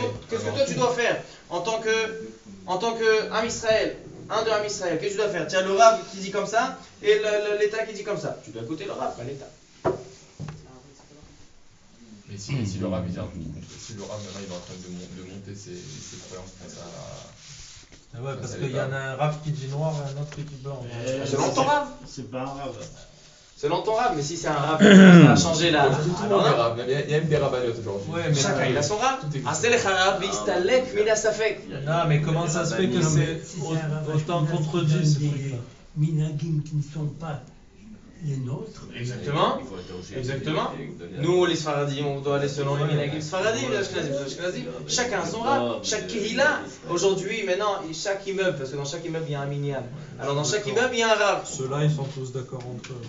que toi tu dois faire en tant que Am Israël, un de Am Israël, qu'est-ce que tu dois faire? Tiens, le Rav qui dit comme ça, et l'État qui dit comme ça. Tu dois écouter le Rav, pas l'État. Mais si le Rav il vient, si le Rav maintenant il est en train de monter ses croyances face à. Ah ouais, parce qu'il y en a un Rav qui dit noir et un autre qui dit blanc. Selon ton Rav. C'est pas un Rav. Selon ton Rav, mais si c'est un Rav qui a changé la. Il y a même des rabbanotes aujourd'hui. Ouais, chacun il a son Rav. Aselech Rav, Istalek, Mina Safek. Non, mais comment ça se fait que c'est autant contredit ce truc-là? Minagim qui ne sont pas les nôtres. Exactement. Exactement. Nous, les Sfaradim, on doit aller selon les minhagim Sfaradim, les Ashkenazim. Chacun son rab, chaque kehila. Aujourd'hui, maintenant, chaque immeuble, parce que dans chaque immeuble, il y a un minyan. Alors, dans chaque immeuble, il y a un rab. Ceux-là, ils sont tous d'accord entre eux.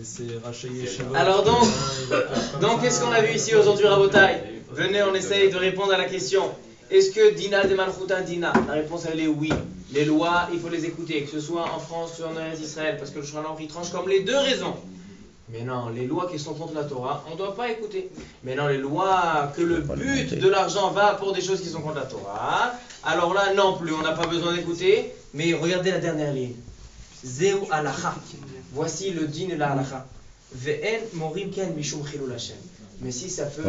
C'est Raché Yeshiva. Alors donc qu'est-ce qu'on a vu ici aujourd'hui, Rabotai? Venez, on essaye de répondre à la question. Est-ce que Dina de Malchuta Dina? La réponse elle est oui. Les lois, il faut les écouter, que ce soit en France ou en Israël, parce que le Shulchan Aruch tranche comme les deux raisons. Mais non, les lois qui sont contre la Torah, on ne doit pas écouter. Mais non, les lois que le but de l'argent va pour des choses qui sont contre la Torah, alors là non plus, on n'a pas besoin d'écouter. Mais regardez la dernière ligne. Zeu halacha. Voici le din de la halacha. Ve'en morim ken mishum chilul Hashem. Mais si ça peut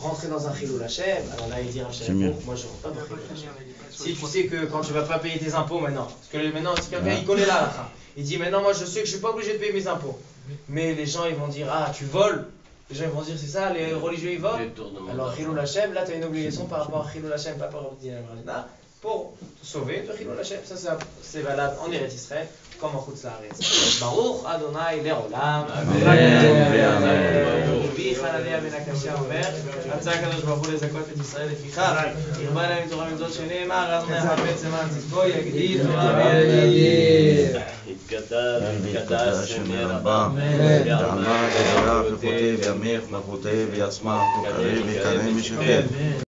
rentrer dans un chilul Hashem, alors là il dit moi je ne rentre pas dans chilul Hashem. Si tu sais que quand tu vas pas payer tes impôts maintenant, parce que maintenant si quelqu'un il connaît la halacha, il dit maintenant moi je sais que je suis pas obligé de payer mes impôts. Mais les gens ils vont dire ah tu voles. Les gens ils vont dire c'est ça, les religieux ils volent. Alors chilul Hashem, là tu as une obligation par rapport à chilul Hashem, pas par rapport à pour te sauver de chilul Hashem. Ça c'est valable en Eretz Israël. Comme en Chutz La'aretz. Baruch Adonai Le'olam. רבי חנניה בן הקשה אומר, רצה הקדוש ברוך הוא לזכות את ישראל לפיכך, הרבה להם תורה מזאת שנאמר, אז נחפץ למען צדקו, יגדיל תורה ויגדיל. יתקדש שמי רבה, ועמד גדולה וכותב ימך וכותב יצמח וכרם יקרם משכם.